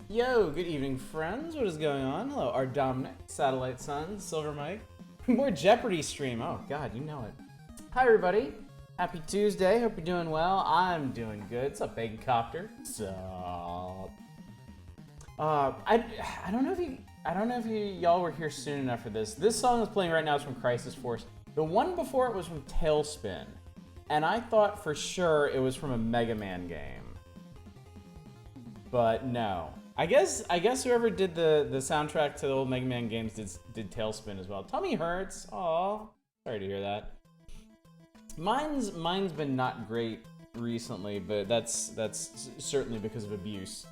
Yo, good evening, friends. What is going on? Hello, our Dominic, Satellite Sun, Silver Mike. More Jeopardy stream. Oh, God, you know it. Hi, everybody. Happy Tuesday. Hope you're doing well. I'm doing good. What's up, Bacon Copter? What's up? I don't know if y'all were here soon enough for this. This song that's playing right now is from Crisis Force. The one before it was from Tailspin, and I thought for sure it was from a Mega Man game. But no. I guess whoever did the soundtrack to the old Mega Man games did Tailspin as well. Tummy hurts. Aw. Sorry to hear that. Mine's been not great recently, but that's certainly because of abuse.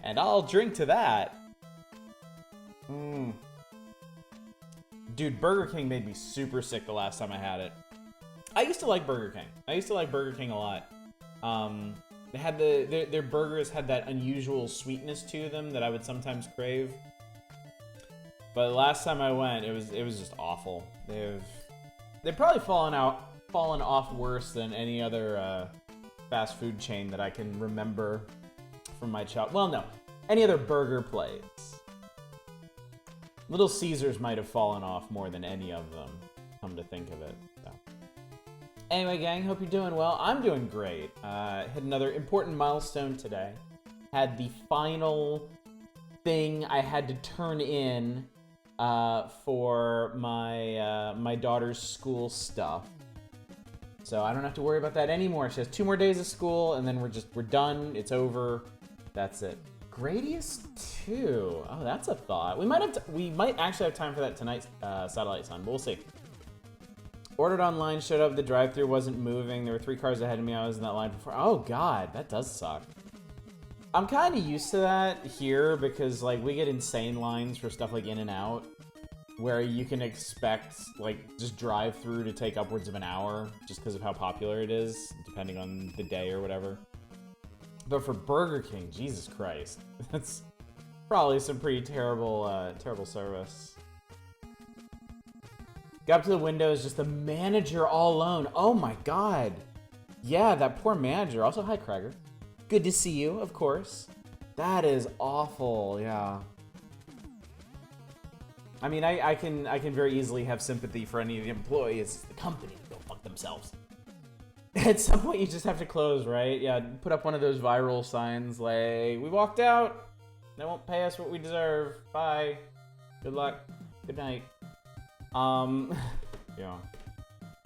And I'll drink to that. Dude, Burger King made me super sick the last time I had it. I used to like Burger King. A lot. They had their burgers had that unusual sweetness to them that I would sometimes crave. But the last time I went, it was just awful. They've probably fallen off worse than any other fast food chain that I can remember from my childhood. Well, no, any other burger place. Little Caesars might have fallen off more than any of them, come to think of it. So. Anyway, gang, hope you're doing well. I'm doing great. Hit another important milestone today. Had the final thing I had to turn in for my daughter's school stuff. So I don't have to worry about that anymore. She has 2 more days of school, and then we're done. It's over. That's it. Gradius 2. Oh, that's a thought. We might actually have time for that tonight, Satellite Sun, but we'll see. Ordered online, showed up, the drive-thru wasn't moving. There were 3 cars ahead of me. I was in that line before. Oh, God, that does suck. I'm kind of used to that here because, like, we get insane lines for stuff like In-N-Out, where you can expect, like, just drive-through to take upwards of an hour just because of how popular it is, depending on the day or whatever. But for Burger King, Jesus Christ, that's probably some pretty terrible service. Got up to the windows, just the manager all alone. Oh my God. Yeah, that poor manager. Also, hi, Krager. Good to see you, of course. That is awful, yeah. I mean, I can very easily have sympathy for any of the employees. The company, go fuck themselves. At some point, you just have to close, right? Yeah, put up one of those viral signs like, we walked out. They won't pay us what we deserve. Bye. Good luck. Good night. Yeah.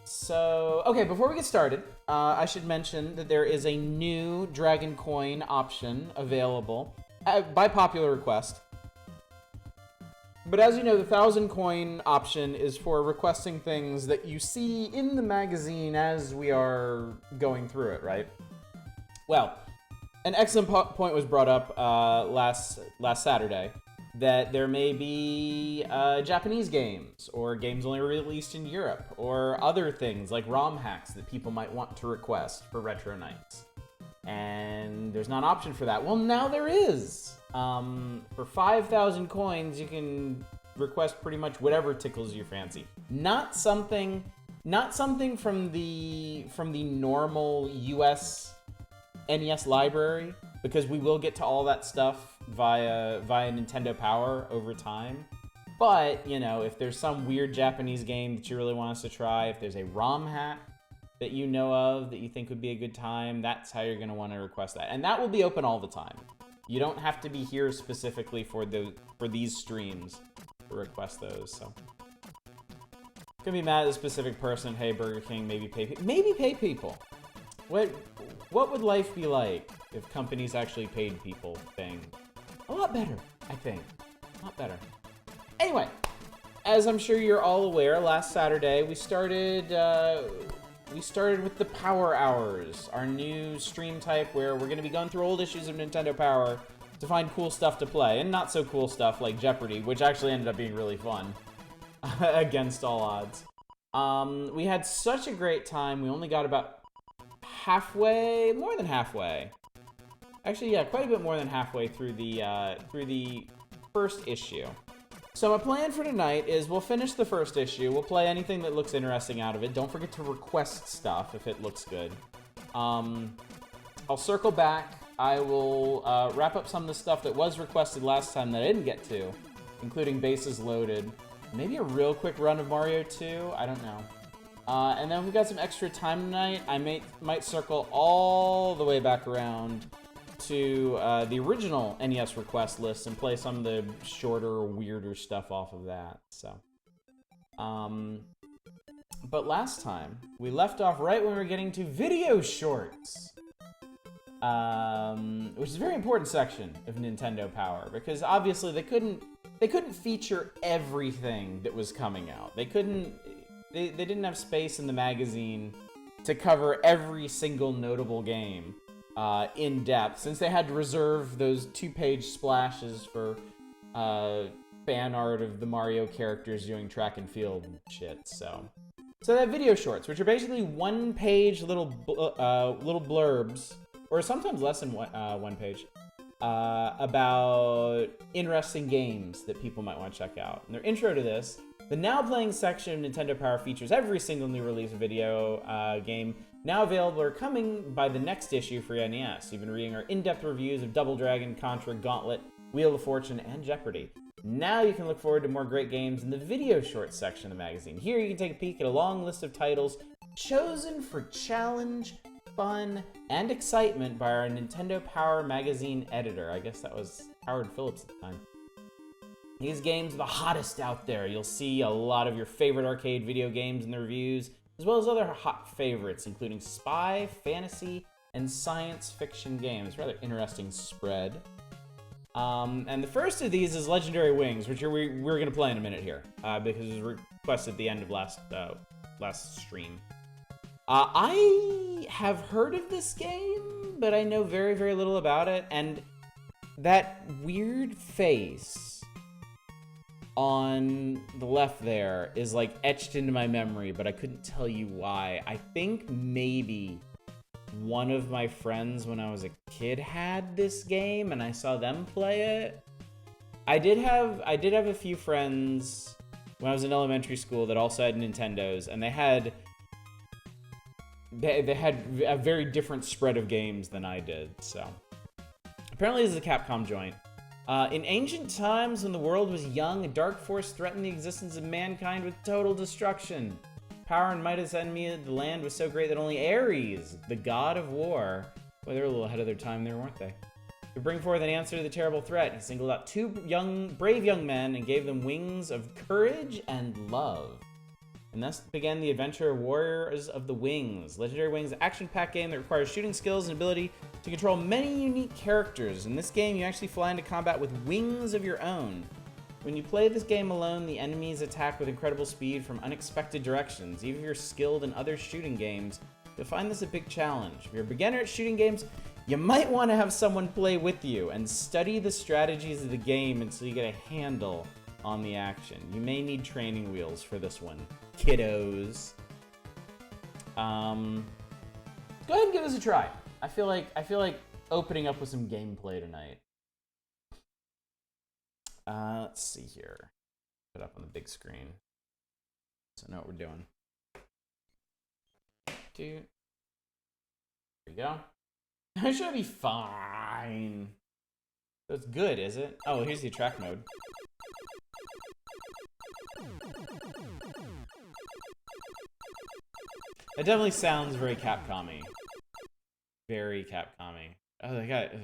So, okay, before we get started, I should mention that there is a new Dragon Coin option available by popular request. But as you know, the 1,000 coin option is for requesting things that you see in the magazine as we are going through it, right? Well, an excellent point was brought up last Saturday, that there may be Japanese games, or games only released in Europe, or other things like ROM hacks that people might want to request for Retro Nights. And there's not an option for that. Well, now there is. For 5,000 coins, you can request pretty much whatever tickles your fancy. Not something from the normal US NES library, because we will get to all that stuff via Nintendo Power over time. But, you know, if there's some weird Japanese game that you really want us to try, if there's a ROM hack that you know of that you think would be a good time, that's how you're going to want to request that. And that will be open all the time. You don't have to be here specifically for these streams to request those. So, gonna be mad at a specific person. Hey, Burger King, maybe pay people. What would life be like if companies actually paid people thing? A lot better, I think. A lot better. Anyway, as I'm sure you're all aware, last Saturday we started with the Power Hours, our new stream type where we're going to be going through old issues of Nintendo Power to find cool stuff to play, and not so cool stuff like Jeopardy, which actually ended up being really fun, against all odds. We had such a great time, we only got about more than halfway. Actually, yeah, quite a bit more than halfway through the first issue. So my plan for tonight is we'll finish the first issue. We'll play anything that looks interesting out of it. Don't forget to request stuff if it looks good. I'll circle back I will wrap up some of the stuff that was requested last time that I didn't get to, including Bases Loaded. Maybe a real quick run of Mario 2, I don't know. And then we've got some extra time tonight. I might circle all the way back around to the original NES request list and play some of the shorter, weirder stuff off of that. So, but last time we left off right when we were getting to video shorts, which is a very important section of Nintendo Power because obviously they couldn't feature everything that was coming out. They didn't have space in the magazine to cover every single notable game in depth, since they had to reserve those 2-page splashes for fan art of the Mario characters doing track and field and shit. So they have video shorts, which are basically 1-page little blurbs, or sometimes less than 1 page, about interesting games that people might want to check out. And their intro to this. The Now Playing section of Nintendo Power features every single new release video game now available or coming by the next issue for NES. You've been reading our in-depth reviews of Double Dragon, Contra, Gauntlet, Wheel of Fortune, and Jeopardy! Now you can look forward to more great games in the video shorts section of the magazine. Here you can take a peek at a long list of titles chosen for challenge, fun, and excitement by our Nintendo Power magazine editor. I guess that was Howard Phillips at the time. These games are the hottest out there. You'll see a lot of your favorite arcade video games in the reviews, as well as other hot favorites, including spy, fantasy, and science fiction games. Rather interesting spread. And the first of these is Legendary Wings, which we're going to play in a minute here, because it was requested at the end of last stream. I have heard of this game, but I know very, very little about it, and that weird face on the left there is like etched into my memory, but I couldn't tell you why. I think maybe one of my friends when I was a kid had this game and I saw them play it. I did have a few friends when I was in elementary school that also had Nintendos, and they had a very different spread of games than I did. So apparently this is a Capcom joint. In ancient times, when the world was young, a dark force threatened the existence of mankind with total destruction. Power and might of the enemy of the land was so great that only Ares, the god of war, well, they were a little ahead of their time there, weren't they? To bring forth an answer to the terrible threat, he singled out 2 brave young men and gave them wings of courage and love. And thus began the adventure of Warriors of the Wings. Legendary Wings, an action-packed game that requires shooting skills and ability to control many unique characters. In this game, you actually fly into combat with wings of your own. When you play this game alone, the enemies attack with incredible speed from unexpected directions. Even if you're skilled in other shooting games, you'll find this a big challenge. If you're a beginner at shooting games, you might want to have someone play with you and study the strategies of the game until you get a handle on the action. You may need training wheels for this one, kiddos. Go ahead and give this a try. I feel like opening up with some gameplay tonight. Let's see here. Put it up on the big screen so I know what we're doing. There we go. It should be fine. That's good, is it? Oh, here's the attract mode. It definitely sounds very Capcom-y. Very Capcom-y. Oh, they got it.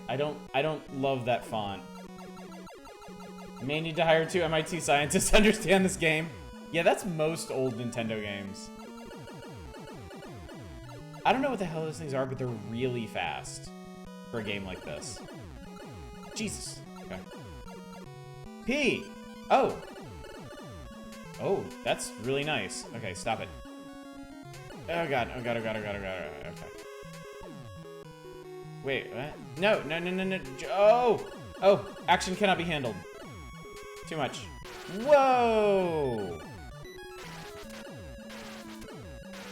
I don't love that font. You may need to hire 2 MIT scientists to understand this game. Yeah, that's most old Nintendo games. I don't know what the hell those things are, but they're really fast for a game like this. Jesus. Okay. P! Oh! Oh, that's really nice. Okay, stop it. Oh god, oh god, oh god, oh god, oh god, okay. Wait, what? No. Oh! Oh, action cannot be handled. Too much. Whoa!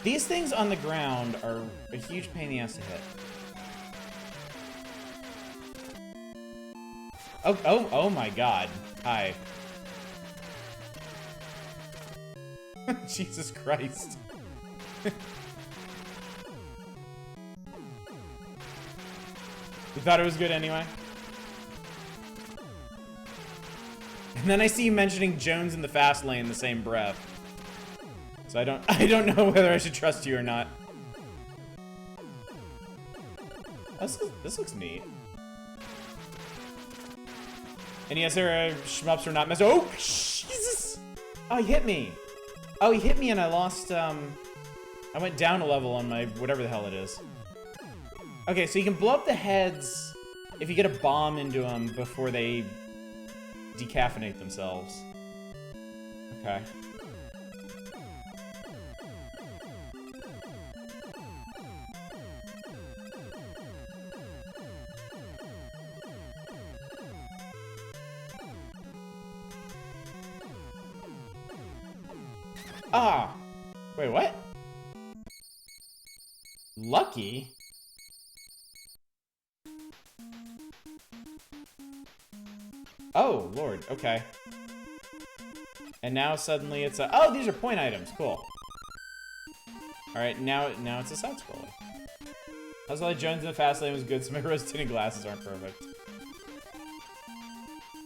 These things on the ground are a huge pain in the ass to hit. Oh my god. Hi. Jesus Christ. You thought it was good anyway? And then I see you mentioning Jones in the fast lane in the same breath. So I don't know whether I should trust you or not. This looks neat. And yes, there are shmups are not messed. Oh, Jesus! Oh, he hit me. Oh, he hit me and I lost, I went down a level on my whatever the hell it is. Okay, so you can blow up the heads if you get a bomb into them before they decaffeinate themselves. Okay. Ah! Wait, what? Lucky? Oh, Lord, okay. And now suddenly it's a... Oh, these are point items, cool. Alright, now it's a side scroller. I was like, Jones in the fast lane was good, so my rose tinted glasses aren't perfect.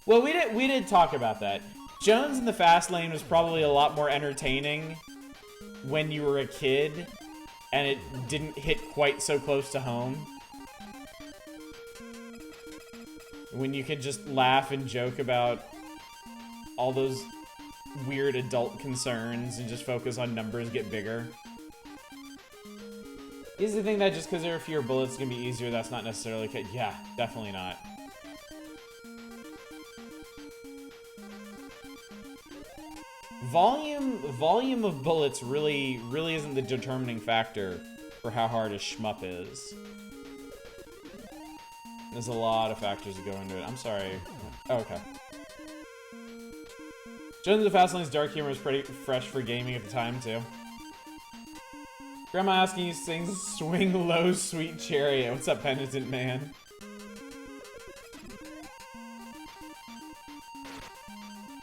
Well, we did talk about that. Jones in the fast lane was probably a lot more entertaining when you were a kid, and it didn't hit quite so close to home. When you could just laugh and joke about all those weird adult concerns and just focus on numbers get bigger. Is the thing that just because there are fewer bullets, it's gonna be easier, that's not necessarily... Yeah, definitely not. Volume of bullets really isn't the determining factor for how hard a shmup is. There's a lot of factors that go into it. I'm sorry. Oh, okay. Jones of the Fast Lane's dark humor is pretty fresh for gaming at the time, too. Grandma asking you sings Swing Low Sweet Chariot. What's up, Penitent Man?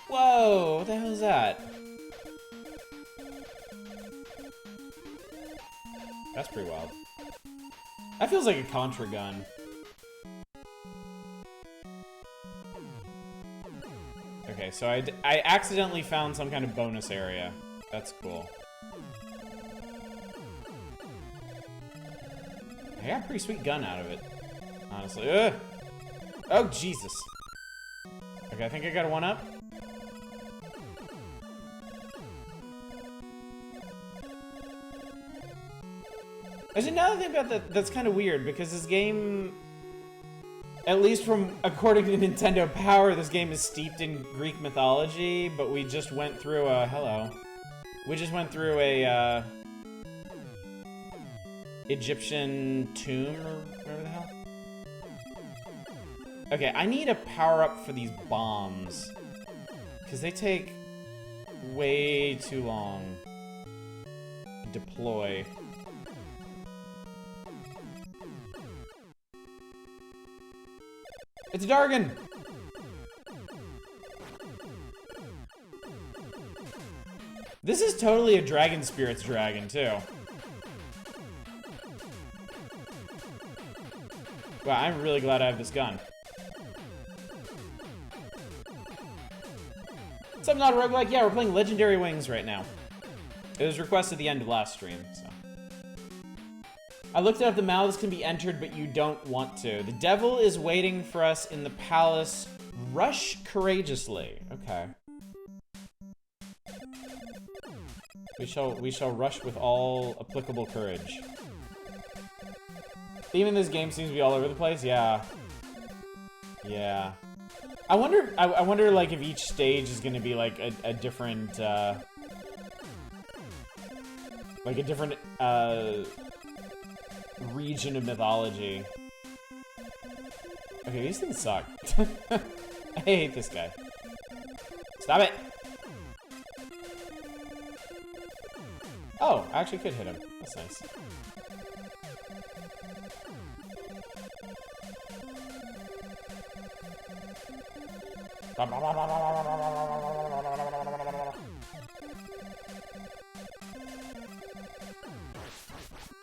Whoa, what the hell is that? That's pretty wild. That feels like a Contra gun. Okay, so I accidentally found some kind of bonus area. That's cool. I got a pretty sweet gun out of it, honestly. Ugh. Oh, Jesus. Okay, I think I got a one-up. There's another thing about that that's kind of weird, because this game, at least from according to Nintendo Power, this game is steeped in Greek mythology, but we just went through a... Hello. We just went through a, Egyptian tomb, or whatever the hell. Okay, I need a power-up for these bombs, because they take way too long to deploy. It's a Dargon! This is totally a Dragon Spirits dragon, too. Wow, I'm really glad I have this gun. So I'm not a roguelike? Yeah, we're playing Legendary Wings right now. It was requested at the end of last stream, so. I looked it up, the mouths can be entered, but you don't want to. The devil is waiting for us in the palace. Rush courageously. Okay. We shall rush with all applicable courage. Theme in this game seems to be all over the place. Yeah. Yeah. I wonder like if each stage is gonna be like a different like a different region of mythology. Okay, these things suck. I hate this guy. Stop it! Oh, I actually could hit him. That's nice.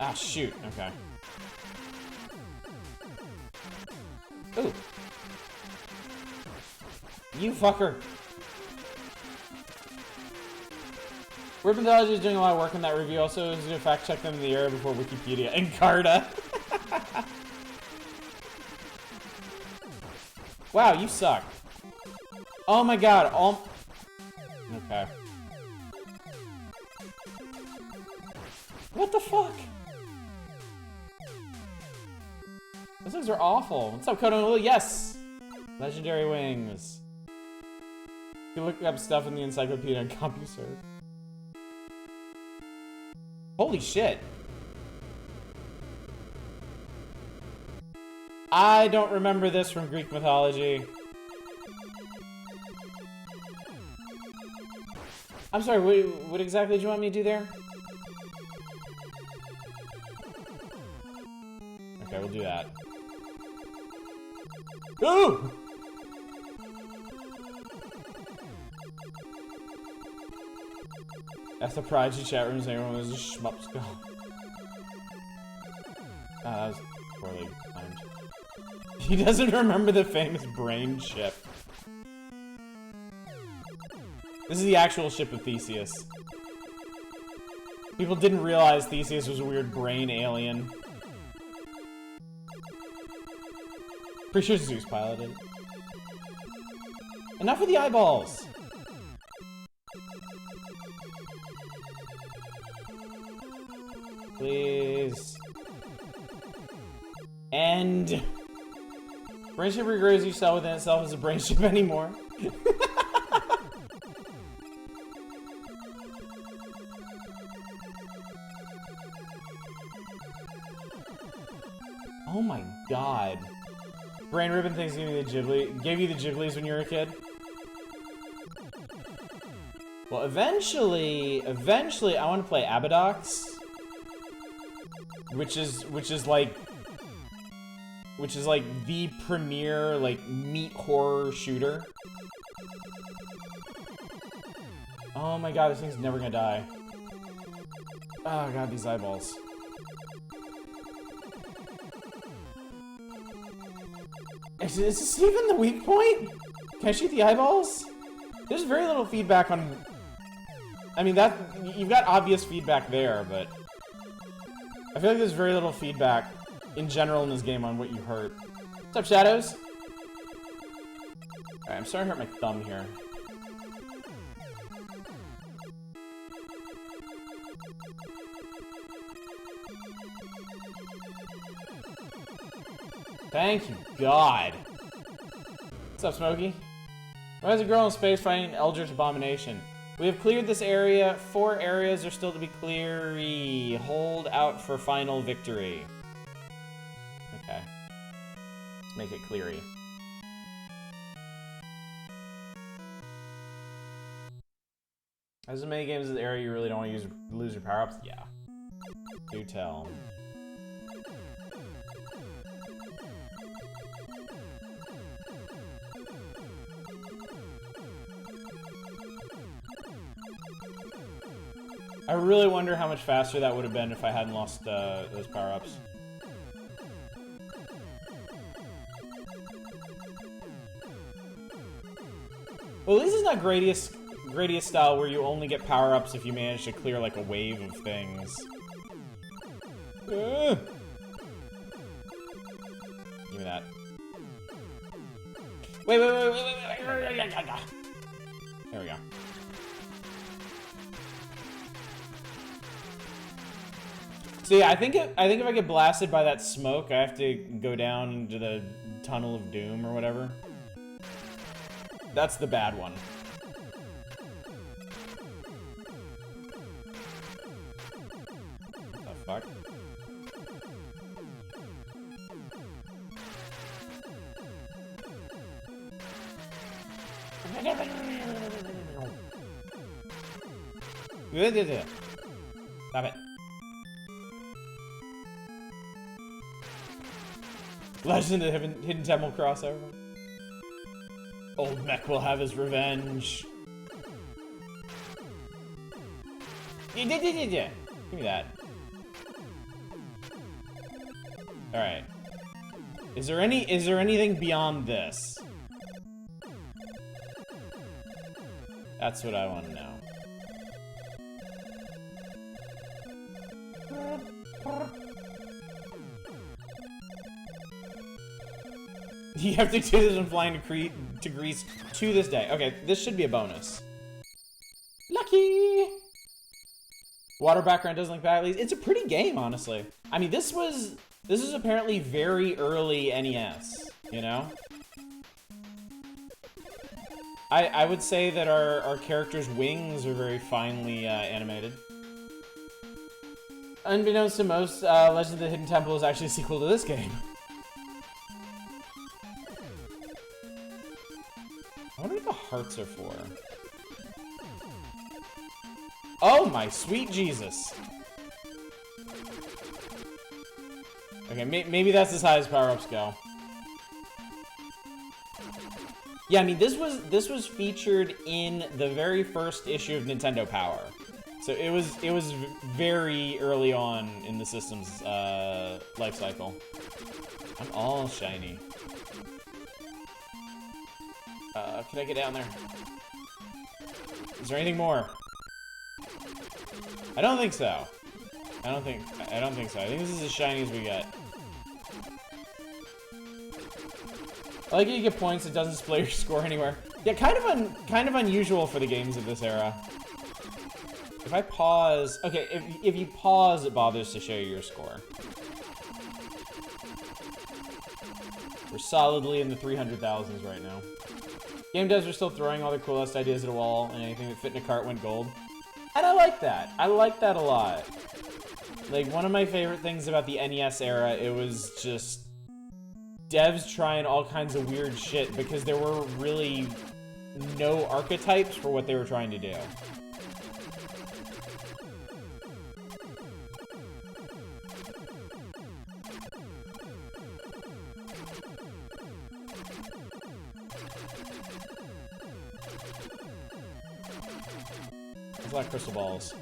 Ah, shoot. Okay. Ooh. You fucker. Word Mythology is doing a lot of work on that review. Also, is going to fact check them in the era before Wikipedia and Carta. Wow, you suck. Oh my god, okay. What the fuck? Those things are awful. What's up, Kodo? Yes! Legendary wings. You can look up stuff in the encyclopedia on CompuServe. Holy shit. I don't remember this from Greek mythology. I'm sorry, what exactly do you want me to do there? Okay, we'll do that. Ooh! That's the Prodigy chat room saying everyone was a shmup skull. Ah, that was poorly timed. He doesn't remember the famous brain ship. This is the actual ship of Theseus. People didn't realize Theseus was a weird brain alien. Pretty sure Zeus piloted it. Enough of the eyeballs! Please. End. Brain ship regrows each cell within itself as a brain ship anymore. Oh my god. Brain Ribbon thinks gave you the Ghiblies when you were a kid? Well, eventually, I want to play Abadox. Which is like the premier, like, meat horror shooter. Oh my god, this thing's never gonna die. Oh god, these eyeballs. Is this even the weak point? Can I shoot the eyeballs? There's very little feedback on... I mean, you've got obvious feedback there, but... I feel like there's very little feedback in general in this game on what you hurt. What's up, Shadows? Alright, I'm starting to hurt my thumb here. Thank you, God. What's up, Smokey? Why is a girl in space fighting an Eldritch Abomination? We have cleared this area. 4 areas are still to be clear. Hold out for final victory. Okay. Let's make it cleary. There's so many games in the area you really don't want to lose your power-ups? Yeah. Do tell. I really wonder how much faster that would have been if I hadn't lost those power-ups. Well, at least it's not Gradius style where you only get power-ups if you manage to clear like a wave of things. Give me that. Wait. There we go. So yeah, I think if I get blasted by that smoke, I have to go down into the Tunnel of Doom or whatever. That's the bad one. What the fuck? Stop it. Legend of Hidden Temple crossover. Old Mech will have his revenge. Yeah. Give me that. Alright. Is there anything beyond this? That's what I want to know. You have to do this when flying to Greece to this day. Okay, this should be a bonus. Lucky! Water background doesn't look bad. It's a pretty game, honestly. I mean, this was apparently very early NES, you know? I would say that our characters' wings are very finely animated. Unbeknownst to most, Legend of the Hidden Temple is actually a sequel to this game. I wonder what the hearts are for. Oh my sweet Jesus. Okay, maybe that's as high as power-ups go. Yeah, I mean, this was featured in the very first issue of Nintendo Power. So it was very early on in the system's life cycle. I'm all shiny. Can I get down there? Is there anything more? I don't think so. I don't think so. I think this is as shiny as we get. I like you get points, it doesn't display your score anywhere. Yeah, kind of unusual for the games of this era. If I pause, okay, if you pause, it bothers to show you your score. We're solidly in the 300,000s right now. Game devs are still throwing all their coolest ideas at a wall, and anything that fit in a cart went gold. And I like that. I like that a lot. Like, one of my favorite things about the NES era, it was just devs trying all kinds of weird shit because there were really no archetypes for what they were trying to do. There's a lot of crystal balls.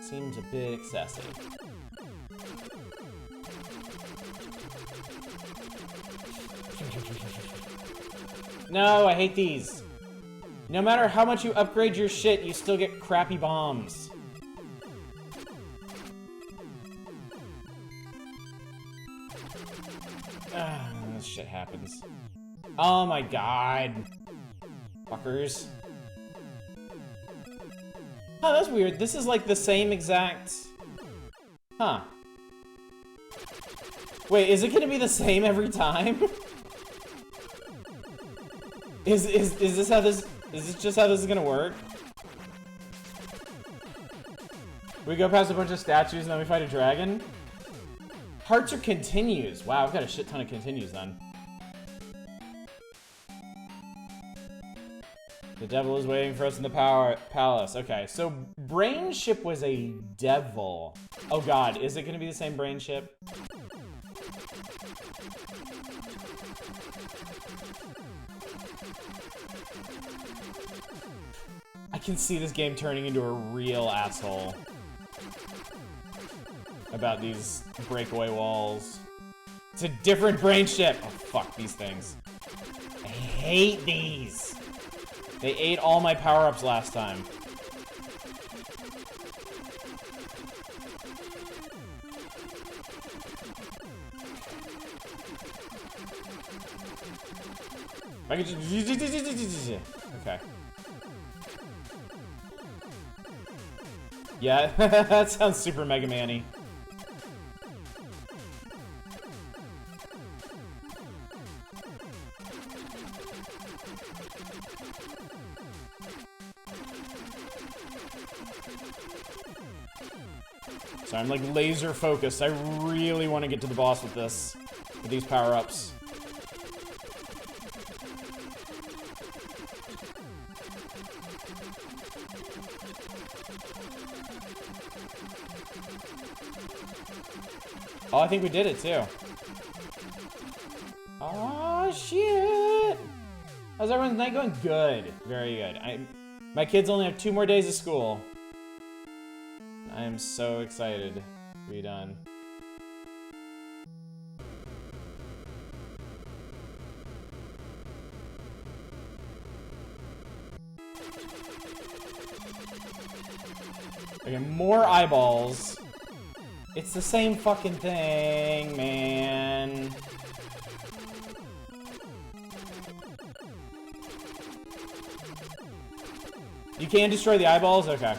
Seems a bit excessive. No, I hate these. No matter how much you upgrade your shit, you still get crappy bombs. This shit happens. Oh my god. Fuckers. Oh, that's weird. This is like the same exact... Huh. Wait, is it gonna be the same every time? Is this how this... Is this just how this is gonna work? We go past a bunch of statues and then we fight a dragon? Hearts or continues? Wow, I've got a shit ton of continues then. The devil is waiting for us in the palace. Okay, so Brain Ship was a devil. Oh god, is it gonna be the same Brain Ship? I can see this game turning into a real asshole about these breakaway walls. It's a different Brain Ship! Oh, fuck these things. I hate these! They ate all my power-ups last time. I can just... Okay. Yeah, that sounds super Mega Man-y. So I'm like laser focused. I really want to get to the boss with this, with these power-ups. Oh, I think we did it too. Oh shit! How's everyone's night going? Good, very good. My kids only have 2 more days of school. I am so excited to be done. Okay, more eyeballs. It's the same fucking thing, man. You can destroy the eyeballs? Okay.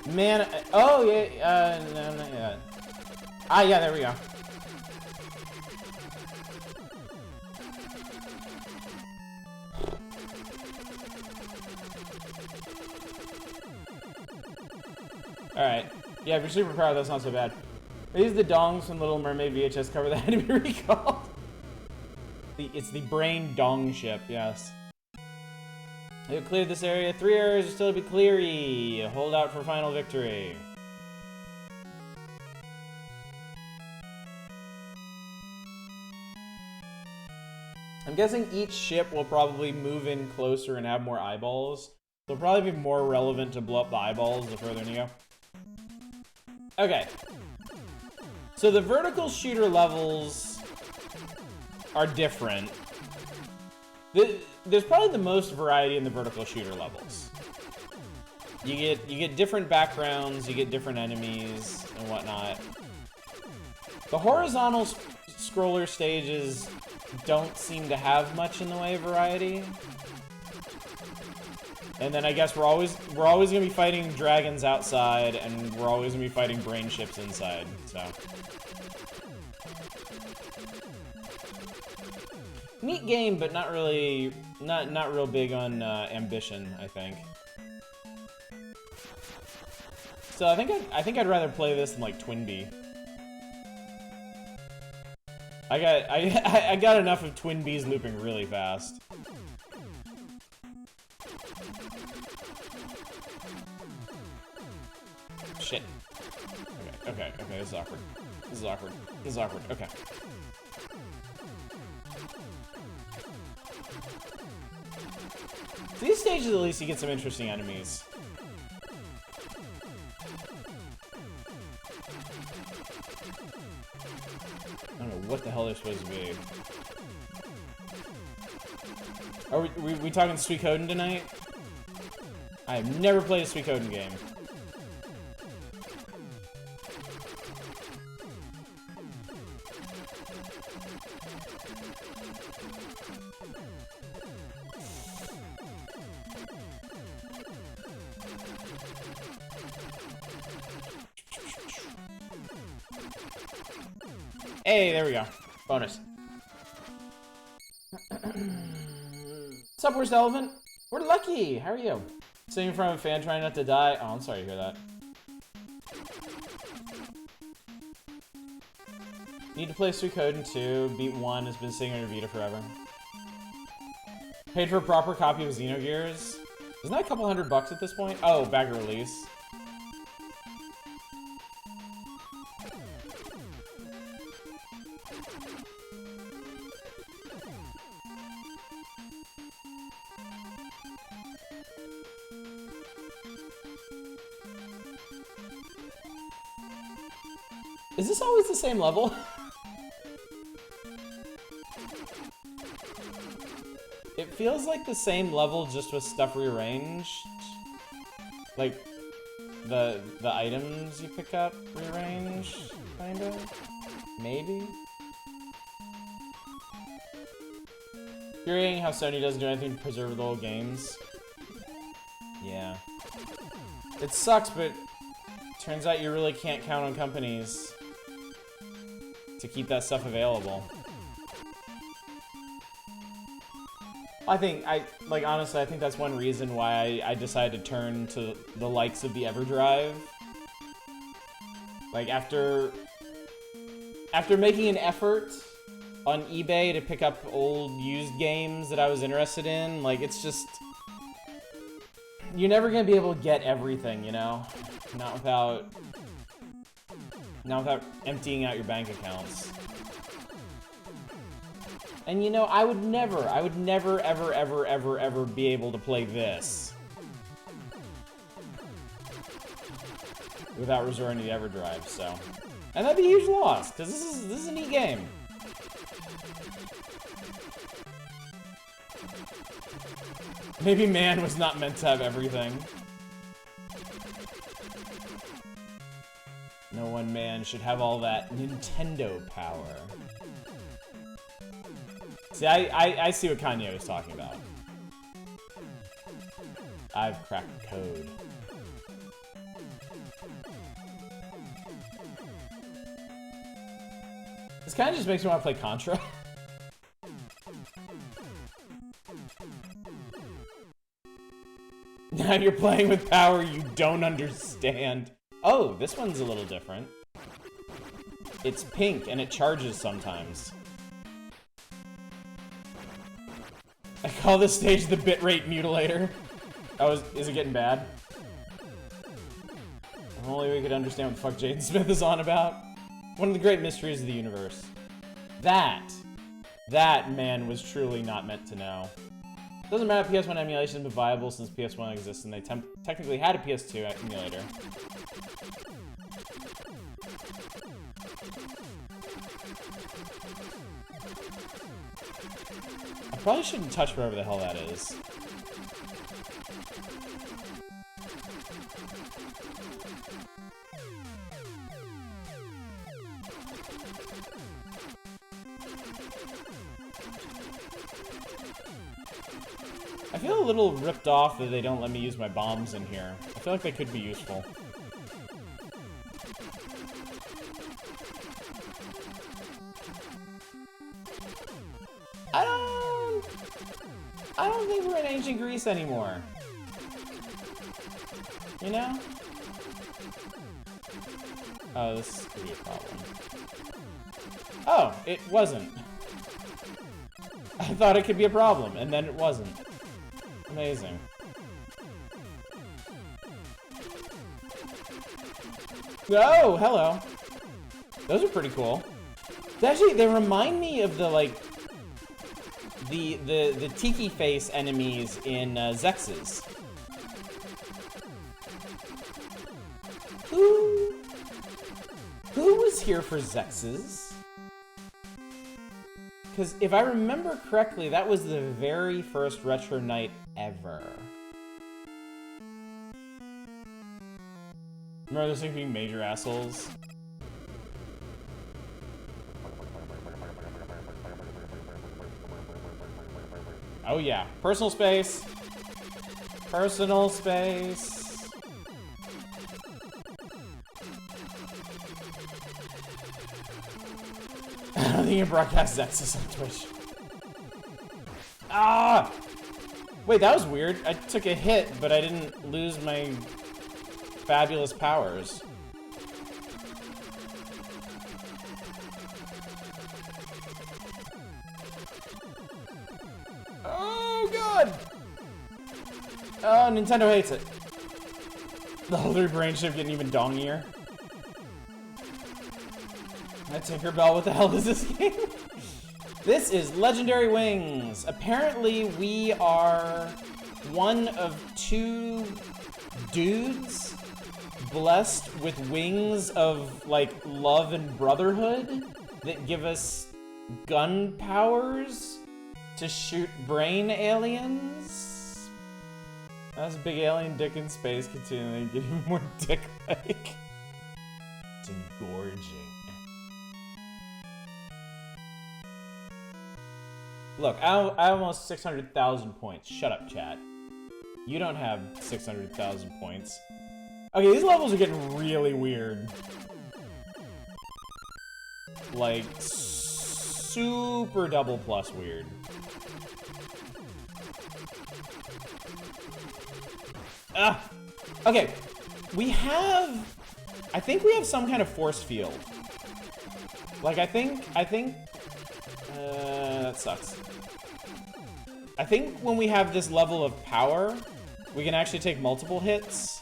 Man, oh, yeah, no, not yet. Ah, yeah, there we go. Alright. Yeah, if you're super proud, that's not so bad. These are the dongs from Little Mermaid VHS cover that had to be recalled. It's the brain dong ship, yes. They've cleared this area. 3 areas are still to be cleary. Hold out for final victory. I'm guessing each ship will probably move in closer and have more eyeballs. So it'll probably be more relevant to blow up the eyeballs the further in you go. Okay. So the vertical shooter levels are different. There's probably the most variety in the vertical shooter levels. You get different backgrounds, you get different enemies and whatnot. The horizontal scroller stages don't seem to have much in the way of variety. And then I guess we're always gonna be fighting dragons outside, and we're always gonna be fighting brain ships inside. So neat game, but not really, not real big on ambition, I think. So I think I'd rather play this than like Twinbee. I got enough of Twinbees looping really fast. Shit. Okay, this is awkward. This is awkward. This is awkward. Okay. These stages, at least, you get some interesting enemies. I don't know what the hell they're supposed to be. Are we talking Suikoden tonight? I have never played a Suikoden game. Hey, there we go. Bonus. What's up, Worst Elephant? We're lucky. How are you? Sitting in front of a fan trying not to die. Oh, I'm sorry to hear that. Need to play Suikoden 2. Beat 1 has been sitting on your Vita forever. Paid for a proper copy of Xenogears. Isn't that a couple $100 at this point? Oh, back at release. Is this always the same level? It feels like the same level, just with stuff rearranged. Like, the items you pick up rearranged, kinda? Maybe? Infuriating how Sony doesn't do anything to preserve the old games. Yeah. It sucks, but turns out you really can't count on companies to keep that stuff available. Honestly, I think that's one reason why I decided to turn to the likes of the EverDrive. Like, after making an effort on eBay to pick up old used games that I was interested in, like, it's just... You're never gonna be able to get everything, you know? Not without emptying out your bank accounts. And you know, I would never, ever be able to play this without resorting to the EverDrive, so. And that'd be a huge loss, because this is a neat game. Maybe man was not meant to have everything. No one man should have all that Nintendo power. See, I see what Kanye was talking about. I've cracked the code. This kind of just makes me want to play Contra. Now you're playing with power you don't understand. Oh, this one's a little different. It's pink and it charges sometimes. I call this stage the bitrate mutilator. Oh, is it getting bad? If only we could understand what the fuck Jaden Smith is on about. One of the great mysteries of the universe. That man was truly not meant to know. Doesn't matter if PS1 emulation has been viable since PS1 exists and they technically had a PS2 emulator. I probably shouldn't touch wherever the hell that is. I feel a little ripped off that they don't let me use my bombs in here. I feel like they could be useful. I don't think we're in ancient Greece anymore. You know? Oh, this could be a problem. Oh, it wasn't. I thought it could be a problem, and then it wasn't. Amazing. Oh, hello. Those are pretty cool. Actually, they remind me of the, like, the tiki face enemies in Zexes. Who was here for Zexes? Because if I remember correctly, that was the very first retro night ever. Remember those things being major assholes? Oh yeah, personal space. Personal space. I don't think you broadcast Zexus on Twitch. Ah! Wait, that was weird. I took a hit, but I didn't lose my fabulous powers. Oh, God! Oh, Nintendo hates it. The older brain shift getting even dongier. Tinkerbell, what the hell is this game? This is Legendary Wings. Apparently, we are one of 2 dudes blessed with wings of, like, love and brotherhood that give us gun powers to shoot brain aliens. That's a big alien dick in space, continually getting more dick-like. It's engorging. Look, I almost 600,000 points. Shut up, chat. You don't have 600,000 points. Okay, these levels are getting really weird. Like, super double plus weird. Ah! Okay, we have... I think we have some kind of force field. Like, I think... that sucks. I think when we have this level of power, we can actually take multiple hits.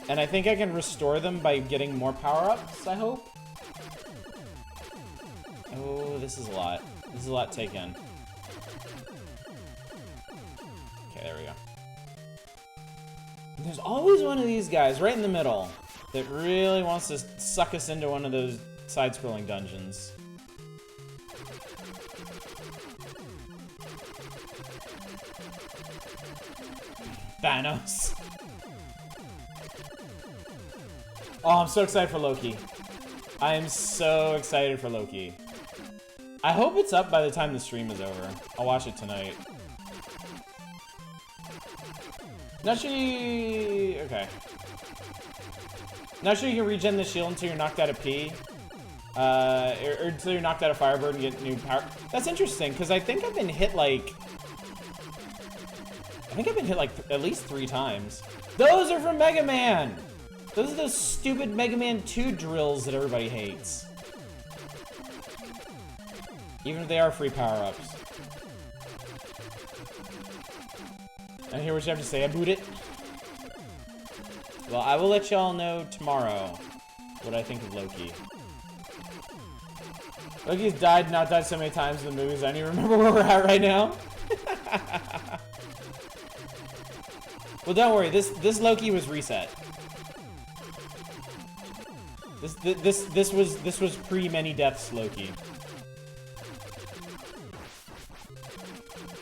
And I think I can restore them by getting more power-ups, I hope. Oh, this is a lot. This is a lot to take in. Okay, there we go. There's always one of these guys right in the middle that really wants to suck us into one of those side-scrolling dungeons. Thanos. Oh, I'm so excited for Loki. I am so excited for Loki. I hope it's up by the time the stream is over. I'll watch it tonight. Not sure you... Okay. Not sure you can regen the shield until you're knocked out of P. Or until you're knocked out of Firebird and get new power. That's interesting, because I think I've been hit like... at least 3 times. Those are from Mega Man! Those are those stupid Mega Man 2 drills that everybody hates. Even if they are free power-ups. I hear what you have to say about it. Well, I will let y'all know tomorrow what I think of Loki. Loki's died, not died so many times in the movies, I don't even remember where we're at right now. Well, don't worry, this Loki was reset. This was pre-many deaths Loki.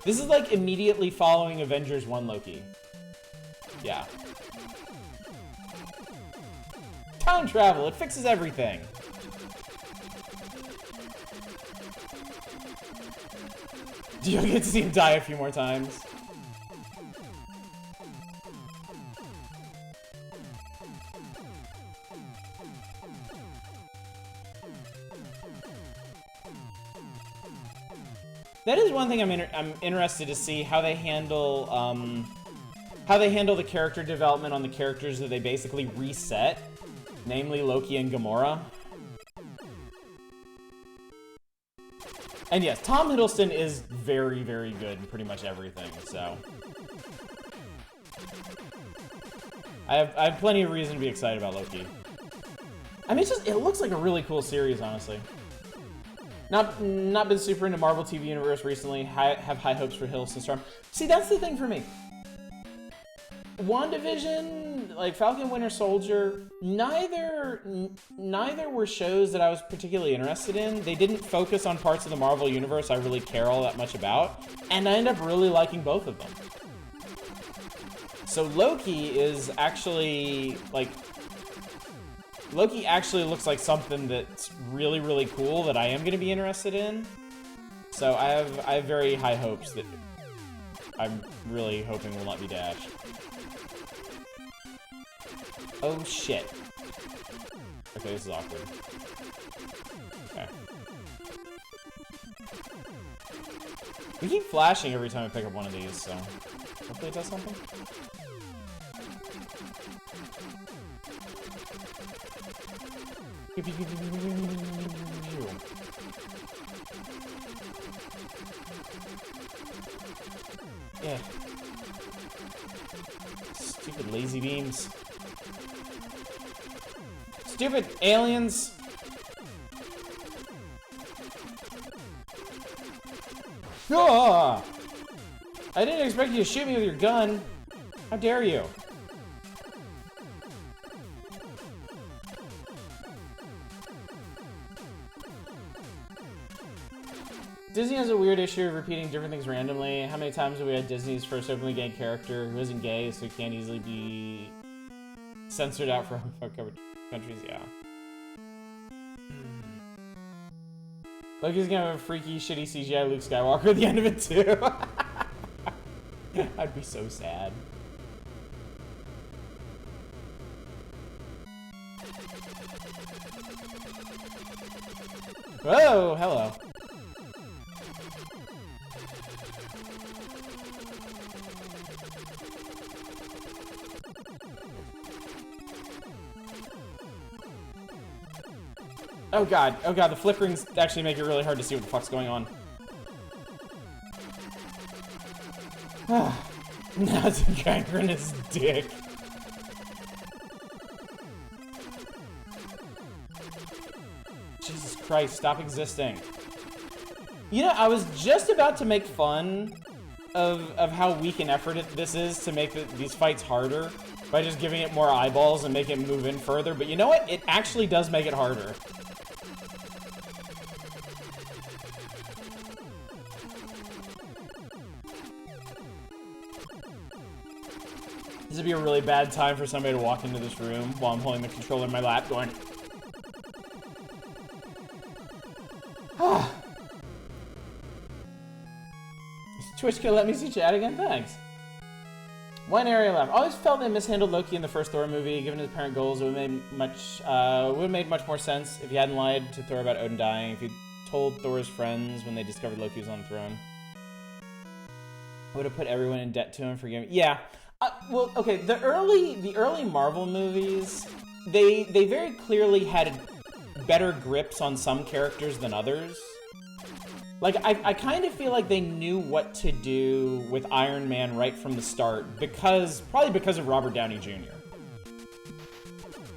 This is like immediately following Avengers 1 Loki. Yeah. Time travel, it fixes everything. Do you get to see him die a few more times? That is one thing I'm interested to see how they handle the character development on the characters that they basically reset, namely Loki and Gamora. And yes, Tom Hiddleston is very, very good in pretty much everything, so I have plenty of reason to be excited about Loki. I mean, it looks like a really cool series, honestly. Not been super into Marvel TV Universe recently. Have high hopes for Hiddleston Storm. See, that's the thing for me. WandaVision, like Falcon Winter Soldier, neither were shows that I was particularly interested in. They didn't focus on parts of the Marvel Universe I really care all that much about, and I ended up really liking both of them. So Loki is actually, like... Loki actually looks like something that's really, really cool that I am going to be interested in. So I have very high hopes that I'm really hoping will not be dashed. Oh shit. Okay, this is awkward. Okay. We keep flashing every time I pick up one of these, so hopefully it does something. Yeah. Stupid lazy beams. Stupid aliens. Ah! I didn't expect you to shoot me with your gun. How dare you? Disney has a weird issue of repeating different things randomly. How many times have we had Disney's first openly gay character who isn't gay, so he can't easily be censored out from covered countries? Yeah. Loki's gonna have a freaky, shitty CGI Luke Skywalker at the end of it too. I'd be so sad. Whoa, hello. Oh god, the flickerings actually make it really hard to see what the fuck's going on. Now it's a gangrenous dick. Jesus Christ, stop existing. You know, I was just about to make fun of how weak an effort this is to make these fights harder by just giving it more eyeballs and make it move in further, but you know what? It actually does make it harder. This would be a really bad time for somebody to walk into this room while I'm holding the controller in my lap going... Is Twitch gonna let me see chat again? Thanks. One area left. Always felt they mishandled Loki in the first Thor movie. Given his apparent goals, it would have made much more sense if he hadn't lied to Thor about Odin dying. If he told Thor's friends when they discovered Loki was on the throne, would have put everyone in debt to him for giving. Yeah. Well, okay. The early Marvel movies, they very clearly had better grips on some characters than others. Like, I kind of feel like they knew what to do with Iron Man right from the start, probably because of Robert Downey Jr.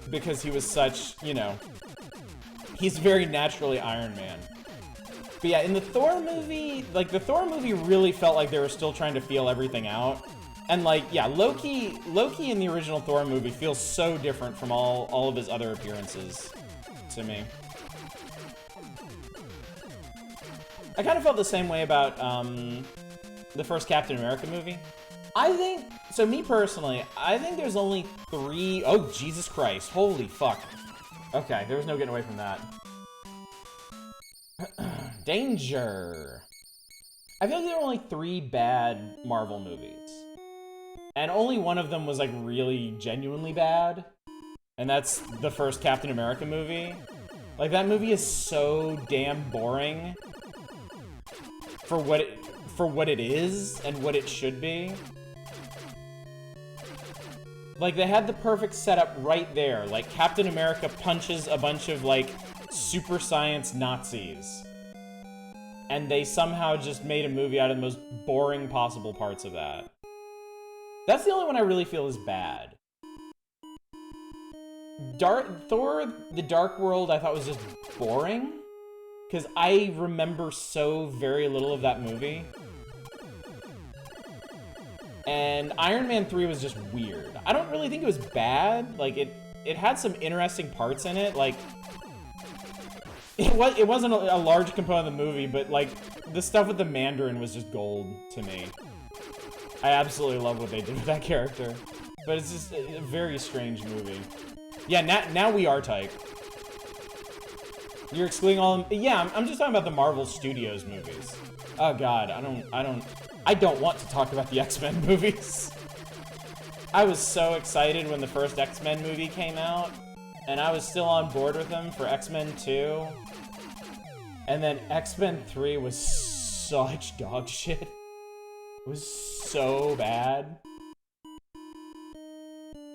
Because he was such, you know, he's very naturally Iron Man. But yeah, in the Thor movie, like, the Thor movie really felt like they were still trying to feel everything out. And, like, yeah, Loki in the original Thor movie feels so different from all of his other appearances to me. I kind of felt the same way about the first Captain America movie. I think, so me personally, I think there's only 3, oh Jesus Christ, holy fuck. Okay, there was no getting away from that. Danger. I feel like there are only 3 bad Marvel movies. And only one of them was like really genuinely bad. And that's the first Captain America movie. Like, that movie is so damn boring for what it is and what it should be. Like, they had the perfect setup right there. Like, Captain America punches a bunch of, like, super science Nazis. And they somehow just made a movie out of the most boring possible parts of that. That's the only one I really feel is bad. Thor: The Dark World I thought was just boring. Because I remember so very little of that movie. And Iron Man 3 was just weird. I don't really think it was bad. Like, it had some interesting parts in it. Like, it wasn't a large component of the movie, but, like, the stuff with the Mandarin was just gold to me. I absolutely love what they did with that character. But it's just a very strange movie. Yeah, now we are tight. You're excluding all of them? Yeah, I'm just talking about the Marvel Studios movies. Oh god, I don't want to talk about the X-Men movies. I was so excited when the first X-Men movie came out, and I was still on board with them for X-Men 2. And then X-Men 3 was such dog shit. It was so bad.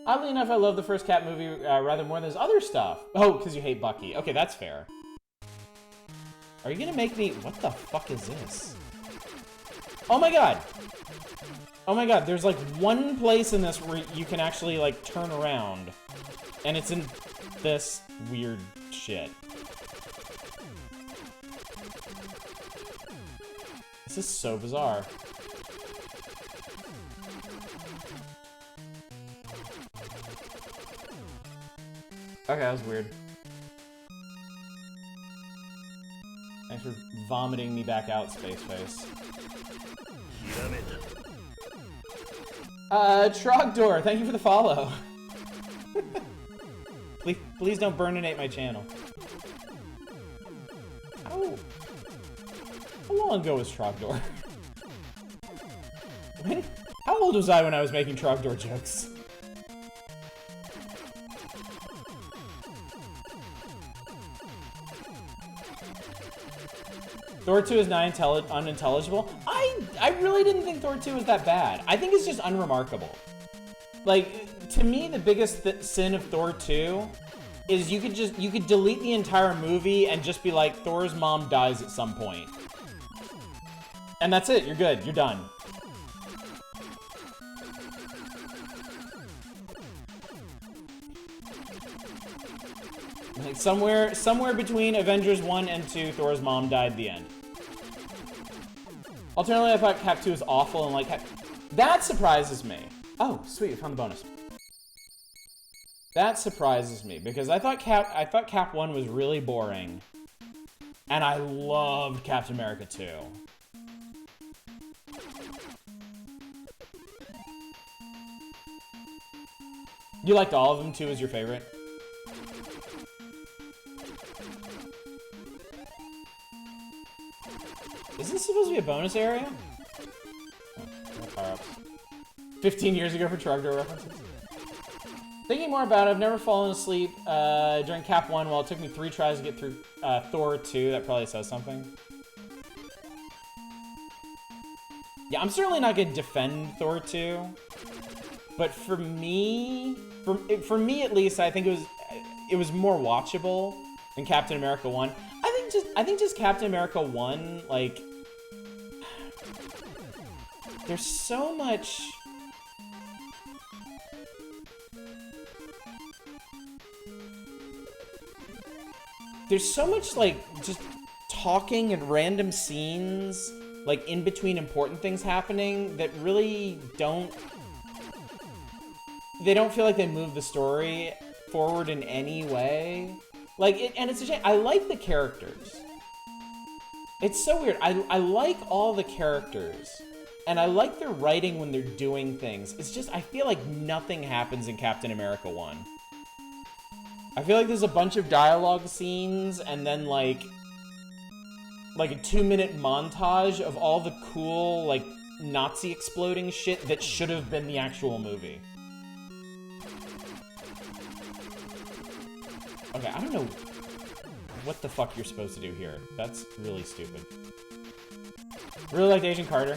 Oddly enough, I love the first Cap movie rather more than his other stuff. Oh, because you hate Bucky. Okay, that's fair. Are you gonna make me... What the fuck is this? Oh my god! Oh my god, there's like one place in this where you can actually like turn around. And it's in this weird shit. This is so bizarre. Okay, that was weird. Thanks for vomiting me back out, Space Face. Trogdor, thank you for the follow. please don't burninate my channel. Oh. How long ago was Trogdor? How old was I when I was making Trogdor jokes? Thor 2 is not unintelligible. I really didn't think Thor 2 was that bad. I think it's just unremarkable. Like, to me, the biggest sin of Thor 2 is you could delete the entire movie and just be like, Thor's mom dies at some point. And that's it, you're good, you're done. Like somewhere between Avengers 1 and 2, Thor's mom died, the end. Alternatively, I thought Cap 2 was awful and like that surprises me. Oh, sweet, we found the bonus. That surprises me because I thought Cap 1 was really boring. And I loved Captain America 2. You liked all of them, 2 was your favorite? Isn't this supposed to be a bonus area? Oh, no power-ups. 15 years ago for Trogdor references. Thinking more about it, I've never fallen asleep during Cap 1 while it took me 3 tries to get through Thor 2. That probably says something. Yeah, I'm certainly not going to defend Thor 2. But for me, for me at least, I think it was more watchable than Captain America 1. I think just Captain America 1, like, there's so much. There's so much, like, just talking and random scenes, like, in between important things happening that really don't. They don't feel like they move the story forward in any way. Like, and it's a shame. I like the characters. It's so weird. I like all the characters. And I like their writing when they're doing things. It's just, I feel like nothing happens in Captain America 1. I feel like there's a bunch of dialogue scenes and then, like a 2-minute montage of all the cool, like, Nazi exploding shit that should have been the actual movie. Okay, I don't know what the fuck you're supposed to do here. That's really stupid. Really liked Agent Carter.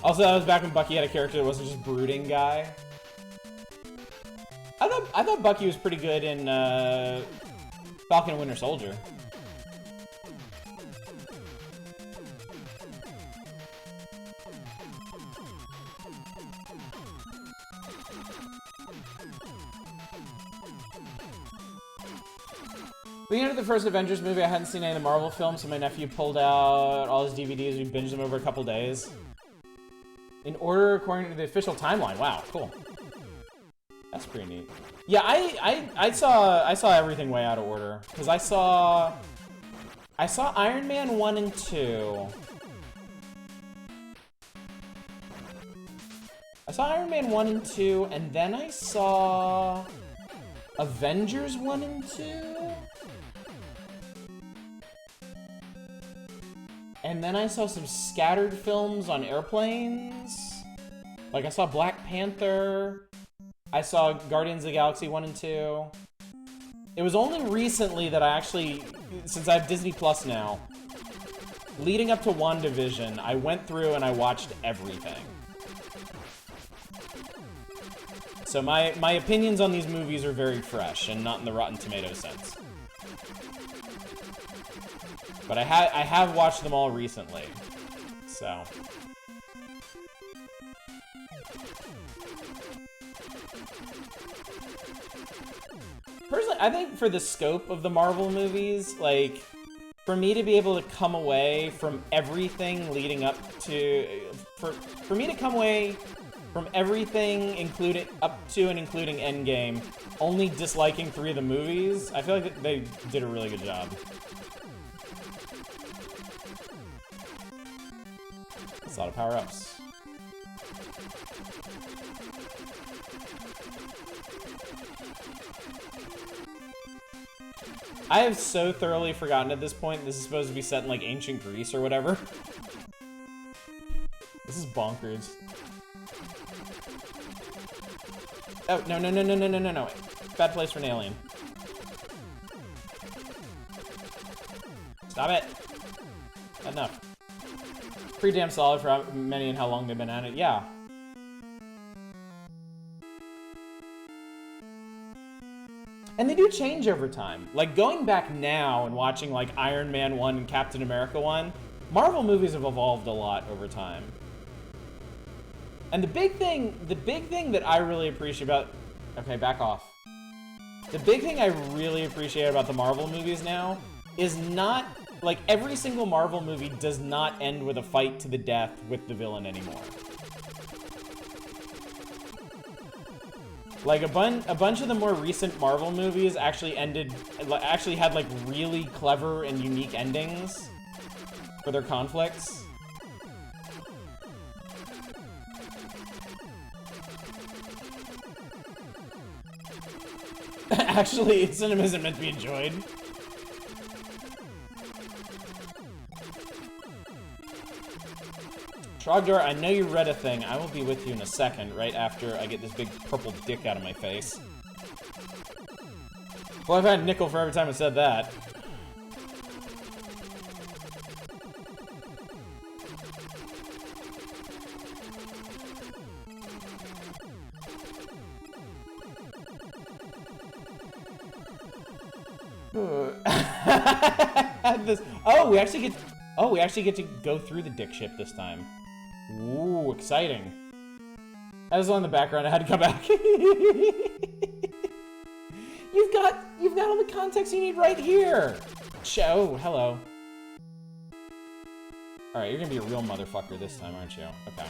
Also, that was back when Bucky had a character that wasn't just brooding guy. I thought Bucky was pretty good in Falcon and Winter Soldier. We entered the first Avengers movie. I hadn't seen any of the Marvel films, so my nephew pulled out all his DVDs. We binged them over a couple days. In order according to the official timeline. Wow, cool. That's pretty neat. Yeah, I saw everything way out of order. Because I saw Iron Man 1 and 2. I saw Iron Man 1 and 2, and then I saw Avengers 1 and 2. And then I saw some scattered films on airplanes. Like, I saw Black Panther. I saw Guardians of the Galaxy 1 and 2. It was only recently that I actually, since I have Disney Plus now, leading up to WandaVision, I went through and I watched everything. So my opinions on these movies are very fresh and not in the Rotten Tomatoes sense. But I have watched them all recently, so. Personally, I think for the scope of the Marvel movies, like, for me to be able to come away from everything leading up to, for me to come away from everything including up to and including Endgame, only disliking 3 of the movies, I feel like they did a really good job. That's a lot of power-ups. I have so thoroughly forgotten at this point this is supposed to be set in, like, ancient Greece or whatever. This is bonkers. Oh, no. Bad place for an alien. Stop it. Enough. Pretty damn solid for how many and how long they've been at it. Yeah. And they do change over time. Like, going back now and watching, like, Iron Man 1 and Captain America 1, Marvel movies have evolved a lot over time. And the big thing that I really appreciate about... Okay, back off. The big thing I really appreciate about the Marvel movies now is not... Like, every single Marvel movie does not end with a fight to the death with the villain anymore. Like, a bunch of the more recent Marvel movies actually had, like, really clever and unique endings. for their conflicts. Actually, cinema isn't meant to be enjoyed. Trogdor, I know you read a thing. I will be with you in a second, right after I get this big purple dick out of my face. Well, I've had nickel for every time I said that. We actually get to go through the dick ship this time. Ooh, exciting. That was on the background. I had to come back. You've got all the context you need right here. Oh, hello. All right, you're gonna be a real motherfucker this time, aren't you? Okay.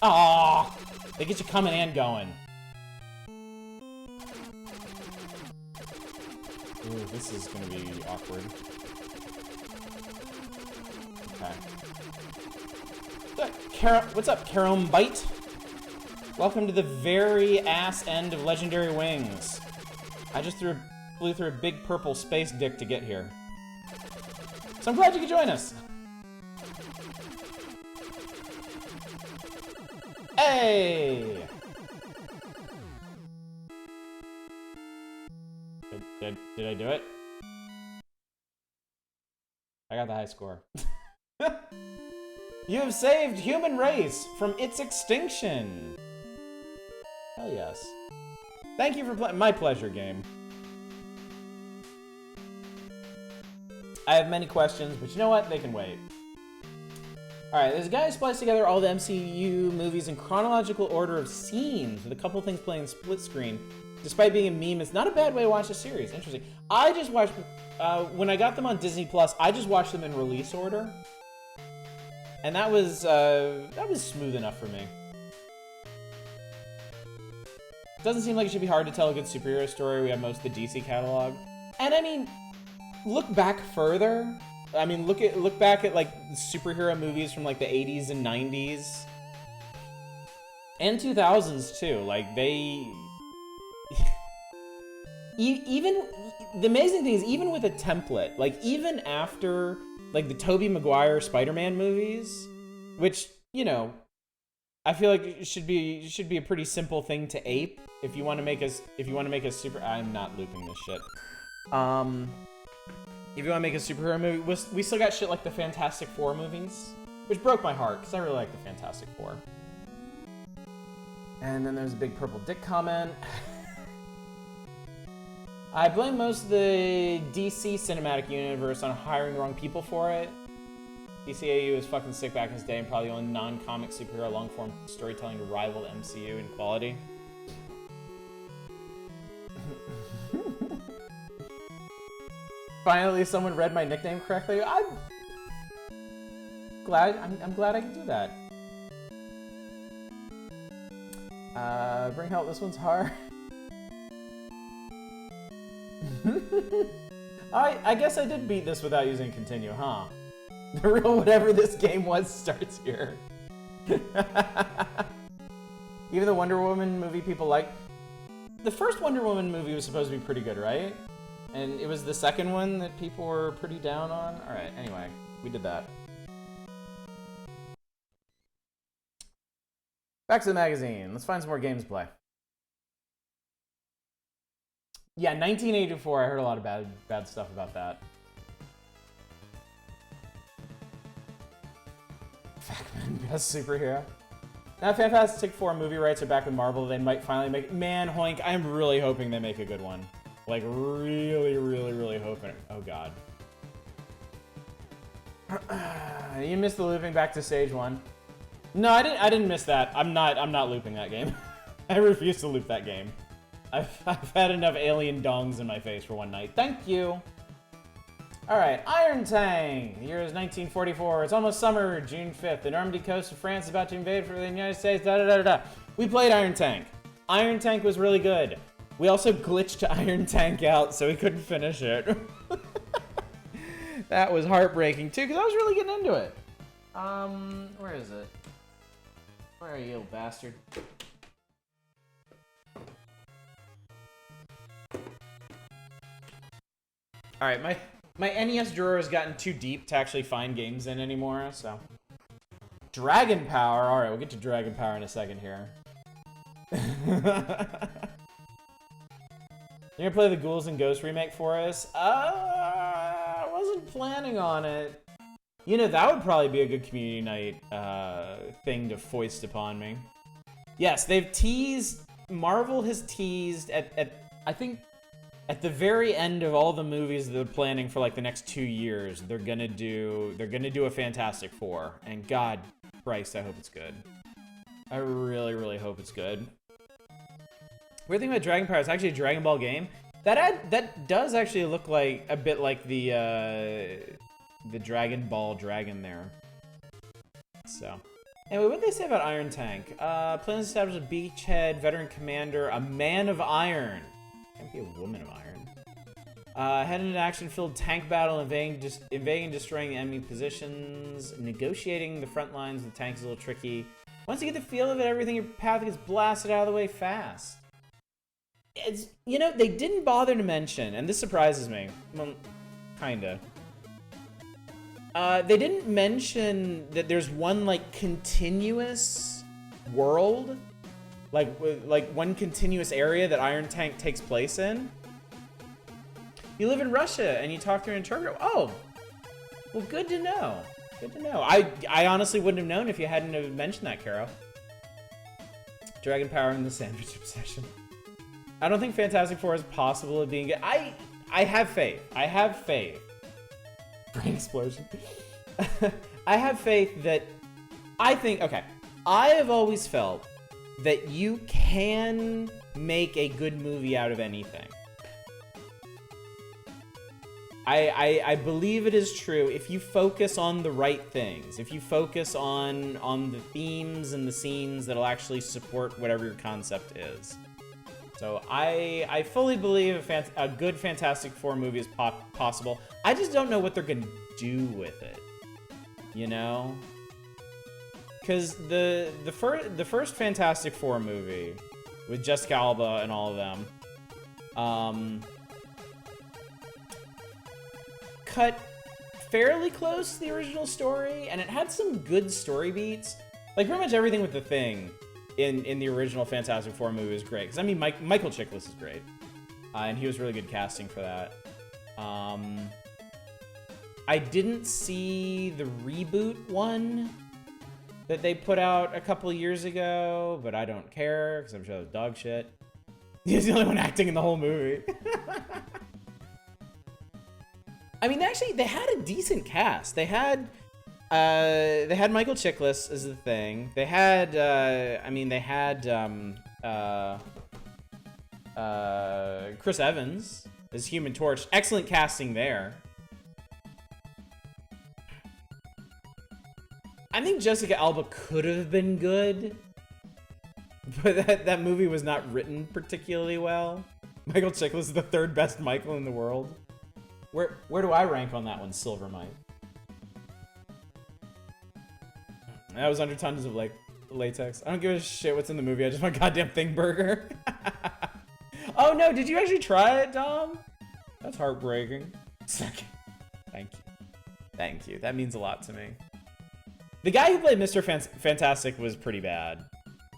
Ah, they get you coming and going. Ooh, this is gonna be awkward. Okay. What's up, Karom Bite? Welcome to the very ass end of Legendary Wings. I just flew through a big purple space dick to get here. So I'm glad you could join us. Hey! Did I do it? I got the high score. You have saved human race from its extinction. Hell yes. Thank you for playing. My pleasure, game. I have many questions, but you know what? They can wait. Alright, there's a guy who spliced together all the MCU movies in chronological order of scenes, with a couple things playing split screen. Despite being a meme, it's not a bad way to watch a series. Interesting. I just watched, when I got them on Disney Plus, I just watched them in release order. And that was smooth enough for me. Doesn't seem like it should be hard to tell a good superhero story. We have most of the DC catalog. And I mean, look back further. I mean, look back at like superhero movies from like the 80s and 90s. And 2000s too. Like they... Even the amazing thing is, even with a template, like even after like the Tobey Maguire Spider-Man movies, which, you know, I feel like it should be a pretty simple thing to ape if you want to make a super. I'm not looping this shit. If you want to make a superhero movie, we still got shit like the Fantastic Four movies, which broke my heart because I really like the Fantastic Four. And then there's a big purple dick comment. I blame most of the DC cinematic universe on hiring the wrong people for it. DCAU was fucking sick back in its day and probably the only non-comic superhero long-form storytelling to rival the MCU in quality. Finally, someone read my nickname correctly. I'm glad I can do that. Bring help. This one's hard. I guess I did beat this without using continue, huh? The real whatever this game was starts here. Even the Wonder Woman movie people like. The first Wonder Woman movie was supposed to be pretty good, right? And it was the second one that people were pretty down on. Alright, anyway, we did that. Back to the magazine. Let's find some more games to play. Yeah, 1984, I heard a lot of bad stuff about that. Fackman, best superhero. Now Fantastic Four movie rights are back with Marvel. They might finally make... Man, Hoink, I'm really hoping they make a good one. Like, really, really, really hoping. Oh, God. You missed the looping back to stage 1. No, I didn't miss that. I'm not looping that game. I refuse to loop that game. I've had enough alien dongs in my face for one night. Thank you. All right, Iron Tank. The year is 1944. It's almost summer, June 5th. The Normandy coast of France is about to invade for the United States. Da da da da. We played Iron Tank. Iron Tank was really good. We also glitched Iron Tank out, so we couldn't finish it. That was heartbreaking too, because I was really getting into it. Where is it? Where are you, little bastard? All right, my NES drawer has gotten too deep to actually find games in anymore, so. Dragon Power. All right, we'll get to Dragon Power in a second here. You're gonna play the Ghouls and Ghosts remake for us? I wasn't planning on it. You know, that would probably be a good community night thing to foist upon me. Yes, they've teased, Marvel has teased I think, at the very end of all the movies they're planning for like the next 2 years, they're gonna do a Fantastic Four. And God Christ, I hope it's good. I really, really hope it's good. Weird thing about Dragon Power, it's actually a Dragon Ball game. That does actually look like a bit like the Dragon Ball Dragon there. So, anyway, what did they say about Iron Tank? Plans established a beachhead, veteran commander, a man of iron. Can't be a woman of iron. Head in an action-filled tank battle, invading and destroying the enemy positions, negotiating the front lines. The tank is a little tricky. Once you get the feel of it, everything your path gets blasted out of the way fast. It's, you know, they didn't bother to mention, and this surprises me. Well, kinda. They didn't mention that there's one, like, continuous world. Like one continuous area that Iron Tank takes place in. You live in Russia, and you talk to an interpreter. Oh! Well, good to know. Good to know. I honestly wouldn't have known if you hadn't have mentioned that, Caro. Dragon Power and the Sandwich Obsession. I don't think Fantastic Four is possible of being good. I have faith. I have faith. Brain explosion. I have faith that... okay. I have always felt that you can make a good movie out of anything. I believe it is true if you focus on the right things. If you focus on the themes and the scenes that'll actually support whatever your concept is. So I fully believe a good Fantastic Four movie is possible. I just don't know what they're gonna do with it. You know? Because the first Fantastic Four movie with Jessica Alba and all of them, cut fairly close to the original story, and it had some good story beats. Like pretty much everything with the Thing in the original Fantastic Four movie is great. Because I mean, Michael Chiklis is great, and he was really good casting for that. I didn't see the reboot one that they put out a couple years ago, but I don't care because I'm sure it's dog shit. He's the only one acting in the whole movie. I mean, actually, they had a decent cast. They had Michael Chiklis as the Thing. They had, Chris Evans as Human Torch. Excellent casting there. I think Jessica Alba could have been good, but that movie was not written particularly well. Michael Chiklis is the third best Michael in the world. Where do I rank on that one, Silvermite? That was under tons of, like, latex. I don't give a shit what's in the movie. I just want goddamn Thing Burger. Oh, no. Did you actually try it, Dom? That's heartbreaking. Second. Thank you. Thank you. That means a lot to me. The guy who played Mr. Fantastic was pretty bad.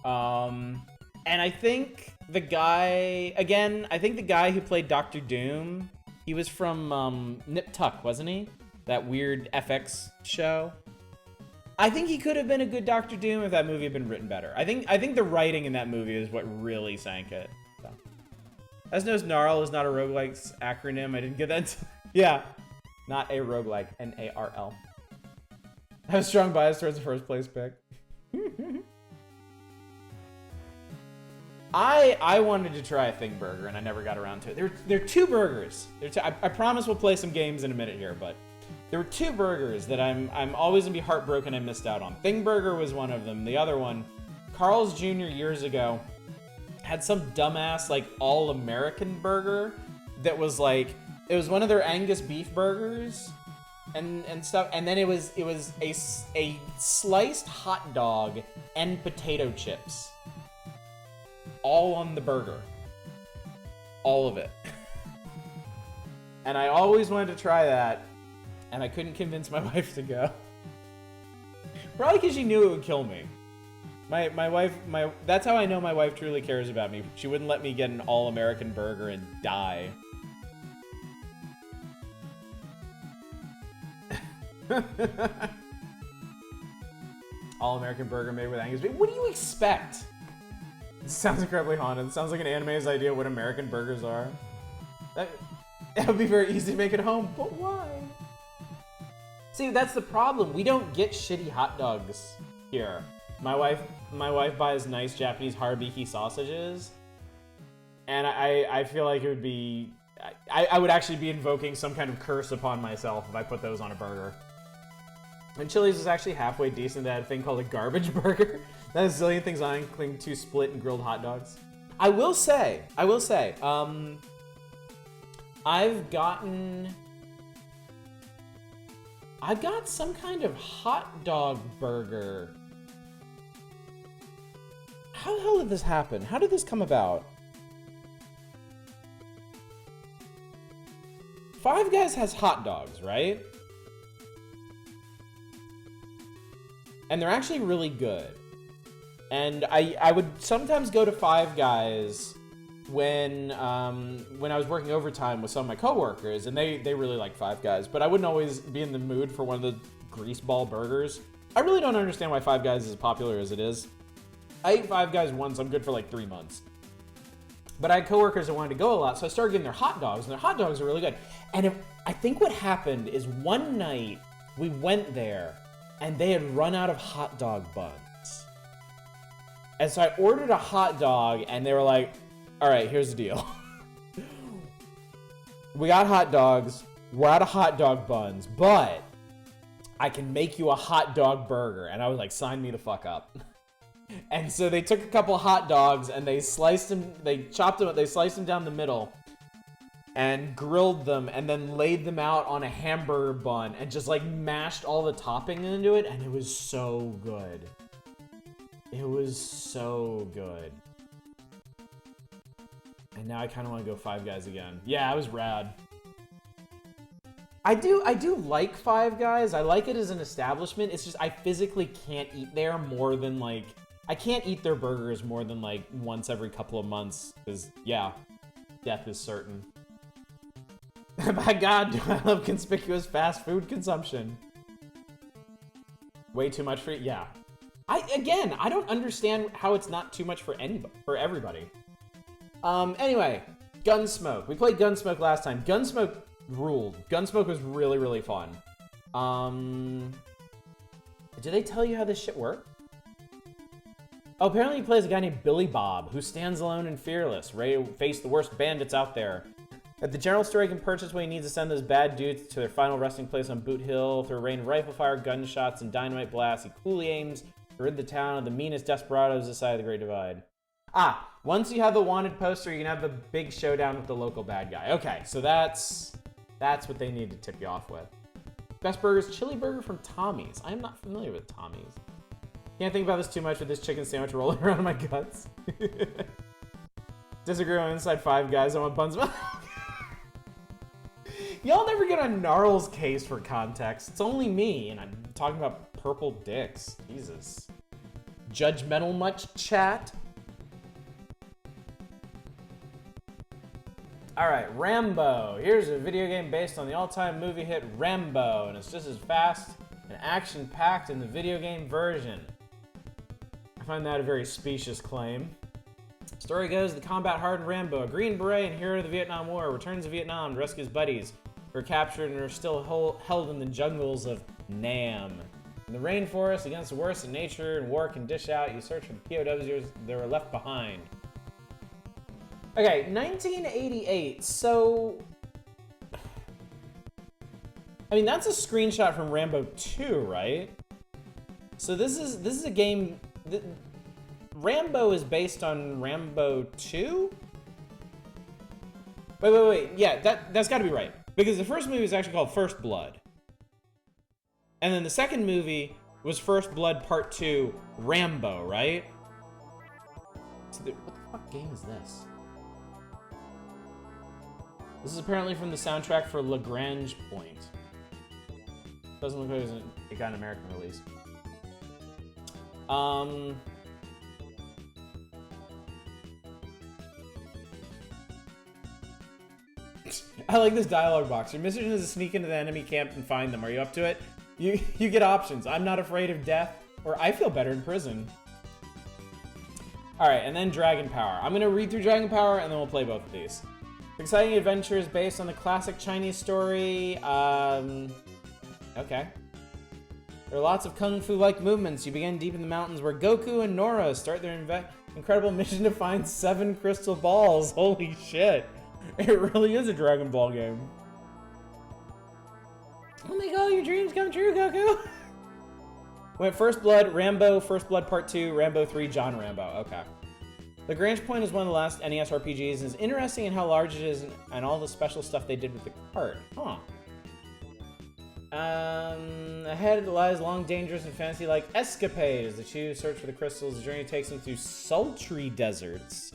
And I think the guy... Again, I think the guy who played Doctor Doom... He was from Nip Tuck, wasn't he? That weird FX show. I think he could have been a good Doctor Doom if that movie had been written better. I think the writing in that movie is what really sank it. So. As-Knows Gnarl is not a roguelike's acronym. I didn't get that. Yeah. Not a roguelike. N-A-R-L. I have a strong bias towards the first place pick. I wanted to try a Thing Burger, and I never got around to it. There are two burgers. I promise we'll play some games in a minute here, but there were two burgers that I'm always gonna be heartbroken I missed out on. Thing Burger was one of them. The other one, Carl's Jr. years ago, had some dumbass, like, all-American burger that was like, it was one of their Angus beef burgers, and stuff, and then it was a sliced hot dog and potato chips, all on the burger, all of it. And I always wanted to try that, and I couldn't convince my wife to go. Probably because she knew it would kill me. My wife, that's how I know my wife truly cares about me. She wouldn't let me get an all-American burger and die. All-American burger made with Angus beef. What do you expect? It sounds incredibly haunted. It sounds like an anime's idea of what American burgers are. That would be very easy to make at home, but why? See, that's the problem. We don't get shitty hot dogs here. My wife buys nice Japanese Harubichi sausages, and I feel like it would be... I would actually be invoking some kind of curse upon myself if I put those on a burger. And Chili's is actually halfway decent. They had a thing called a garbage burger. That has a zillion things on it, including 2 split and grilled hot dogs. I will say, I've got some kind of hot dog burger. How the hell did this happen? How did this come about? Five Guys has hot dogs, right? And they're actually really good. And I would sometimes go to Five Guys when I was working overtime with some of my coworkers, and they really like Five Guys, but I wouldn't always be in the mood for one of the greaseball burgers. I really don't understand why Five Guys is as popular as it is. I ate Five Guys once, I'm good for like 3 months. But I had coworkers that wanted to go a lot, so I started getting their hot dogs, and their hot dogs are really good. And I think what happened is one night we went there, and they had run out of hot dog buns. And so I ordered a hot dog, and they were like, all right, here's the deal. We got hot dogs, we're out of hot dog buns, but I can make you a hot dog burger. And I was like, sign me the fuck up. And so they took a couple hot dogs and they sliced them, they chopped them, they sliced them down the middle and grilled them and then laid them out on a hamburger bun and just like mashed all the topping into it, and it was so good. It was so good. And now I kind of want to go Five Guys again. Yeah, it was rad. I do like Five Guys. I like it as an establishment. It's just I physically can't eat there more than like... I can't eat their burgers more than like once every couple of months. Because, yeah, death is certain. My God, do I love conspicuous fast food consumption. Way too much for... Yeah. I don't understand how it's not too much for everybody. Anyway, Gunsmoke. We played Gunsmoke last time. Gunsmoke ruled. Gunsmoke was really, really fun. Did they tell you how this shit worked? Oh, apparently he plays a guy named Billy Bob, who stands alone and fearless, ready to face the worst bandits out there. At the general store, he can purchase what he needs to send those bad dudes to their final resting place on Boot Hill. Through a rain of rifle fire, gunshots, and dynamite blasts, he coolly aims to rid the town of the meanest desperados this side of the Great Divide. Ah, once you have the wanted poster, you can have the big showdown with the local bad guy. Okay, so that's what they need to tip you off with. Best burgers, chili burger from Tommy's. I am not familiar with Tommy's. Can't think about this too much with this chicken sandwich rolling around in my guts. Disagree on Inside Five Guys. I want buns. Y'all never get on Gnarl's case for context. It's only me, and I'm talking about purple dicks. Jesus. Judgmental much, chat? Alright, Rambo. Here's a video game based on the all-time movie hit Rambo, and it's just as fast and action-packed in the video game version. I find that a very specious claim. Story goes, the combat-hardened Rambo, a Green Beret and hero of the Vietnam War, returns to Vietnam to rescue his buddies who are captured and are still held in the jungles of Nam. In the rainforest, against the worst that nature and war can dish out, you search for the POWs that were left behind. Okay, 1988, so... I mean, that's a screenshot from Rambo 2, right? So this is a game... Rambo is based on Rambo 2? Wait. Yeah, that's gotta be right. Because the first movie is actually called First Blood. And then the second movie was First Blood Part 2, Rambo, right? So what the fuck game is this? This is apparently from the soundtrack for Lagrange Point. Doesn't look like it got an American release. I like this dialogue box. Your mission is to sneak into the enemy camp and find them. Are you up to it? You get options. I'm not afraid of death, or I feel better in prison. Alright, and then Dragon Power. I'm gonna read through Dragon Power, and then we'll play both of these. Exciting adventures based on the classic Chinese story. Okay. There are lots of kung fu-like movements. You begin deep in the mountains where Goku and Nora start their incredible mission to find 7 crystal balls. Holy shit. It really is a Dragon Ball game. I'll make all your dreams come true, Goku. Went First Blood, Rambo, First Blood Part 2, Rambo 3, John Rambo. Okay. Lagrange Point is one of the last NES RPGs and is interesting in how large it is and all the special stuff they did with the cart. Huh. Ahead lies long, dangerous, and fantasy-like escapade as the two search for the crystals. The journey takes them through sultry deserts,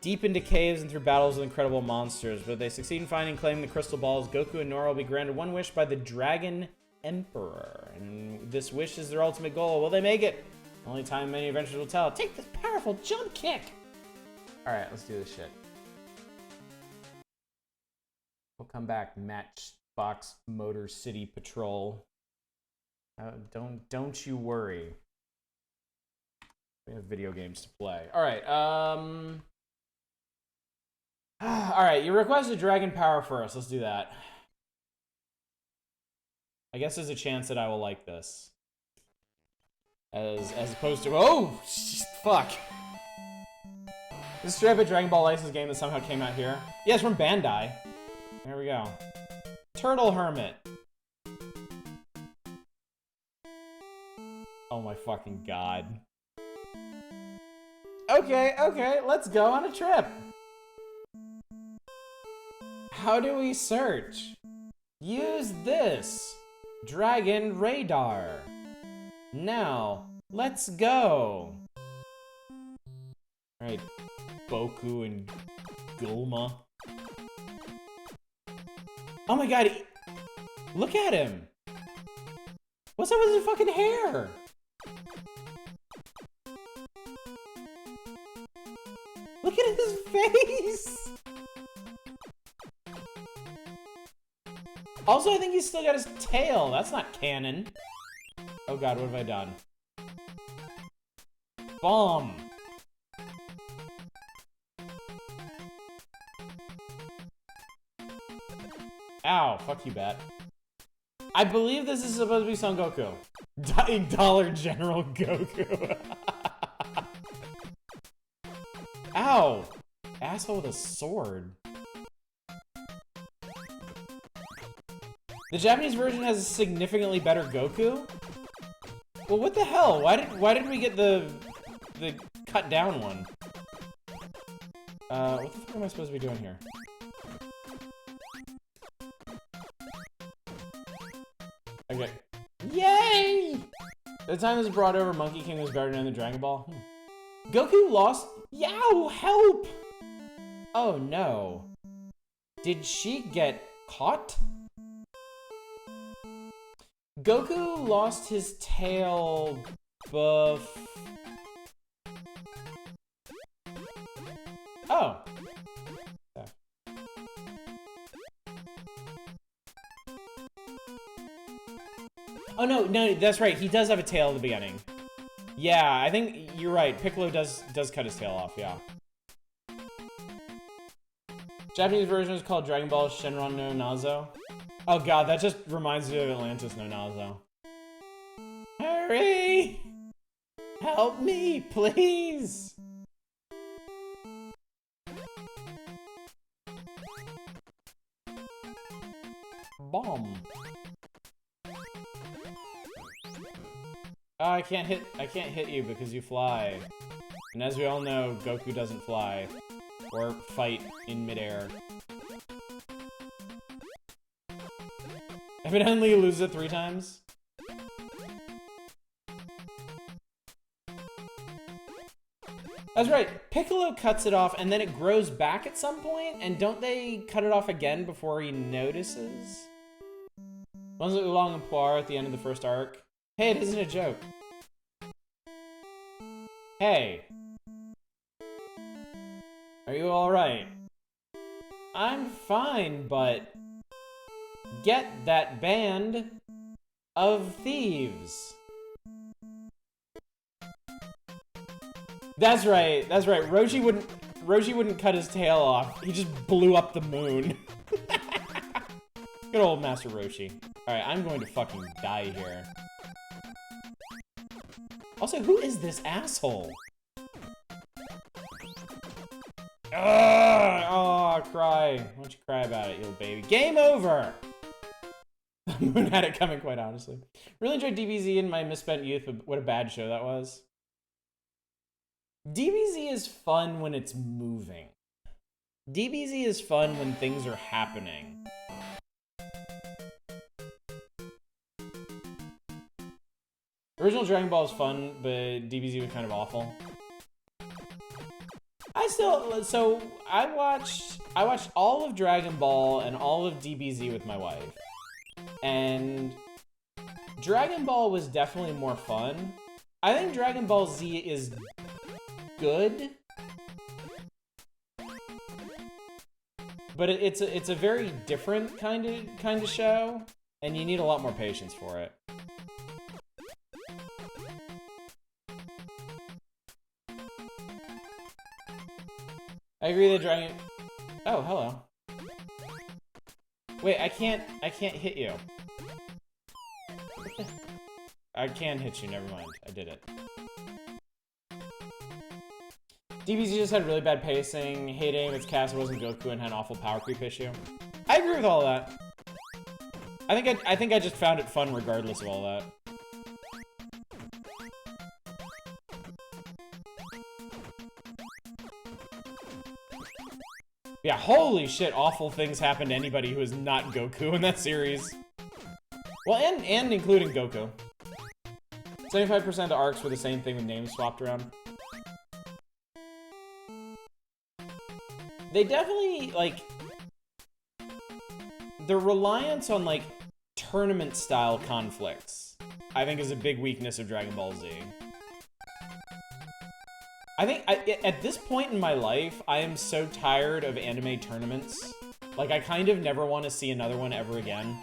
deep into caves, and through battles with incredible monsters. But they succeed in finding and claiming the crystal balls. Goku and Nora will be granted one wish by the Dragon Emperor, and this wish is their ultimate goal. Will they make it? Only time many adventures will tell. Take this powerful jump kick! Alright, let's do this shit. We'll come back, Matchbox Motor City Patrol. Don't you worry. We have video games to play. Alright, Alright, you requested Dragon Power first. Let's do that. I guess there's a chance that I will like this. As opposed to... Oh! Fuck! This is straight up a Dragon Ball license game that somehow came out here. Yeah, it's from Bandai. There we go. Turtle Hermit. Oh my fucking god. Okay, let's go on a trip. How do we search? Use this. Dragon Radar. Now, let's go. Alright, Boku and Gulma. Oh my god, look at him! What's up with his fucking hair? Look at his face! Also, I think he's still got his tail. That's not canon. Oh god, what have I done? Bomb! Ow, fuck you, Bat. I believe this is supposed to be Son Goku. Dollar General Goku. Ow! Asshole with a sword. The Japanese version has a significantly better Goku? Well, what the hell? Why did we get the cut down one? What the fuck am I supposed to be doing here? Okay. Yay! At the time this was brought over, Monkey King was better than the Dragon Ball. Goku lost. Yow! Help! Oh no. Did she get caught? Goku lost his tail buff. Oh. Oh no, that's right. He does have a tail at the beginning. Yeah, I think you're right. Piccolo does cut his tail off, yeah. Japanese version is called Dragon Ball Shenron no Nazo. Oh god, that just reminds me of Atlantis no Nazo. Hurry! Help me, please! Bomb. Oh, I can't hit you because you fly. And as we all know, Goku doesn't fly or fight in midair. Evidently loses it 3 times. That's right. Piccolo cuts it off and then it grows back at some point, and don't they cut it off again before he notices? Wasn't it long and Poir at the end of the first arc? Hey, it isn't a joke. Hey. Are you alright? I'm fine, but... Get that band of thieves. That's right, that's right. Roshi wouldn't cut his tail off. He just blew up the moon. Good old Master Roshi. Alright, I'm going to fucking die here. Also, who is this asshole? Oh, cry. Why don't you cry about it, you little baby? Game over! The moon had it coming, quite honestly. Really enjoyed DBZ in my misspent youth, but what a bad show that was. DBZ is fun when it's moving. DBZ is fun when things are happening. Original Dragon Ball is fun, but DBZ was kind of awful. I watched all of Dragon Ball and all of DBZ with my wife. And Dragon Ball was definitely more fun. I think Dragon Ball Z is good, but it's a very different kind of show, and you need a lot more patience for it. I agree that Dragon... Oh, hello. Wait, I can't hit you. I can hit you, never mind. I did it. DBZ just had really bad pacing, hate aim, its cast wasn't Goku, and had an awful power creep issue. I agree with all of that. I think I just found it fun regardless of all that. Yeah, holy shit, awful things happen to anybody who is not Goku in that series. Well, and including Goku. 75% of arcs were the same thing with names swapped around. They definitely, like... The reliance on, like, tournament-style conflicts, I think is a big weakness of Dragon Ball Z. I think, at this point in my life, I am so tired of anime tournaments. Like, I kind of never want to see another one ever again.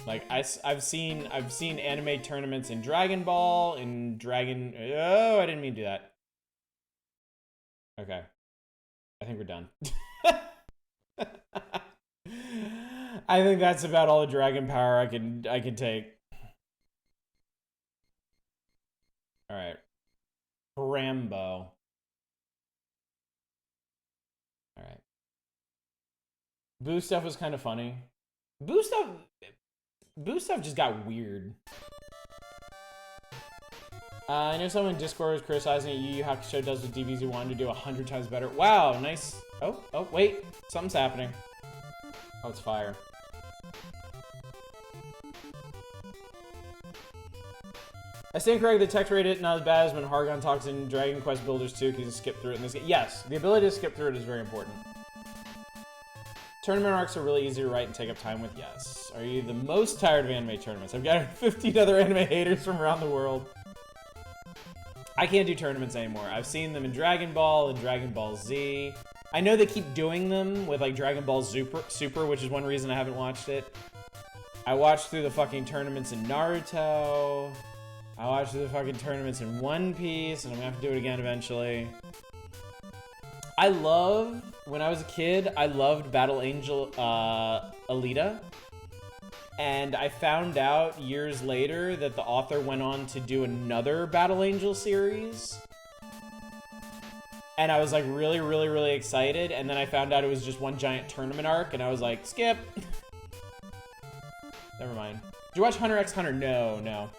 Like, I've seen anime tournaments in Dragon Ball, in Dragon... Oh, I didn't mean to do that. Okay. I think we're done. I think that's about all the Dragon Power I can take. Alright. Rambo. Alright. Boo stuff was kind of funny. Boo stuff just got weird. I know someone in Discord was criticizing Yu Yu Hakusho does what DBZ wanted to do 100 times better. Wow, nice. Oh, wait. Something's happening. Oh, it's fire. I stand corrected, the text rate not as bad as when Hargon talks in Dragon Quest Builders 2 because you skip through it in this game. Yes, the ability to skip through it is very important. Tournament arcs are really easy to write and take up time with, yes. Are you the most tired of anime tournaments? I've got 15 other anime haters from around the world. I can't do tournaments anymore. I've seen them in Dragon Ball and Dragon Ball Z. I know they keep doing them with like Dragon Ball Super, which is one reason I haven't watched it. I watched through the fucking tournaments in Naruto. I watched through the fucking tournaments in One Piece, and I'm gonna have to do it again eventually. When I was a kid, I loved Battle Angel Alita. And I found out years later that the author went on to do another Battle Angel series. And I was like really, really, really excited. And then I found out it was just one giant tournament arc, and I was like, skip. Never mind. Did you watch Hunter x Hunter? No.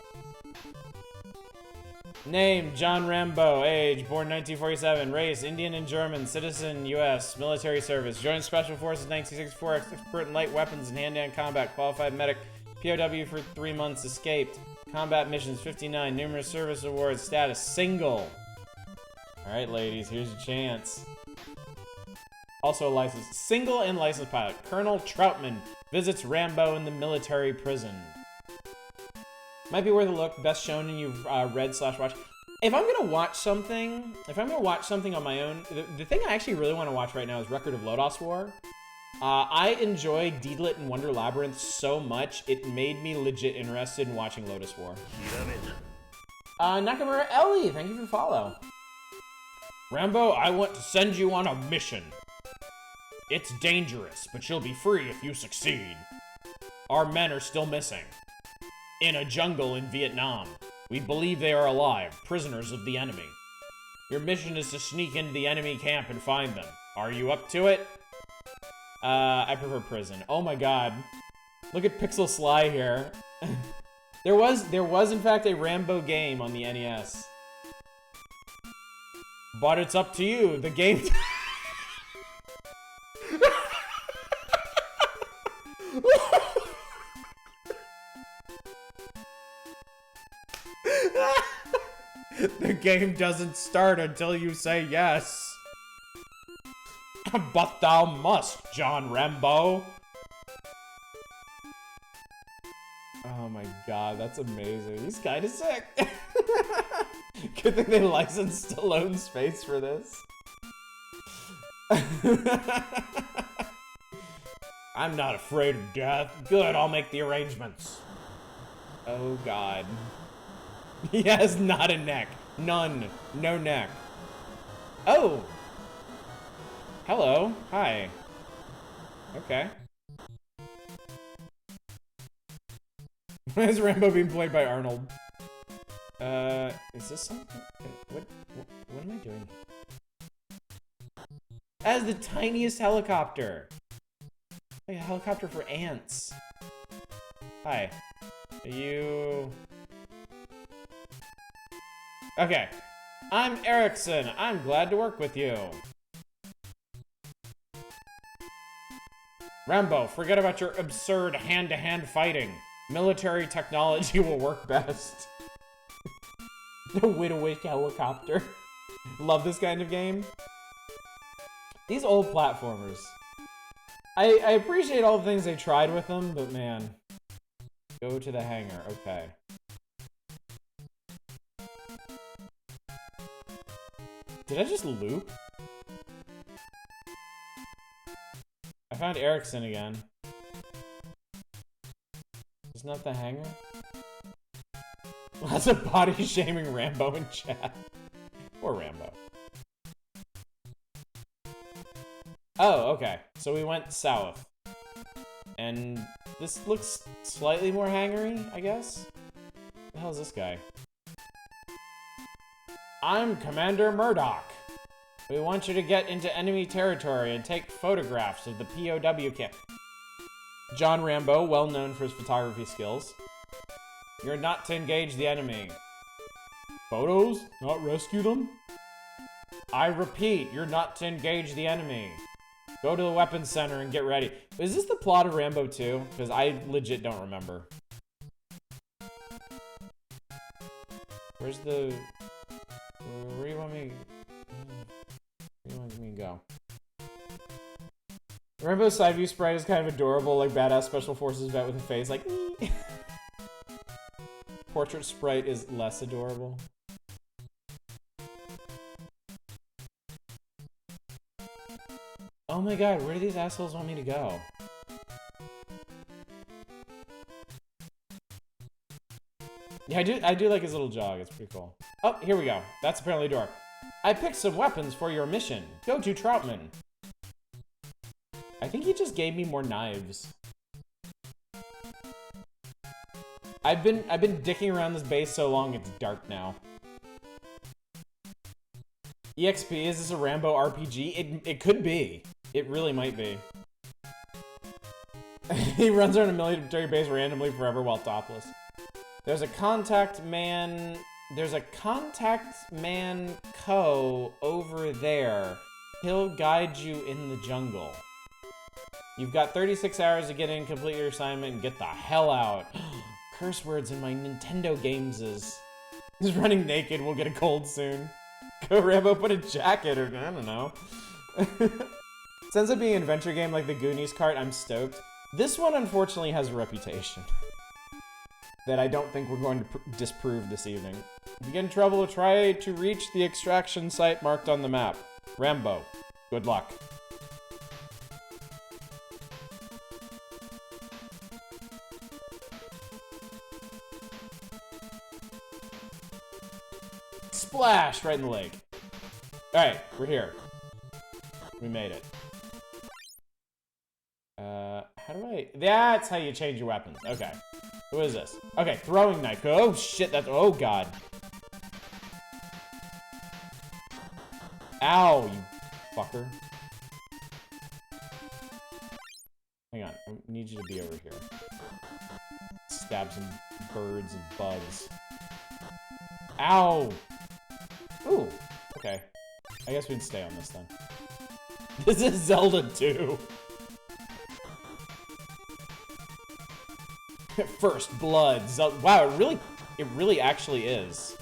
Name, John Rambo. Age, born 1947. Race, Indian and German. Citizen, U.S. Military service. Joined Special Forces 1964. Expert in light weapons and hand-to-hand combat. Qualified medic. POW for 3 months. Escaped. Combat missions, 59. Numerous service awards. Status, single. Alright, ladies, here's your chance. Also a licensed, single and licensed pilot. Colonel Troutman visits Rambo in the military prison. Might be worth a look. Best shonen you've read/watched. If I'm gonna watch something, on my own, the thing I actually really want to watch right now is Record of Lodoss War. I enjoy Deedlit and Wonder Labyrinth so much, it made me legit interested in watching Lodoss War. Nakamura Ellie, thank you for the follow. Rambo, I want to send you on a mission. It's dangerous, but you'll be free if you succeed. Our men are still missing. In a jungle in Vietnam. We believe they are alive, prisoners of the enemy. Your mission is to sneak into the enemy camp and find them. Are you up to it? I prefer prison. Oh my god. Look at Pixel Sly here. There was in fact a Rambo game on the NES. But it's up to you. The game... The game doesn't start until you say yes. But thou must, John Rambo. Oh my god, that's amazing. He's kinda sick. Good thing they licensed Stallone's face for this. I'm not afraid of death. Good, I'll make the arrangements. Oh god. He has not a neck. None. No neck. Oh! Hello. Hi. Okay. Why is Rambo being played by Arnold? Is this something? What am I doing? As the tiniest helicopter. Like a helicopter for ants. Hi. Are you... Okay. I'm Erickson. I'm glad to work with you. Rambo, forget about your absurd hand-to-hand fighting. Military technology will work best. The Widowick helicopter. Love this kind of game. These old platformers. I appreciate all the things they tried with them, but man. Go to the hangar. Okay. Did I just loop? I found Erickson again. It's not the hangar? Lots of body shaming Rambo in chat. Poor Rambo. Oh, okay. So we went south. And this looks slightly more hangar-y, I guess? What the hell is this guy? I'm Commander Murdoch. We want you to get into enemy territory and take photographs of the POW camp. John Rambo, well known for his photography skills. You're not to engage the enemy. Photos? Not rescue them? I repeat, you're not to engage the enemy. Go to the weapons center and get ready. Is this the plot of Rambo 2? Because I legit don't remember. Where's the... Where do you want me to go? Rambo's side view sprite is kind of adorable, like badass special forces vet with a face like Portrait sprite is less adorable. Oh my god, where do these assholes want me to go? Yeah, I do like his little jog, it's pretty cool. Oh, here we go. That's apparently a door. I picked some weapons for your mission. Go to Troutman. I think he just gave me more knives. I've been dicking around this base so long it's dark now. EXP, is this a Rambo RPG? It could be. It really might be. He runs around a military base randomly forever while topless. There's a contact man There's a contact man Ko over there. He'll guide you in the jungle. You've got 36 hours to get in, complete your assignment, and get the hell out. Curse words in my Nintendo games is running naked. We'll get a cold soon. Go Rambo, put a jacket, or I don't know. Since it being an adventure game like the Goonies cart, I'm stoked. This one, unfortunately, has a reputation that I don't think we're going to disprove this evening. If you get in trouble, try to reach the extraction site marked on the map. Rambo, good luck. Splash! Right in the lake. Alright, we're here. We made it. How do I... That's how you change your weapons. Okay. What is this? Okay, throwing knife. Oh, shit, that's... Oh, God. Ow, you fucker. Hang on, I need you to be over here. Stab some birds and bugs. Ow! Ooh, okay. I guess we'd stay on this then. This is Zelda 2. First blood. Wow, it really actually is.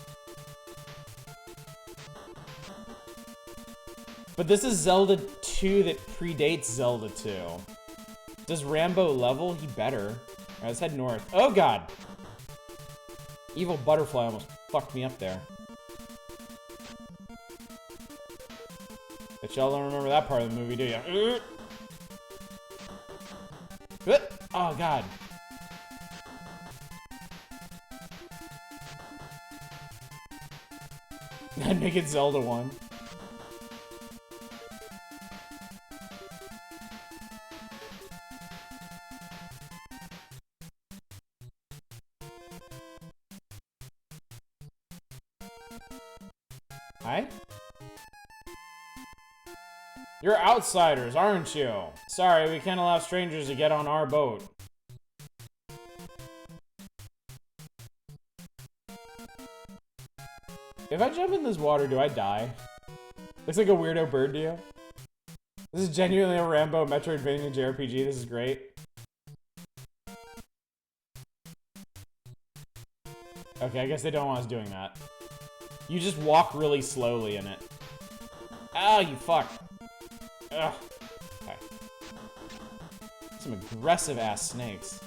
But this is Zelda 2 that predates Zelda 2. Does Rambo level? He better. Alright, let's head north. Oh, God! Evil butterfly almost fucked me up there. Bet y'all don't remember that part of the movie, do ya? Oh, God. I'd make it Zelda 1. Hi? You're outsiders, aren't you? Sorry, we can't allow strangers to get on our boat. If I jump in this water, do I die? Looks like a weirdo bird to you. This is genuinely a Rambo Metroidvania JRPG. This is great. Okay, I guess they don't want us doing that. You just walk really slowly in it. Oh, you fuck. Ugh. Okay. Some aggressive ass snakes.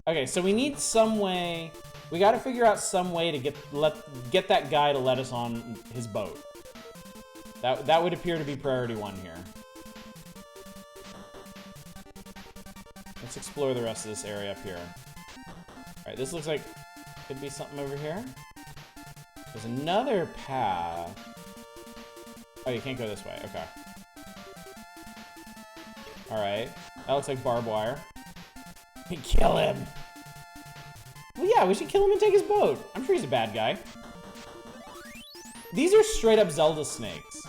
Okay, so we need some way. We gotta figure out some way to get that guy to let us on his boat. That would appear to be priority 1 here. Let's explore the rest of this area up here. Alright, this looks like could be something over here. There's another path. Oh, you can't go this way. Okay. Alright. That looks like barbed wire. Kill him! Well, yeah, we should kill him and take his boat. I'm sure he's a bad guy. These are straight up Zelda snakes.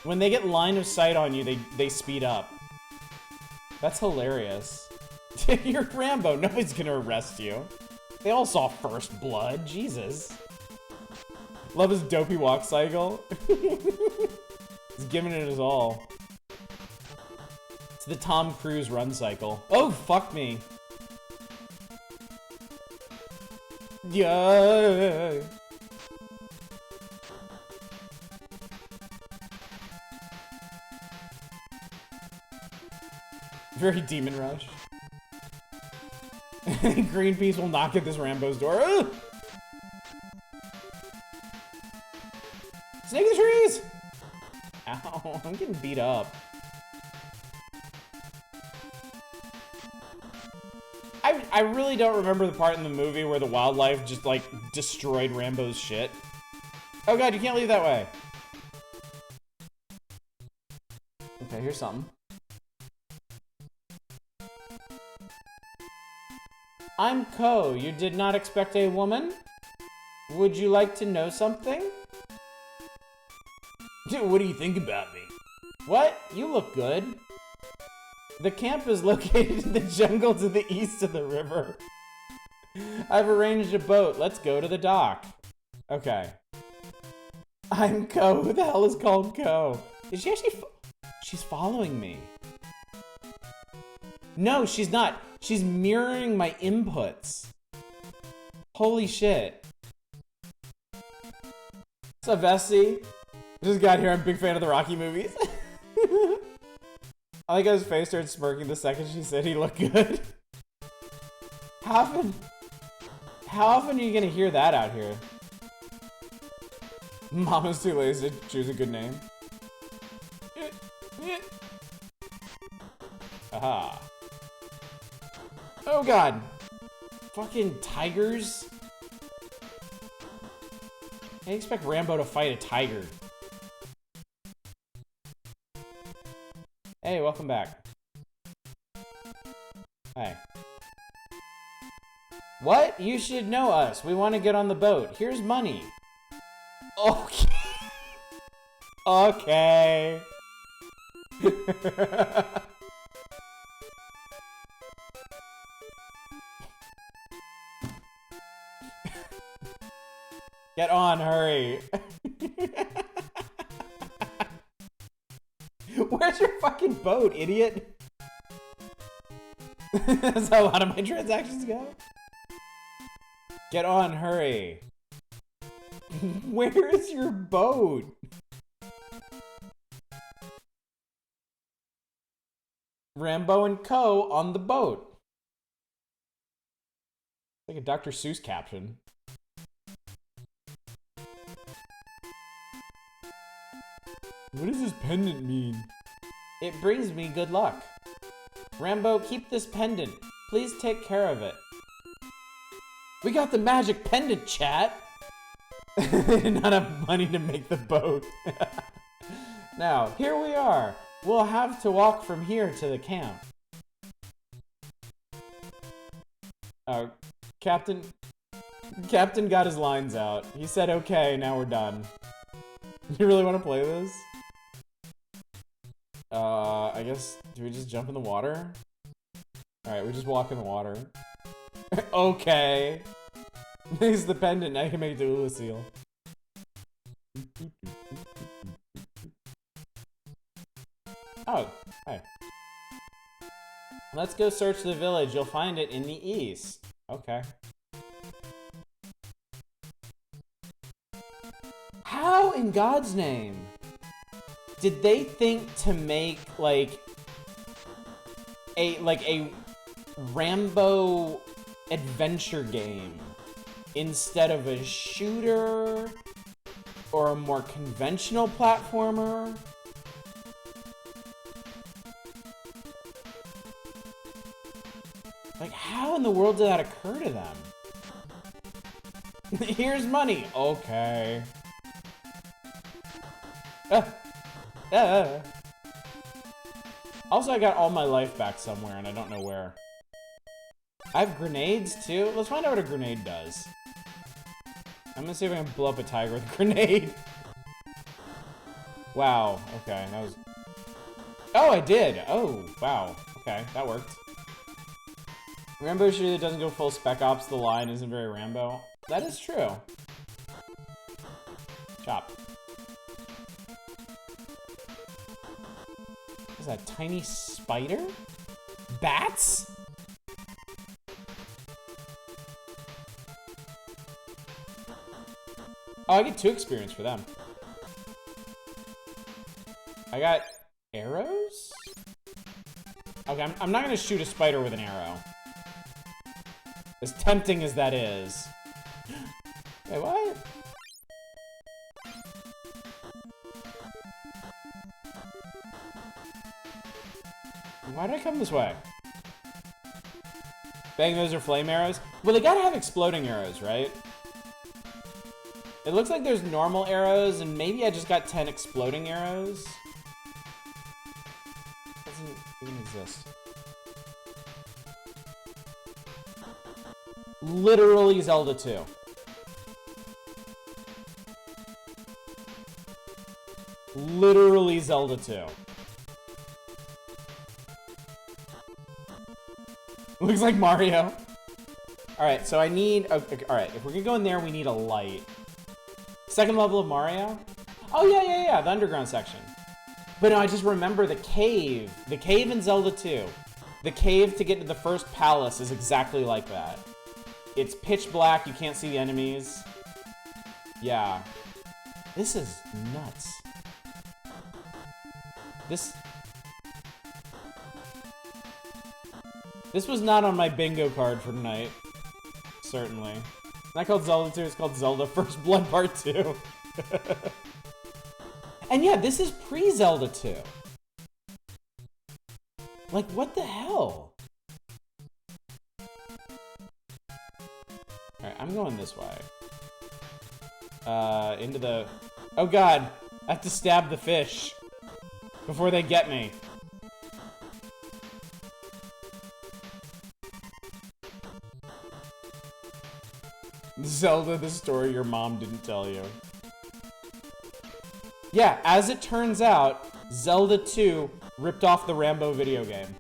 When they get line of sight on you, they speed up. That's hilarious. You're Rambo. Nobody's gonna arrest you. They all saw First Blood. Jesus. Love his dopey walk cycle. He's giving it his all. It's the Tom Cruise run cycle. Oh, fuck me. Yeah. Very Demon Rush. Greenpeace will knock at this Rambo's door. Ugh! Snake in the trees! Ow, I'm getting beat up. I really don't remember the part in the movie where the wildlife just, like, destroyed Rambo's shit. Oh god, you can't leave that way. Okay, here's something. I'm Ko. You did not expect a woman? Would you like to know something? What do you think about me? What? You look good. The camp is located in the jungle to the east of the river. I've arranged a boat. Let's go to the dock. Okay. I'm Ko. Who the hell is called Ko? Is she actually... She's following me. No, she's not. She's mirroring my inputs. Holy shit. What's up, Vessi? Just got here. I'm a big fan of the Rocky movies. I like how his face started smirking the second she said he looked good. How often are you gonna hear that out here? Mama's too lazy to choose a good name. Aha. Oh god. Fucking tigers. I expect Rambo to fight a tiger. Hey, welcome back. Hey. What? You should know us. We want to get on the boat. Here's money. Okay. Okay. Get on, hurry. Where's your fucking boat, idiot? That's how a lot of my transactions go. Get on, hurry. Where is your boat? Rambo and Co. on the boat. Like a Dr. Seuss caption. What does this pendant mean? It brings me good luck. Rambo, keep this pendant. Please take care of it. We got the magic pendant, chat! Not enough money to make the boat. Now, here we are. We'll have to walk from here to the camp. Captain got his lines out. He said, okay, now we're done. You really want to play this? I guess, do we just jump in the water? Alright, we just walk in the water. Okay. Here's the pendant, now you can make it to Ulasil. Oh, hi. Let's go search the village. You'll find it in the east. Okay. How in God's name did they think to make like a Rambo adventure game instead of a shooter or a more conventional platformer? Like, how in the world did that occur to them? Here's money. Okay. Also, I got all my life back somewhere, and I don't know where. I have grenades, too? Let's find out what a grenade does. I'm gonna see if I can blow up a tiger with a grenade. Wow. Okay, that was... Oh, I did! Oh, wow. Okay, that worked. Rambo shooter that doesn't go full Spec Ops, the line isn't very Rambo. That is true. Chop. Is that a tiny spider? Bats? Oh, I get 2 experience for them. I got arrows? Okay, I'm not gonna shoot a spider with an arrow. As tempting as that is. Wait, what? Why did I come this way? Bang, those are flame arrows? Well, they gotta have exploding arrows, right? It looks like there's normal arrows, and maybe I just got 10 exploding arrows. Doesn't even exist. Literally Zelda 2. Literally Zelda 2. Looks like Mario. Alright, so I need... Okay, alright, if we're gonna go in there, we need a light. Second level of Mario? Oh, yeah, the underground section. But no, I just remember the cave. The cave in Zelda 2. The cave to get to the first palace is exactly like that. It's pitch black, you can't see the enemies. Yeah. This is nuts. This was not on my bingo card for tonight. Certainly. It's not called Zelda 2, it's called Zelda First Blood Part 2. And yeah, this is pre-Zelda 2. Like, what the hell? Alright, I'm going this way. Into the... Oh god! I have to stab the fish before they get me. Zelda, the story your mom didn't tell you. Yeah, as it turns out, Zelda 2 ripped off the Rambo video game.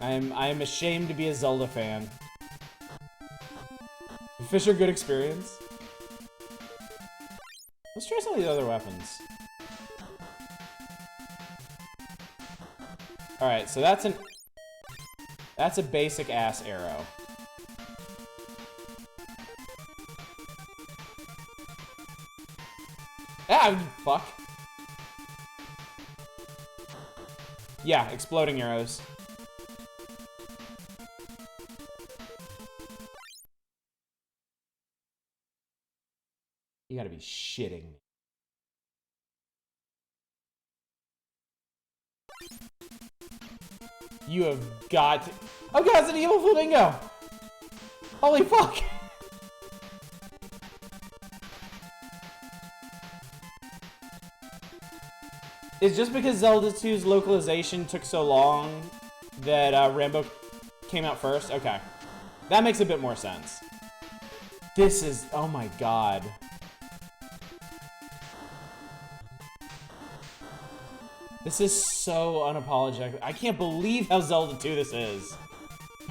I am ashamed to be a Zelda fan. The fish are good experience. Let's try some of these other weapons. Alright, so that's a basic ass arrow. Ah, fuck. Yeah, exploding arrows. You gotta be shitting me. You have got to... Oh god, it's an evil flamingo! Holy fuck! It's just because Zelda 2's localization took so long that Rambo came out first? Okay. That makes a bit more sense. This is... Oh my god. This is so unapologetic. I can't believe how Zelda 2 this is.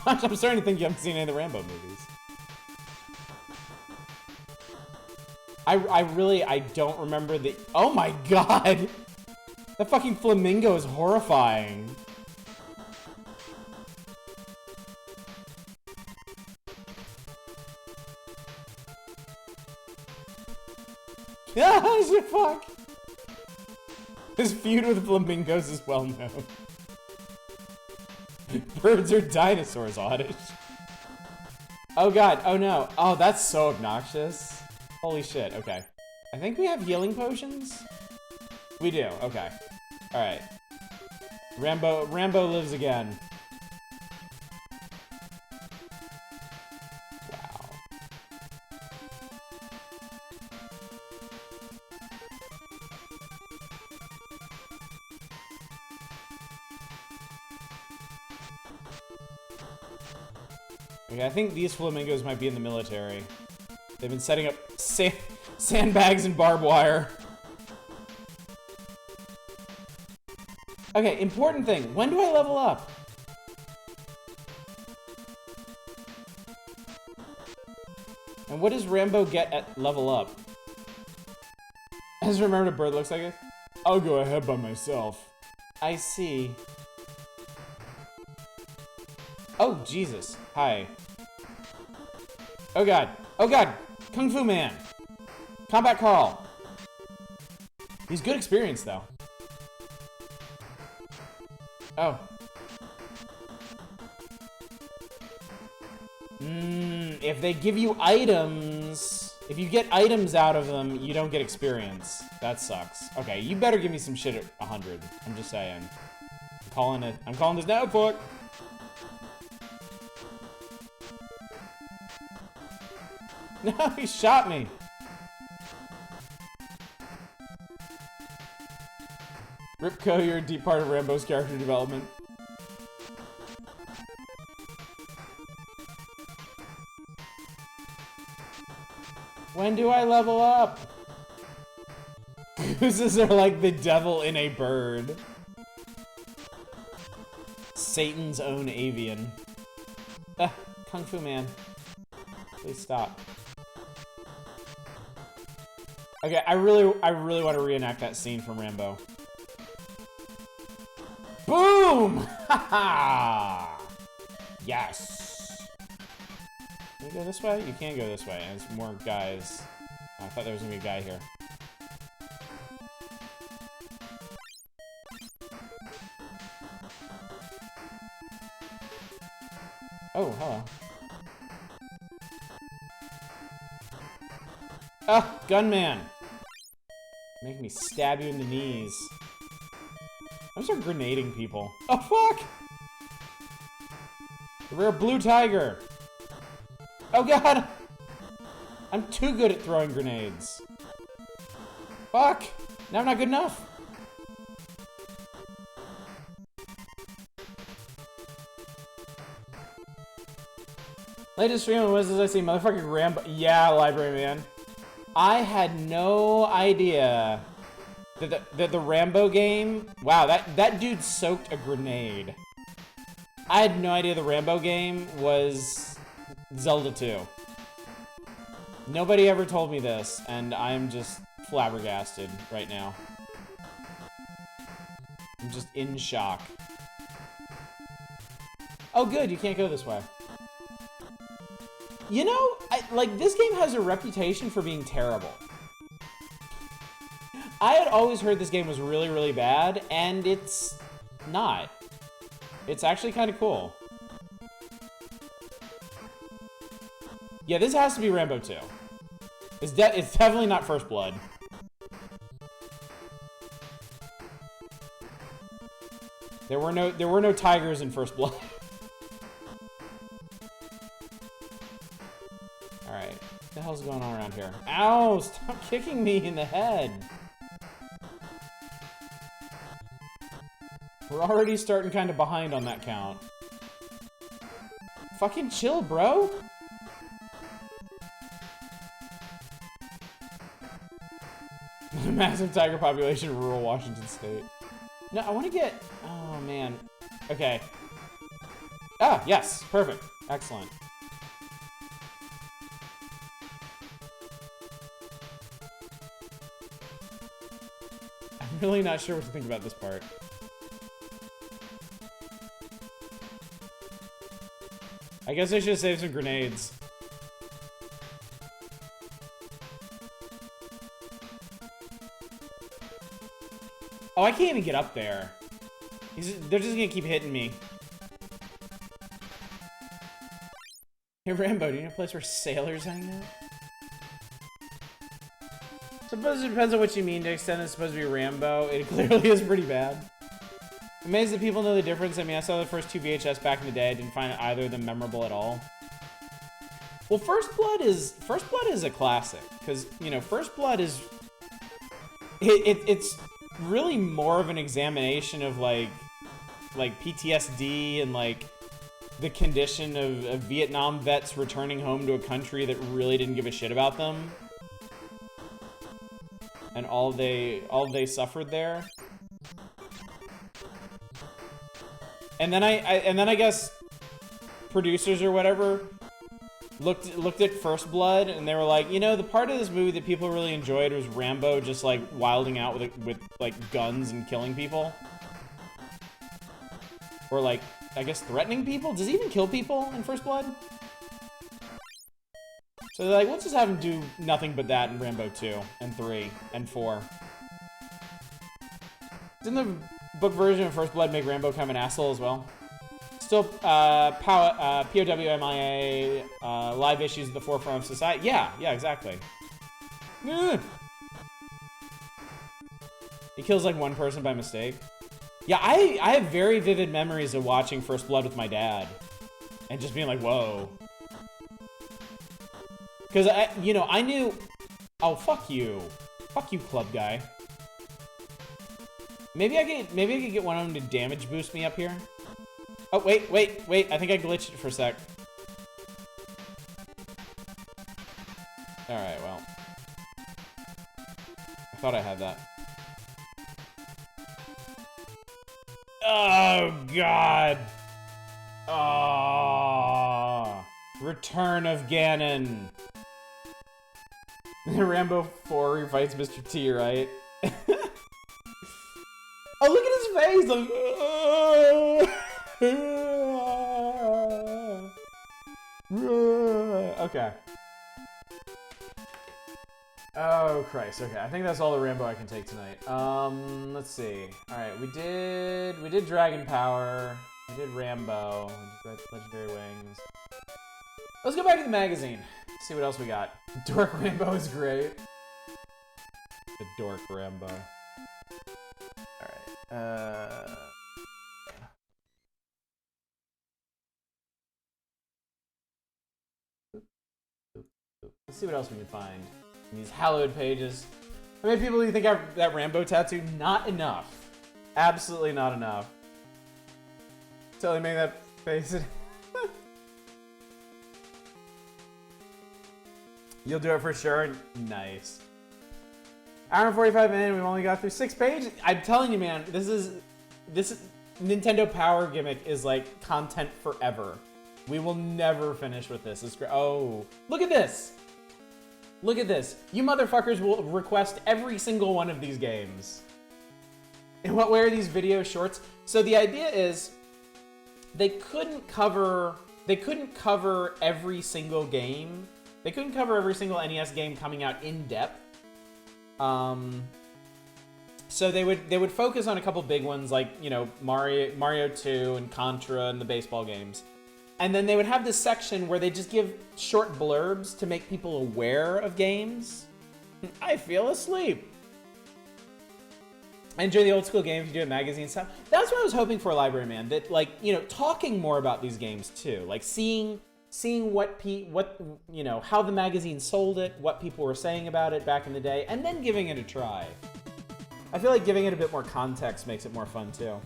I'm starting to think you haven't seen any of the Rambo movies. I don't remember the... Oh my god! That fucking flamingo is horrifying. Ah, shit, fuck! His feud with flamingos is well known. Birds are dinosaurs, Oddish. Oh god, oh no. Oh, that's so obnoxious. Holy shit, okay. I think we have healing potions? We do, okay. Alright. Rambo lives again. Wow. Okay, I think these flamingos might be in the military. They've been setting up sandbags and barbed wire. Okay, important thing. When do I level up? And what does Rambo get at level up? I just remembered a bird looks like it. I'll go ahead by myself. I see. Oh, Jesus. Hi. Oh god. Oh god! Kung Fu Man! Combat Carl! He's good experience, though. Oh. If they give you items... If you get items out of them, you don't get experience. That sucks. Okay, you better give me some shit at 100. I'm just saying. I'm calling this notebook! No, he shot me! Ripco, you're a deep part of Rambo's character development. When do I level up? Gooses are like the devil in a bird. Satan's own avian. Kung Fu Man. Please stop. Okay, I really want to reenact that scene from Rambo. Boom! Haha! Yes! Can you go this way? You can't go this way. There's more guys. Oh, I thought there was gonna be a guy here. Oh, hello. Ah, gunman! Making me stab you in the knees. I'm start grenading people. Oh, fuck! The rare blue tiger! Oh, God! I'm too good at throwing grenades. Fuck! Now I'm not good enough. Latest stream on Wednesdays, I see motherfucking Rambo. Yeah, library man. I had no idea that the Rambo game. Wow, that dude soaked a grenade. I had no idea the Rambo game was Zelda 2. Nobody ever told me this, and I'm just flabbergasted right now. I'm just in shock. Oh, good, you can't go this way. You know, like, this game has a reputation for being terrible. I had always heard this game was really, really bad, and it's not. It's actually kind of cool. Yeah, this has to be Rambo 2. It's definitely not First Blood. There were no tigers in First Blood. Alright. What the hell's going on around here? Ow! Stop kicking me in the head! We're already starting kind of behind on that count. Fucking chill, bro! Massive tiger population in rural Washington state. No, I want to get... Oh, man. Okay. Ah, yes. Perfect. Excellent. I'm really not sure what to think about this part. I guess I should have saved some grenades. Oh, I can't even get up there. They're just gonna keep hitting me. Hey, Rambo, do you know a place where sailors hang out? Suppose it depends on what you mean. To extend it's supposed to be Rambo. It clearly is pretty bad. Amazed that people know the difference. I mean, I saw the first 2 VHS back in the day. I didn't find either of them memorable at all. Well, First Blood is a classic. Because, you know, First Blood is... It's really more of an examination of, like PTSD and, like, the condition of Vietnam vets returning home to a country that really didn't give a shit about them. And all they suffered there. And then I guess producers or whatever looked at First Blood and they were like, you know, the part of this movie that people really enjoyed was Rambo just like wilding out with like guns and killing people. Or like, I guess threatening people? Does he even kill people in First Blood? So they're like, let's just have him do nothing but that in Rambo 2 and 3 and 4. Didn't the book version of First Blood make Rambo kind of an asshole as well? Still, POWMIA, live issues at the forefront of society. Yeah, exactly. Ugh. He kills like one person by mistake. Yeah, I have very vivid memories of watching First Blood with my dad. And just being like, whoa. Because, I knew... Oh, fuck you. Fuck you, club guy. Maybe I could get one of them to damage boost me up here. Oh, wait. I think I glitched it for a sec. Alright, well. I thought I had that. Oh, God. Oh, Return of Ganon. Rambo 4 he fights Mr. T, right? Oh, look at his face! Like, okay. Oh, Christ. Okay, I think that's all the Rambo I can take tonight. Let's see. All right, we did Dragon Power. We did Rambo. We did Legendary Wings. Let's go back to the magazine. See what else we got. Dork Rambo is great. The Dork Rambo. Alright. Let's see what else we can find in these hallowed pages. How many people do you think have that Rambo tattoo? Not enough. Absolutely not enough. Totally make that face. You'll do it for sure? Nice. Hour and 45 minutes, we've only got through 6 pages. I'm telling you, man, this is Nintendo Power gimmick is like content forever. We will never finish with this. It's great. Oh, look at this. Look at this. You motherfuckers will request every single one of these games. In what way are these video shorts? So the idea is they couldn't cover every single game. They couldn't cover every single NES game coming out in depth. So they would focus on a couple big ones like, you know, Mario 2 and Contra and the baseball games. And then they would have this section where they just give short blurbs to make people aware of games. I feel asleep. I enjoy the old school games, you do it magazine stuff. That's what I was hoping for, Library Man. That, like, you know, talking more about these games too. Like seeing what you know, how the magazine sold it, what people were saying about it back in the day, and then giving it a try. I feel like giving it a bit more context makes it more fun too.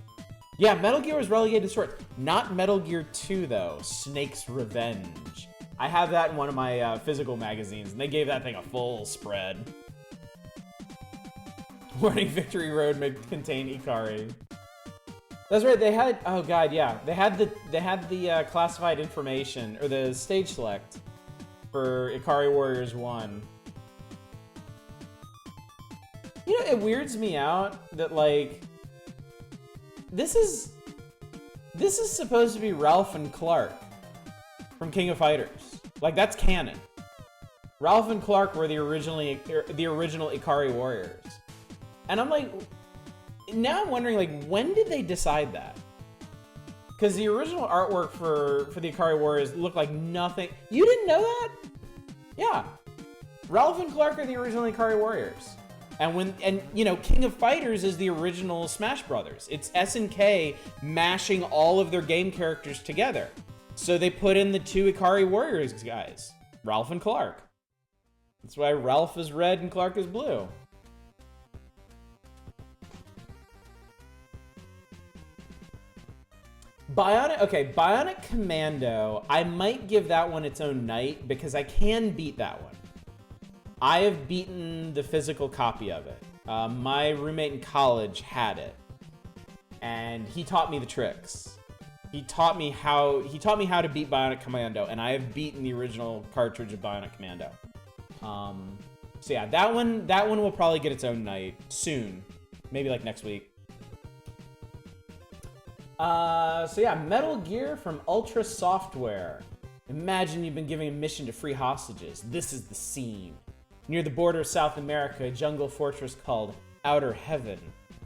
Yeah, Metal Gear was relegated to shorts. Not Metal Gear 2 though, Snake's Revenge. I have that in one of my physical magazines, and they gave that thing a full spread. Warning, Victory Road may contain Ikari. That's right. They had, oh god, yeah, they had the classified information or the stage select for Ikari Warriors 1. You know, it weirds me out that, like, this is supposed to be Ralph and Clark from King of Fighters. Like, that's canon. Ralph and Clark were the original Ikari Warriors. And I'm like, now I'm wondering, like, when did they decide that? Because the original artwork for the Ikari Warriors looked like nothing. You didn't know that? Yeah. Ralph and Clark are the original Ikari Warriors. And you know, King of Fighters is the original Smash Brothers. It's SNK mashing all of their game characters together. So they put in the two Ikari Warriors guys, Ralph and Clark. That's why Ralph is red and Clark is blue. Bionic Commando, I might give that one its own night because I can beat that one. I have beaten the physical copy of it. My roommate in college had it, and he taught me the tricks. He taught me how to beat Bionic Commando, and I have beaten the original cartridge of Bionic Commando. So yeah, that one will probably get its own night soon, maybe like next week. So yeah, Metal Gear from Ultra Software. Imagine you've been giving a mission to free hostages. This is the scene. Near the border of South America, a jungle fortress called Outer Heaven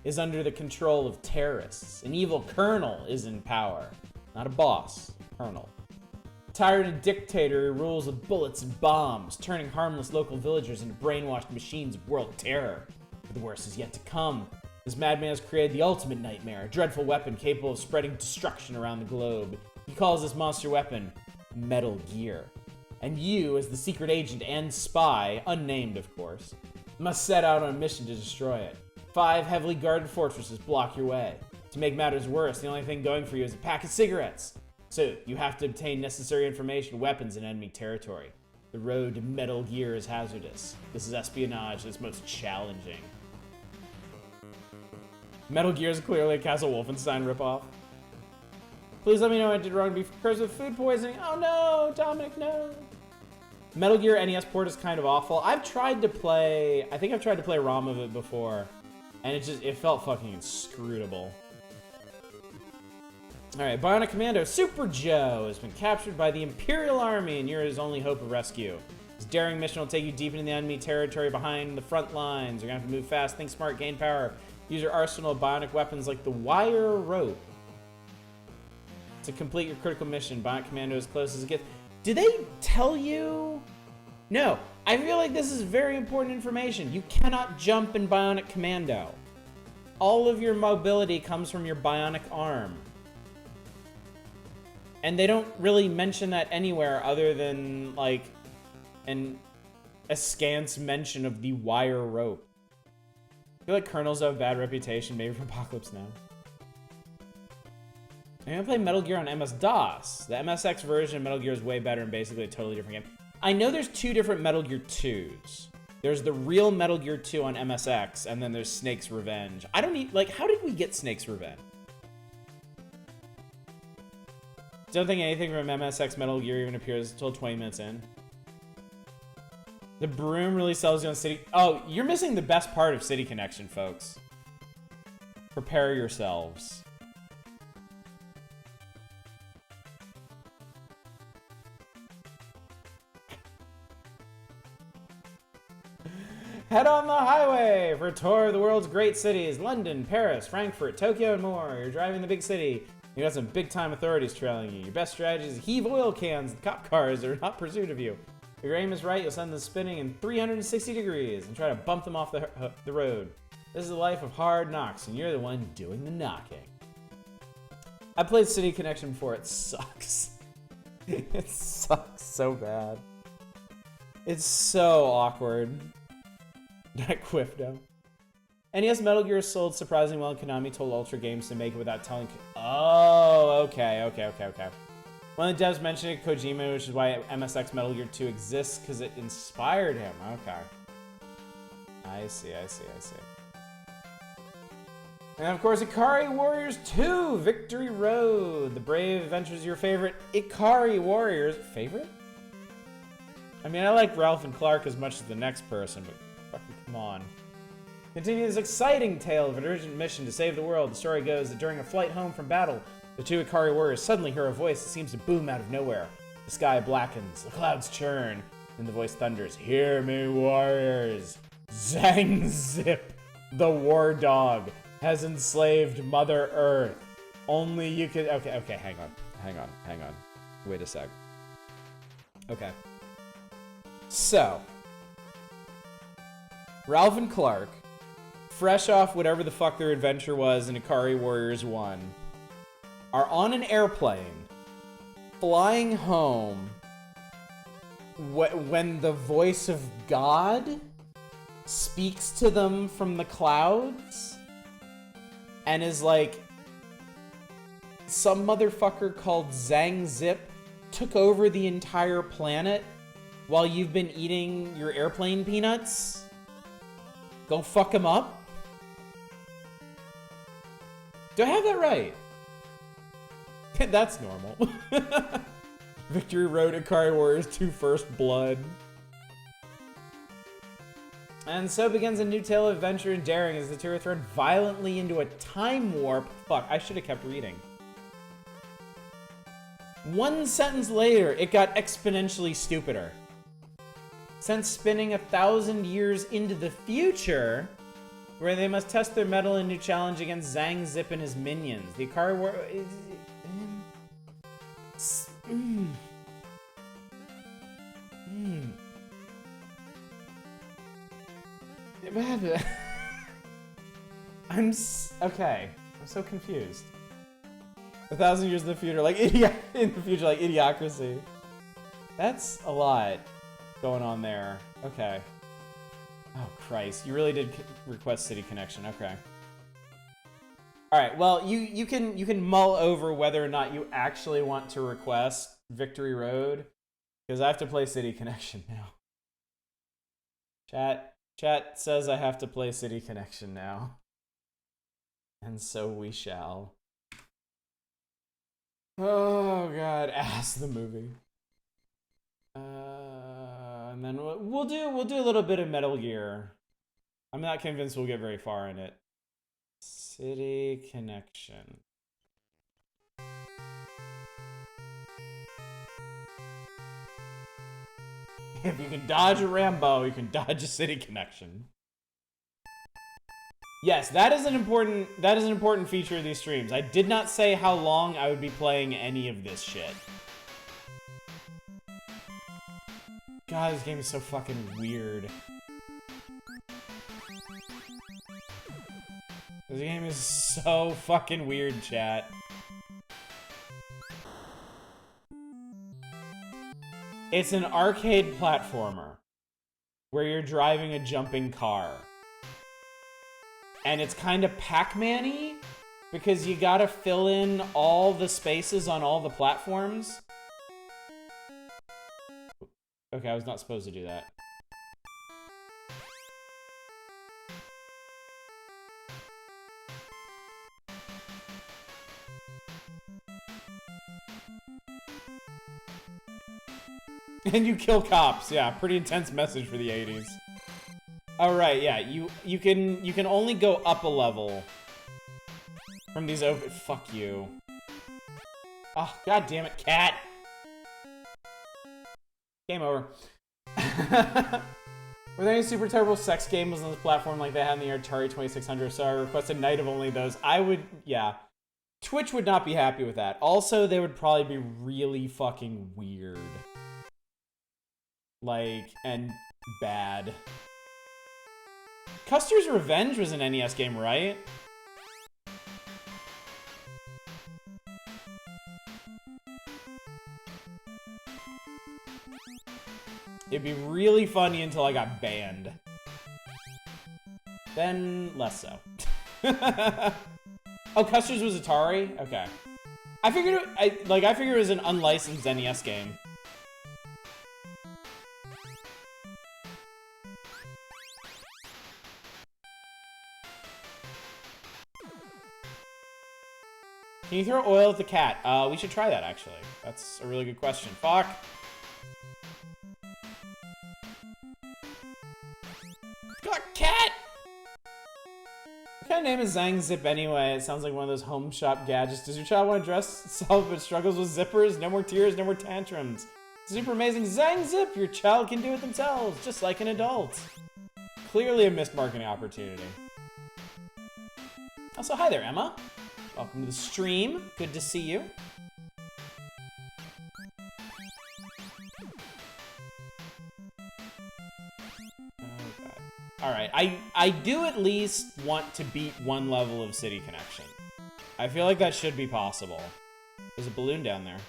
is under the control of terrorists. An evil colonel is in power. Not a boss, colonel. Tyrant dictator who rules with bullets and bombs, turning harmless local villagers into brainwashed machines of world terror. But the worst is yet to come. This madman has created the ultimate nightmare, a dreadful weapon capable of spreading destruction around the globe. He calls this monster weapon Metal Gear. And you, as the secret agent and spy, unnamed of course, must set out on a mission to destroy it. 5 heavily guarded fortresses block your way. To make matters worse, the only thing going for you is a pack of cigarettes. So, you have to obtain necessary information, weapons, in enemy territory. The road to Metal Gear is hazardous. This is espionage that's most challenging. Metal Gear is clearly a Castle Wolfenstein ripoff. Please let me know I did wrong to be cursed with food poisoning. Oh no, Dominic, no. Metal Gear NES port is kind of awful. I think I've tried to play ROM of it before, and it felt fucking inscrutable. Alright, Bionic Commando Super Joe has been captured by the Imperial Army, and you're his only hope of rescue. This daring mission will take you deep into the enemy territory behind the front lines. You're gonna have to move fast, think smart, gain power. Use your arsenal of bionic weapons like the wire rope to complete your critical mission. Bionic Commando as close as it gets. Did they tell you? No. I feel like this is very important information. You cannot jump in Bionic Commando. All of your mobility comes from your bionic arm. And they don't really mention that anywhere other than, like, a scant mention of the wire rope. I feel like Colonels have a bad reputation, maybe from Apocalypse Now. I'm gonna play Metal Gear on MS-DOS. The MSX version of Metal Gear is way better and basically a totally different game. I know there's two different Metal Gear 2s. There's the real Metal Gear 2 on MSX, and then there's Snake's Revenge. I don't need, like, how did we get Snake's Revenge? Don't think anything from MSX Metal Gear even appears until 20 minutes in. The broom really sells you on City... Oh, you're missing the best part of City Connection, folks. Prepare yourselves. Head on the highway for a tour of the world's great cities. London, Paris, Frankfurt, Tokyo, and more. You're driving the big city. You got some big-time authorities trailing you. Your best strategy is heave oil cans at cop cars that are not in pursuit of you. If your aim is right, you'll send them spinning in 360 degrees and try to bump them off the road. This is the life of hard knocks, and you're the one doing the knocking. I played City Connection before. It sucks. It sucks so bad. It's so awkward. Not Quifto. NES Metal Gear sold surprisingly well, and Konami told Ultra Games to make it without telling... Oh, okay. One of the devs mentioned it, Kojima, which is why MSX Metal Gear 2 exists, because it inspired him. Okay. I see. And of course, Ikari Warriors 2, Victory Road. The brave adventures of your favorite Ikari Warriors. Favorite? I mean, I like Ralph and Clark as much as the next person, but fucking come on. Continue this exciting tale of an urgent mission to save the world. The story goes that during a flight home from battle, the two Ikari warriors suddenly hear a voice that seems to boom out of nowhere. The sky blackens, the clouds churn, and the voice thunders, "Hear me, warriors! Zang Zip, the war dog, has enslaved Mother Earth. Only you can..." Okay, hang on. Wait a sec. Okay. So, Ralph and Clark, fresh off whatever the fuck their adventure was in Ikari Warriors 1, are on an airplane, flying home, when the voice of God speaks to them from the clouds, and is like, some motherfucker called Zang Zip took over the entire planet while you've been eating your airplane peanuts? Go fuck him up? Do I have that right? That's normal. Victory Road, Ikari Warriors 2 First Blood. And so begins a new tale of adventure and daring as the two are thrown violently into a time warp. Fuck, I should have kept reading. One sentence later, it got exponentially stupider. Since spinning 1,000 years into the future, where they must test their mettle in a new challenge against Zang Zip and his minions. The Ikari War... Okay. I'm so confused. 1,000 years in the future, like Idiocracy. That's a lot going on there. Okay. Oh Christ! You really did request City Connection. Okay. All right. Well, you can mull over whether or not you actually want to request Victory Road, because I have to play City Connection now. Chat says I have to play City Connection now, and so we shall. Oh god, Ass the movie. And then we'll do a little bit of Metal Gear. I'm not convinced we'll get very far in it. City Connection. If you can dodge a Rambo, you can dodge a City Connection. Yes, that is an important feature of these streams. I did not say how long I would be playing any of this shit. God, this game is so fucking weird. This game is so fucking weird, chat. It's an arcade platformer where you're driving a jumping car. And it's kind of Pac-Man-y because you gotta fill in all the spaces on all the platforms. Okay, I was not supposed to do that. And you kill cops. Yeah, pretty intense message for the 80s. Alright, yeah, you can only go up a level from these open. Fuck you. Oh, god damn it, cat! Game over. Were there any Super Turbo sex games on this platform like they had in the Atari 2600? So I requested Night of only those. I would, yeah. Twitch would not be happy with that. Also, they would probably be really fucking weird. Like, and bad. Custer's Revenge was an NES game, right? It'd be really funny until I got banned. Then, less so. Oh, Custer's was Atari? Okay. I figured it was an unlicensed NES game. Can you throw oil at the cat? We should try that, actually. That's a really good question. Fuck. God, cat! What kind of name is Zang Zip anyway? It sounds like one of those home shop gadgets. Does your child want to dress itself but struggles with zippers? No more tears, no more tantrums. Super amazing Zang Zip! Your child can do it themselves, just like an adult. Clearly a missed marketing opportunity. Also, hi there, Emma. Welcome to the stream. Good to see you. Oh god. Alright, I do at least want to beat one level of City Connection. I feel like that should be possible. There's a balloon down there.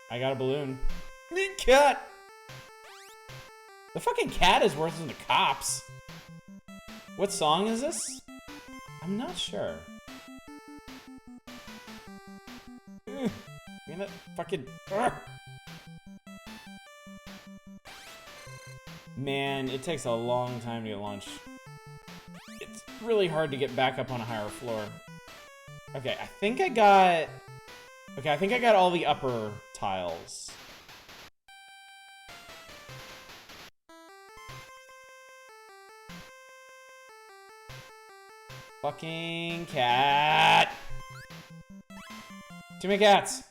I got a balloon. Cat! The fucking cat is worse than the cops. What song is this? I'm not sure. I mean, that fucking... Man, it takes a long time to get lunch. It's really hard to get back up on a higher floor. Okay, I think I got... Okay, I think I got all the upper tiles. Fucking cat. Too many cats.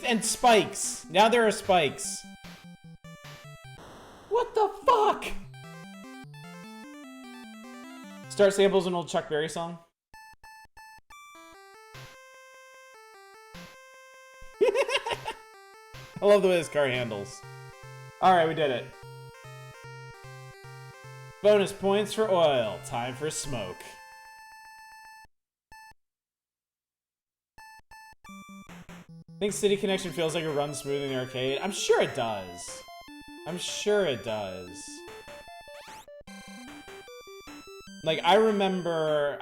And spikes. Now there are spikes. What the fuck? Start Samples, an old Chuck Berry song. I love the way this car handles. Alright, we did it. Bonus points for oil. Time for smoke. I think City Connection feels like it runs smooth in the arcade. I'm sure it does. I'm sure it does. Like, I remember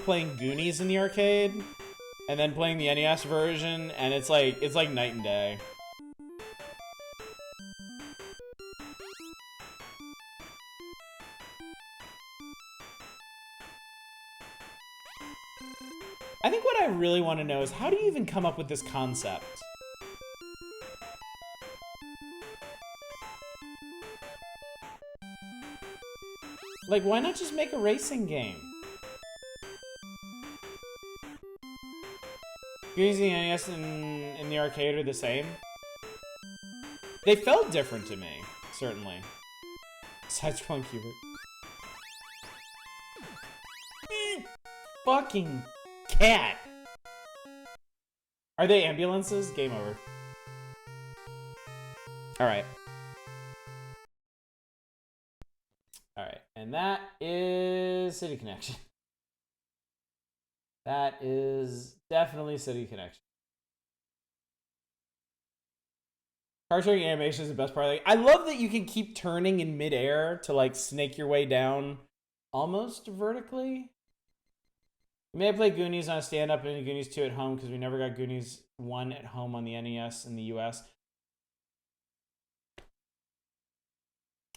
playing Goonies in the arcade, and then playing the NES version, and it's like night and day. really want to know is, how do you even come up with this concept? Like, why not just make a racing game? Goonies and the NES in the arcade are the same. They felt different to me, certainly. Side-scrolling keyboard. Fucking cat! Are they ambulances? Game over. Alright. Alright, and that is City Connection. That is definitely City Connection. Car turning animation is the best part. Like, I love that you can keep turning in midair to like snake your way down almost vertically. We may have played Goonies on a stand-up and Goonies 2 at home because we never got Goonies 1 at home on the NES in the US.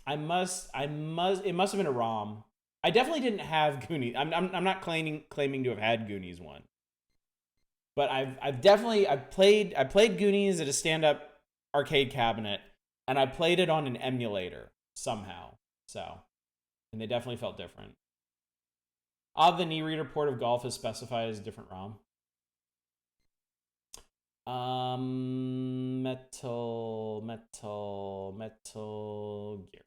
It must have been a ROM. I definitely didn't have Goonies. I'm not claiming to have had Goonies 1. But I played Goonies at a stand-up arcade cabinet, and I played it on an emulator somehow. So, and they definitely felt different. The knee reader port of Golf is specified as a different ROM. Metal Gear.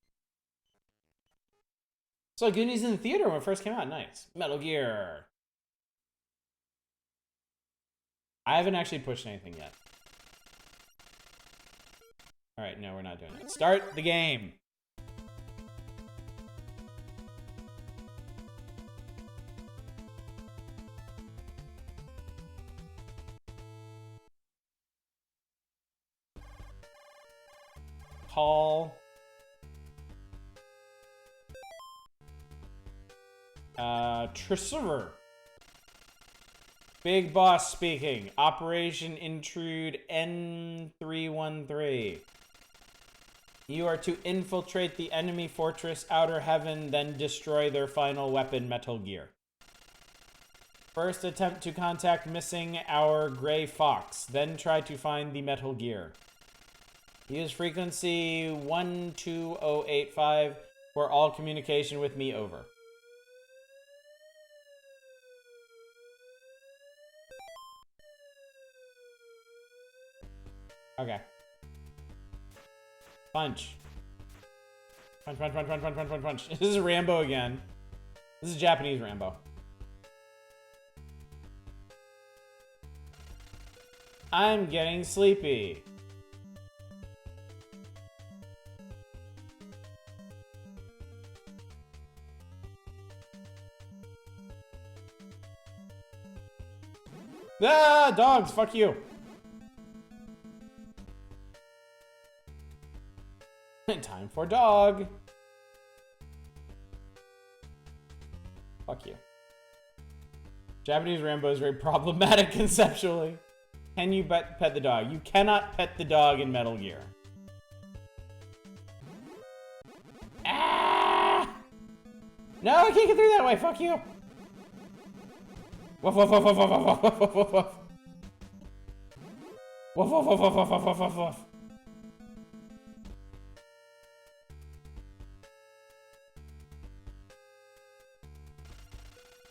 So Goonies in the theater when it first came out. Nice. Metal Gear. I haven't actually pushed anything yet. All right, no, we're not doing it. Start the game. Call. Tresurer. Big Boss speaking. Operation Intrude N313. You are to infiltrate the enemy fortress Outer Heaven, then destroy their final weapon, Metal Gear. First attempt to contact missing our Gray Fox, then try to find the Metal Gear. Use frequency 12085 for all communication with me, over. Okay. Punch. Punch, punch, punch, punch, punch, punch, punch, punch. This is Rambo again. This is Japanese Rambo. I'm getting sleepy. Ah, dogs, fuck you. Time for dog. Fuck you. Japanese Rambo is very problematic conceptually. Can you pet the dog? You cannot pet the dog in Metal Gear. Ah! No, I can't get through that way. Fuck you. Woof, woof, woof, woof, woof, woof, woof, woof, woof, woof. Woof, woof, woof, woof, woof, woof, woof, woof.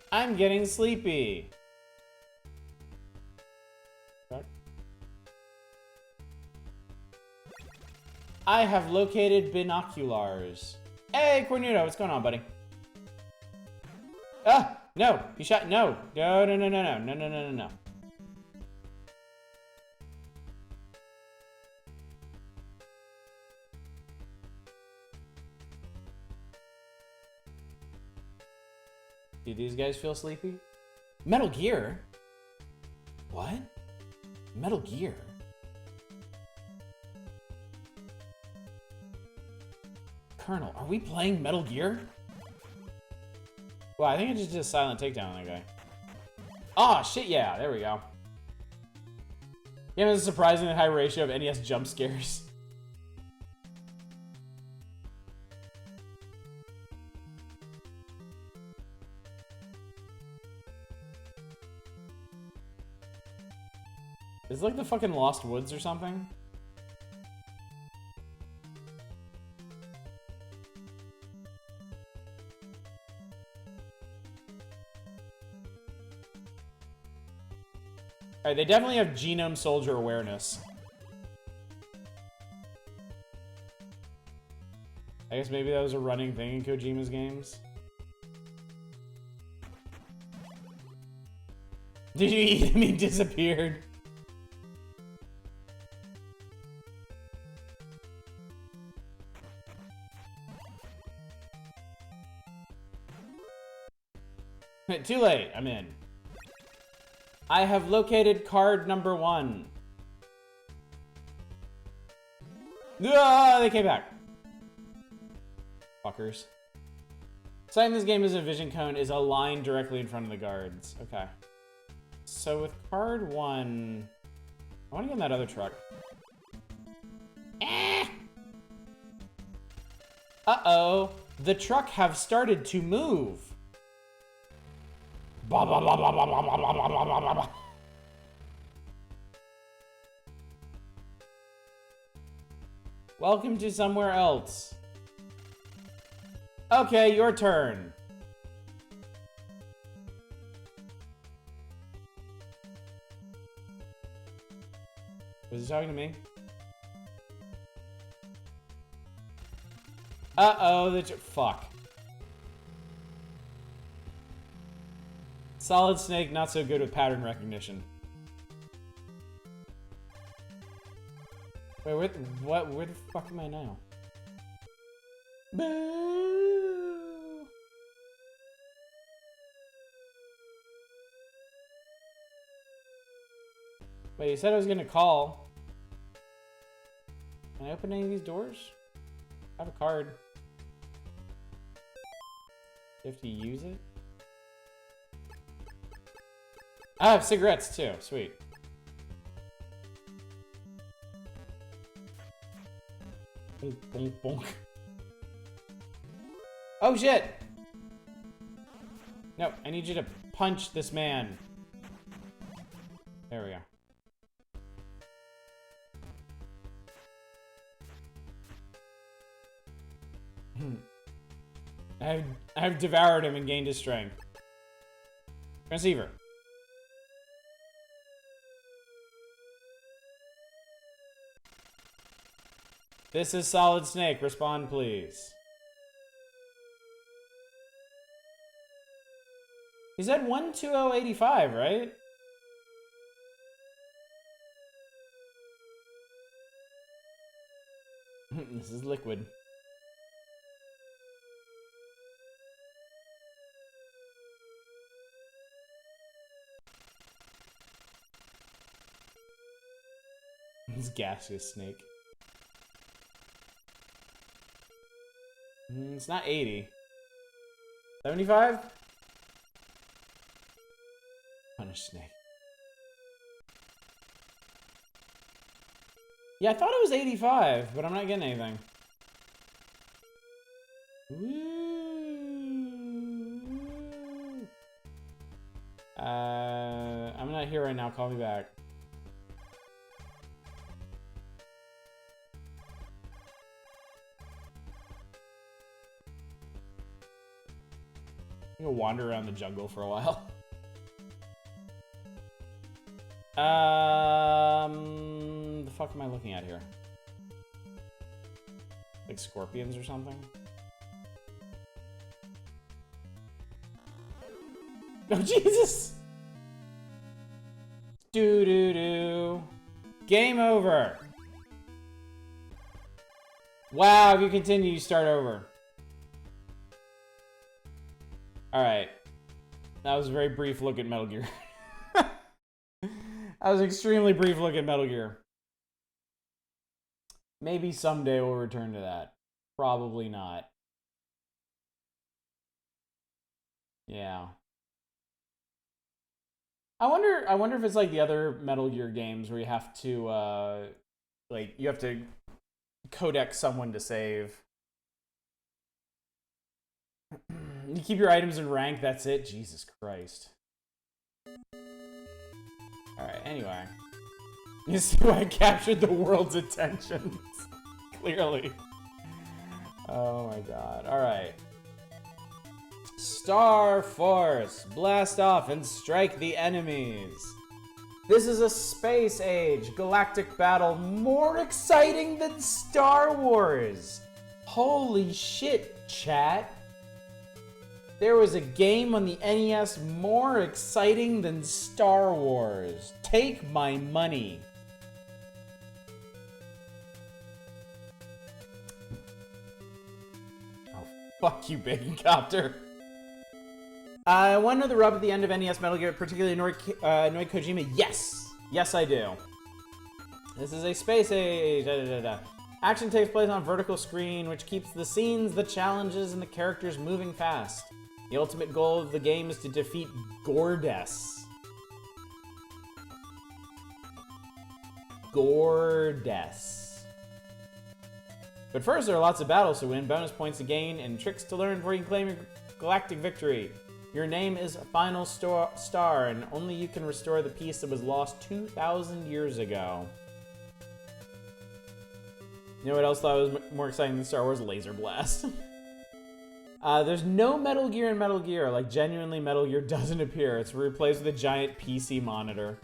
I'm getting sleepy. I have located binoculars. Hey, Cornuto, what's going on, buddy? Ah, no, you shot, no. No, no, no, no, no, no, no, no, no. Do these guys feel sleepy? Metal Gear? What? Metal Gear? Colonel, are we playing Metal Gear? Well, I think I just did a silent takedown on that guy. Oh, shit, yeah, there we go. Yeah, there's a surprisingly high ratio of NES jump scares. Is it like the fucking Lost Woods or something? Alright, they definitely have Genome Soldier awareness. I guess maybe that was a running thing in Kojima's games. Did you eat him? He disappeared. Too late. I'm in. I have located card number 1. Ah, they came back. Fuckers. Sight in this game as a vision cone is a line directly in front of the guards. Okay. So with card 1, I want to get in that other truck. Uh-oh. The truck have started to move. Blah, blah, blah, blah, blah, blah, blah, blah, blah, blah, blah. Welcome to somewhere else. Okay, your turn. Was he talking to me? Uh-oh, fuck. Solid Snake, not so good with pattern recognition. Wait, where the fuck am I now? Boo! Wait, you said I was gonna call. Can I open any of these doors? I have a card. You have to use it? I have cigarettes too. Sweet. Bonk, bonk, bonk. Oh shit! No, I need you to punch this man. There we go. I've devoured him and gained his strength. Transceiver. This is Solid Snake. Respond, please. He said 12085, right? This is liquid. This gaseous snake. It's not 80. 75? Punish snake. Yeah, I thought it was 85, but I'm not getting anything. Woo. I'm not here right now. Call me back. I'm gonna wander around the jungle for a while. The fuck am I looking at here? Like scorpions or something? Oh, Jesus! Doo-doo-doo. Game over. Wow, if you continue, you start over. Alright. That was a very brief look at Metal Gear. That was an extremely brief look at Metal Gear. Maybe someday we'll return to that. Probably not. Yeah. I wonder if it's like the other Metal Gear games where you have to like you have to codec someone to save. You keep your items in rank, that's it. Jesus Christ. Alright, anyway. You see why I captured the world's attention. Clearly. Oh my god. Alright. Star Force. Blast off and strike the enemies. This is a space age galactic battle more exciting than Star Wars. Holy shit, chat. There was a game on the NES more exciting than Star Wars. Take my money. Oh, fuck you, Bacon Copter. I want to know the rub at the end of NES Metal Gear particularly annoyed Kojima? Yes! Yes, I do. This is a space age. Da, da, da, da. Action takes place on a vertical screen, which keeps the scenes, the challenges, and the characters moving fast. The ultimate goal of the game is to defeat Gordes. Gordes. But first, there are lots of battles to win, bonus points to gain, and tricks to learn before you can claim your galactic victory. Your name is Final Star, and only you can restore the piece that was lost 2,000 years ago. You know what else thought was more exciting than Star Wars? Laser Blast. There's no Metal Gear in Metal Gear. Like, genuinely, Metal Gear doesn't appear. It's replaced with a giant PC monitor.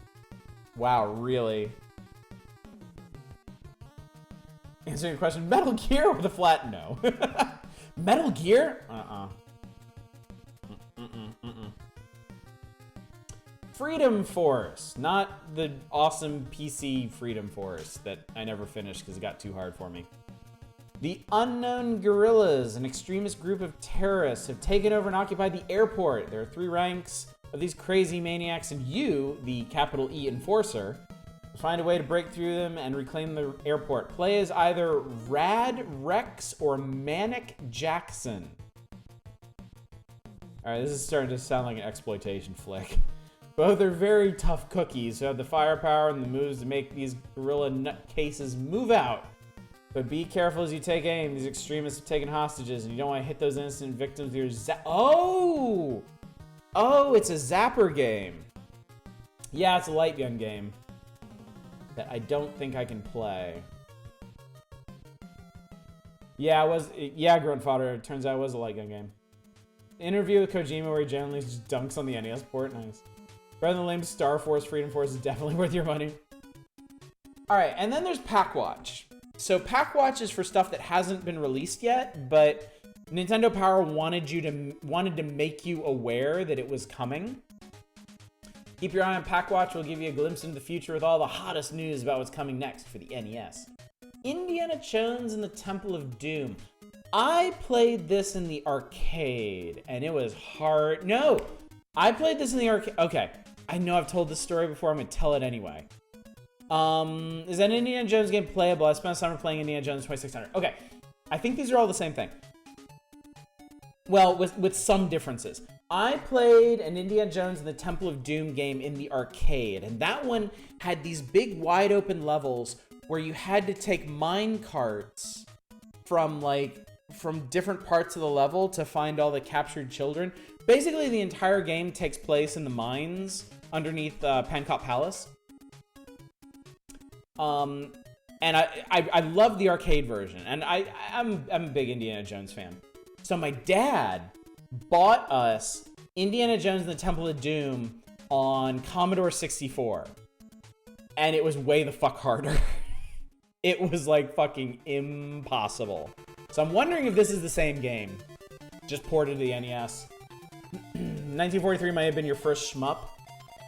Wow, really? Answering your question, Metal Gear with a flat no. Metal Gear? Freedom Force, not the awesome PC Freedom Force that I never finished because it got too hard for me. The Unknown Guerrillas, an extremist group of terrorists, have taken over and occupied the airport. There are 3 ranks of these crazy maniacs, and you, the capital E enforcer, will find a way to break through them and reclaim the airport. Play as either Rad Rex or Manic Jackson. Alright, this is starting to sound like an exploitation flick. Both are very tough cookies who have the firepower and the moves to make these gorilla nutcases move out. But be careful as you take aim. These extremists have taken hostages, and you don't want to hit those innocent victims with your Oh, it's a zapper game. Yeah, it's a light gun game that I don't think I can play. Yeah, Grunt Fodder. It turns out it was a light gun game. Interview with Kojima where he generally just dunks on the NES port. Nice. Rather than lame Star Force, Freedom Force is definitely worth your money. Alright, and then there's Packwatch. So Packwatch is for stuff that hasn't been released yet, but Nintendo Power wanted to make you aware that it was coming. Keep your eye on Packwatch. We'll give you a glimpse into the future with all the hottest news about what's coming next for the NES. Indiana Jones and the Temple of Doom. I played this in the arcade, and it was hard. No! I played this in the arcade. Okay. I know I've told this story before. I'm going to tell it anyway. Is that Indiana Jones game playable? I spent summer playing Indiana Jones 2600. Okay. I think these are all the same thing. Well, with some differences. I played an Indiana Jones and the Temple of Doom game in the arcade, and that one had these big wide open levels where you had to take mine carts from different parts of the level to find all the captured children. Basically, the entire game takes place in the mines underneath Pancop Palace. And I love the arcade version, and I'm a big Indiana Jones fan. So my dad bought us Indiana Jones and the Temple of Doom on Commodore 64, and it was way the fuck harder. It was like fucking impossible. So I'm wondering if this is the same game, just ported to the NES. 1943 might have been your first shmup.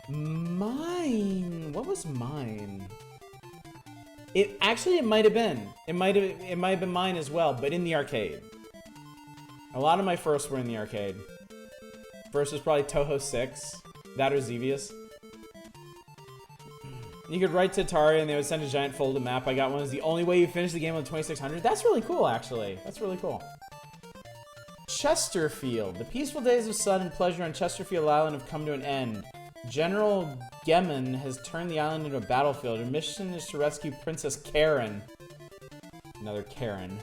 Mine. What was mine? It might have been. It might have been mine as well, but in the arcade. A lot of my firsts were in the arcade. First was probably Toho 6. That or Xevious. You could write to Atari and they would send a giant folded map. I got one. It was the only way you finish the game on 2600. That's really cool, actually. That's really cool. Chesterfield. The peaceful days of sun and pleasure on Chesterfield Island have come to an end. General Gemin has turned the island into a battlefield. Her mission is to rescue Princess Karen. Another Karen.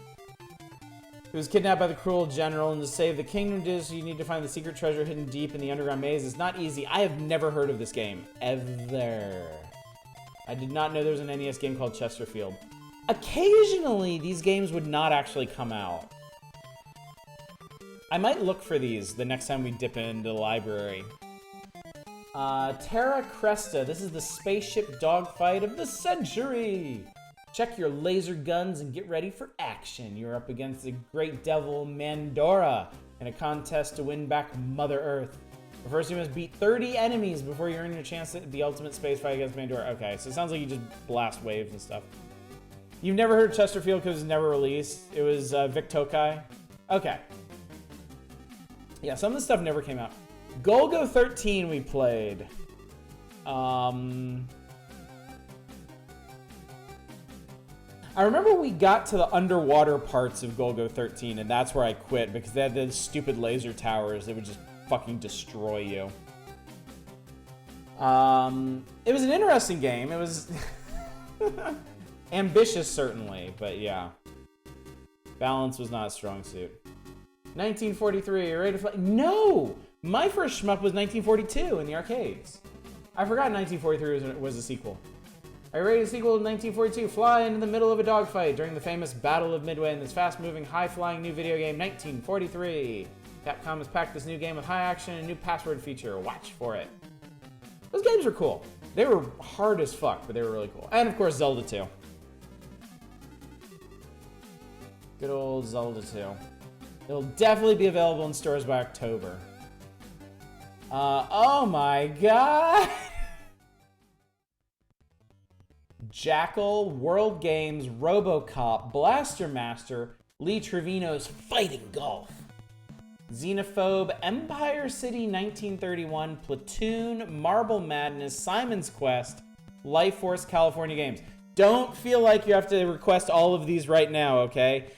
Who was kidnapped by the cruel general, and to save the kingdom you need to find the secret treasure hidden deep in the underground maze. It's not easy. I have never heard of this game. Ever. I did not know there was an NES game called Chesterfield. Occasionally, these games would not actually come out. I might look for these the next time we dip into the library. Terra Cresta. This is the spaceship dogfight of the century. Check your laser guns and get ready for action. You're up against the great devil Mandora in a contest to win back Mother Earth. But first, you must beat 30 enemies before you earn your chance at the ultimate space fight against Mandora. Okay, so it sounds like you just blast waves and stuff. You've never heard of Chesterfield because it was never released. It was Vic Tokai. Okay. Yeah, some of the stuff never came out. Golgo 13 we played. I remember we got to the underwater parts of Golgo 13, and that's where I quit because they had those stupid laser towers that would just fucking destroy you. It was an interesting game. It was ambitious, certainly, but yeah. Balance was not a strong suit. 1943, are you ready to fly? No! My first shmup was 1942 in the arcades. I forgot 1943 was a sequel. Are you ready to sequel to 1942? Fly into the middle of a dogfight during the famous Battle of Midway in this fast-moving, high-flying new video game, 1943. Capcom has packed this new game with high action and a new password feature. Watch for it. Those games were cool. They were hard as fuck, but they were really cool. And of course, Zelda 2. Good old Zelda 2. It'll definitely be available in stores by October. Oh my god! Jackal, World Games, RoboCop, Blaster Master, Lee Trevino's Fighting Golf, Xenophobe, Empire City 1931, Platoon, Marble Madness, Simon's Quest, Life Force California Games. Don't feel like you have to request all of these right now, okay?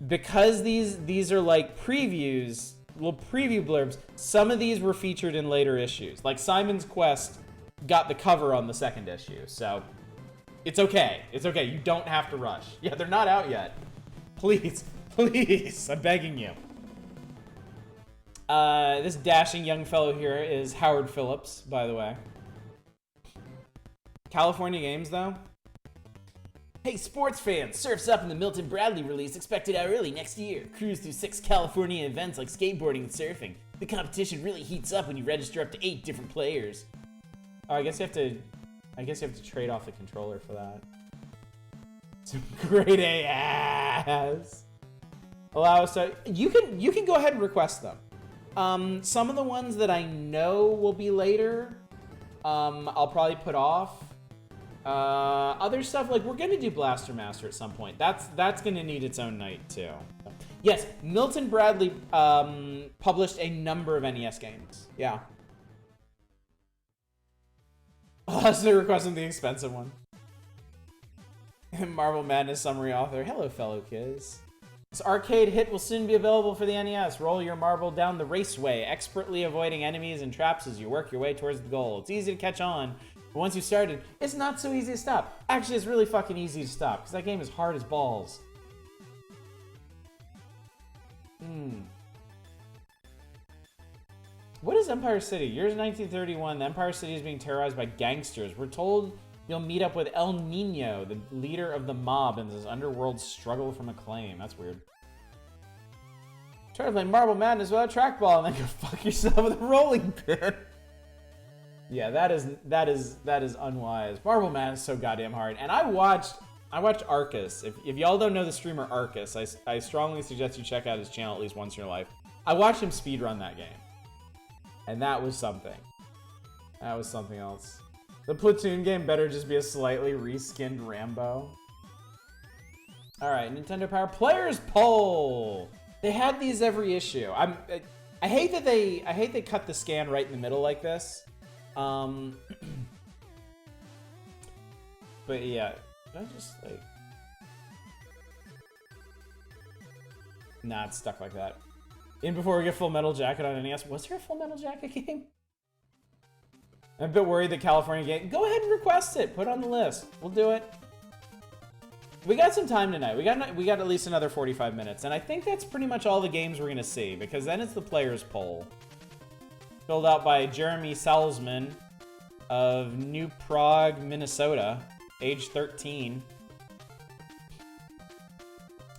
Because these are like previews, little preview blurbs, some of these were featured in later issues. Like Simon's Quest got the cover on the second issue, so it's okay. It's okay. You don't have to rush. Yeah, they're not out yet. Please, please, I'm begging you. This dashing young fellow here is Howard Phillips, by the way. California Games, though. Hey, sports fans! Surf's Up in the Milton Bradley release expected out early next year. Cruise through 6 California events like skateboarding and surfing. The competition really heats up when you register up to 8 different players. Oh, I guess you have to trade off the controller for that. Some great ass. Allow us to. You can go ahead and request them. Some of the ones that I know will be later, I'll probably put off. Other stuff, like we're gonna do Blaster Master at some point. That's gonna need its own night too. Yes, Milton Bradley published a number of NES games. Yeah. Unless they're requesting the expensive one. Marble Madness summary author. Hello, fellow kids. This arcade hit will soon be available for the NES. Roll your marble down the raceway, expertly avoiding enemies and traps as you work your way towards the goal. It's easy to catch on. But once you've started, it's not so easy to stop. Actually, it's really fucking easy to stop, because that game is hard as balls. What is Empire City? Year's 1931. The Empire City is being terrorized by gangsters. We're told you'll meet up with El Nino, the leader of the mob, in this underworld struggle for acclaim. That's weird. Try to play Marble Madness without a trackball and then go fuck yourself with a rolling pin. Yeah, that is unwise. Marble Madness is so goddamn hard. And I watched Arcus. If y'all don't know the streamer Arcus, I strongly suggest you check out his channel at least once in your life. I watched him speedrun that game. And that was something. That was something else. The Platoon game better just be a slightly reskinned Rambo. Alright, Nintendo Power Players Poll! They had these every issue. I hate that they cut the scan right in the middle like this. But yeah, I just like... Nah, it's stuck like that. In before we get Full Metal Jacket on NES. Was there a Full Metal Jacket game? I'm a bit worried that California game. Go ahead and request it. Put it on the list. We'll do it. We got some time tonight. We got at least another 45 minutes, and I think that's pretty much all the games we're gonna see, because then it's the players poll. Filled out by Jeremy Salzman. of New Prague, Minnesota, age 13.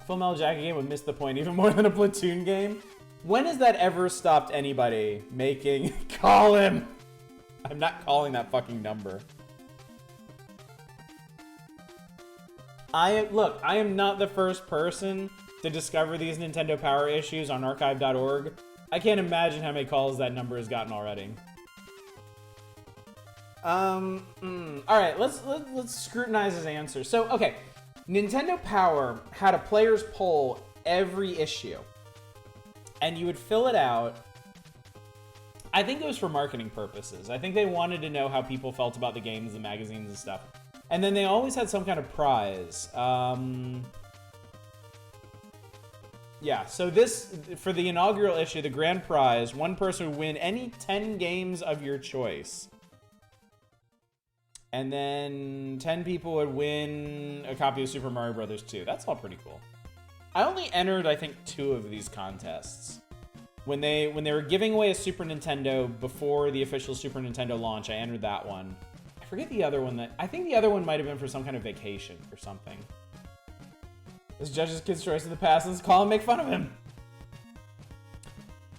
Full Metal Jacket game would miss the point even more than a Platoon game. When has that ever stopped anybody making... Call him! I'm not calling that fucking number. Look, I am not the first person to discover these Nintendo Power issues on archive.org. I can't imagine how many calls that number has gotten already. Alright, let's scrutinize his answers. So, okay. Nintendo Power had a player's poll every issue. And you would fill it out. I think it was for marketing purposes. I think they wanted to know how people felt about the games, the magazines, and stuff. And then they always had some kind of prize. Yeah, so this, for the inaugural issue, the grand prize, one person would win any 10 games of your choice. And then 10 people would win a copy of Super Mario Bros. 2. That's all pretty cool. I only entered, I think, 2 of these contests. When they were giving away a Super Nintendo before the official Super Nintendo launch, I entered that one. I forget the other one I think the other one might have been for some kind of vacation or something. This judge's kid's choice of the past, let's call him, make fun of him.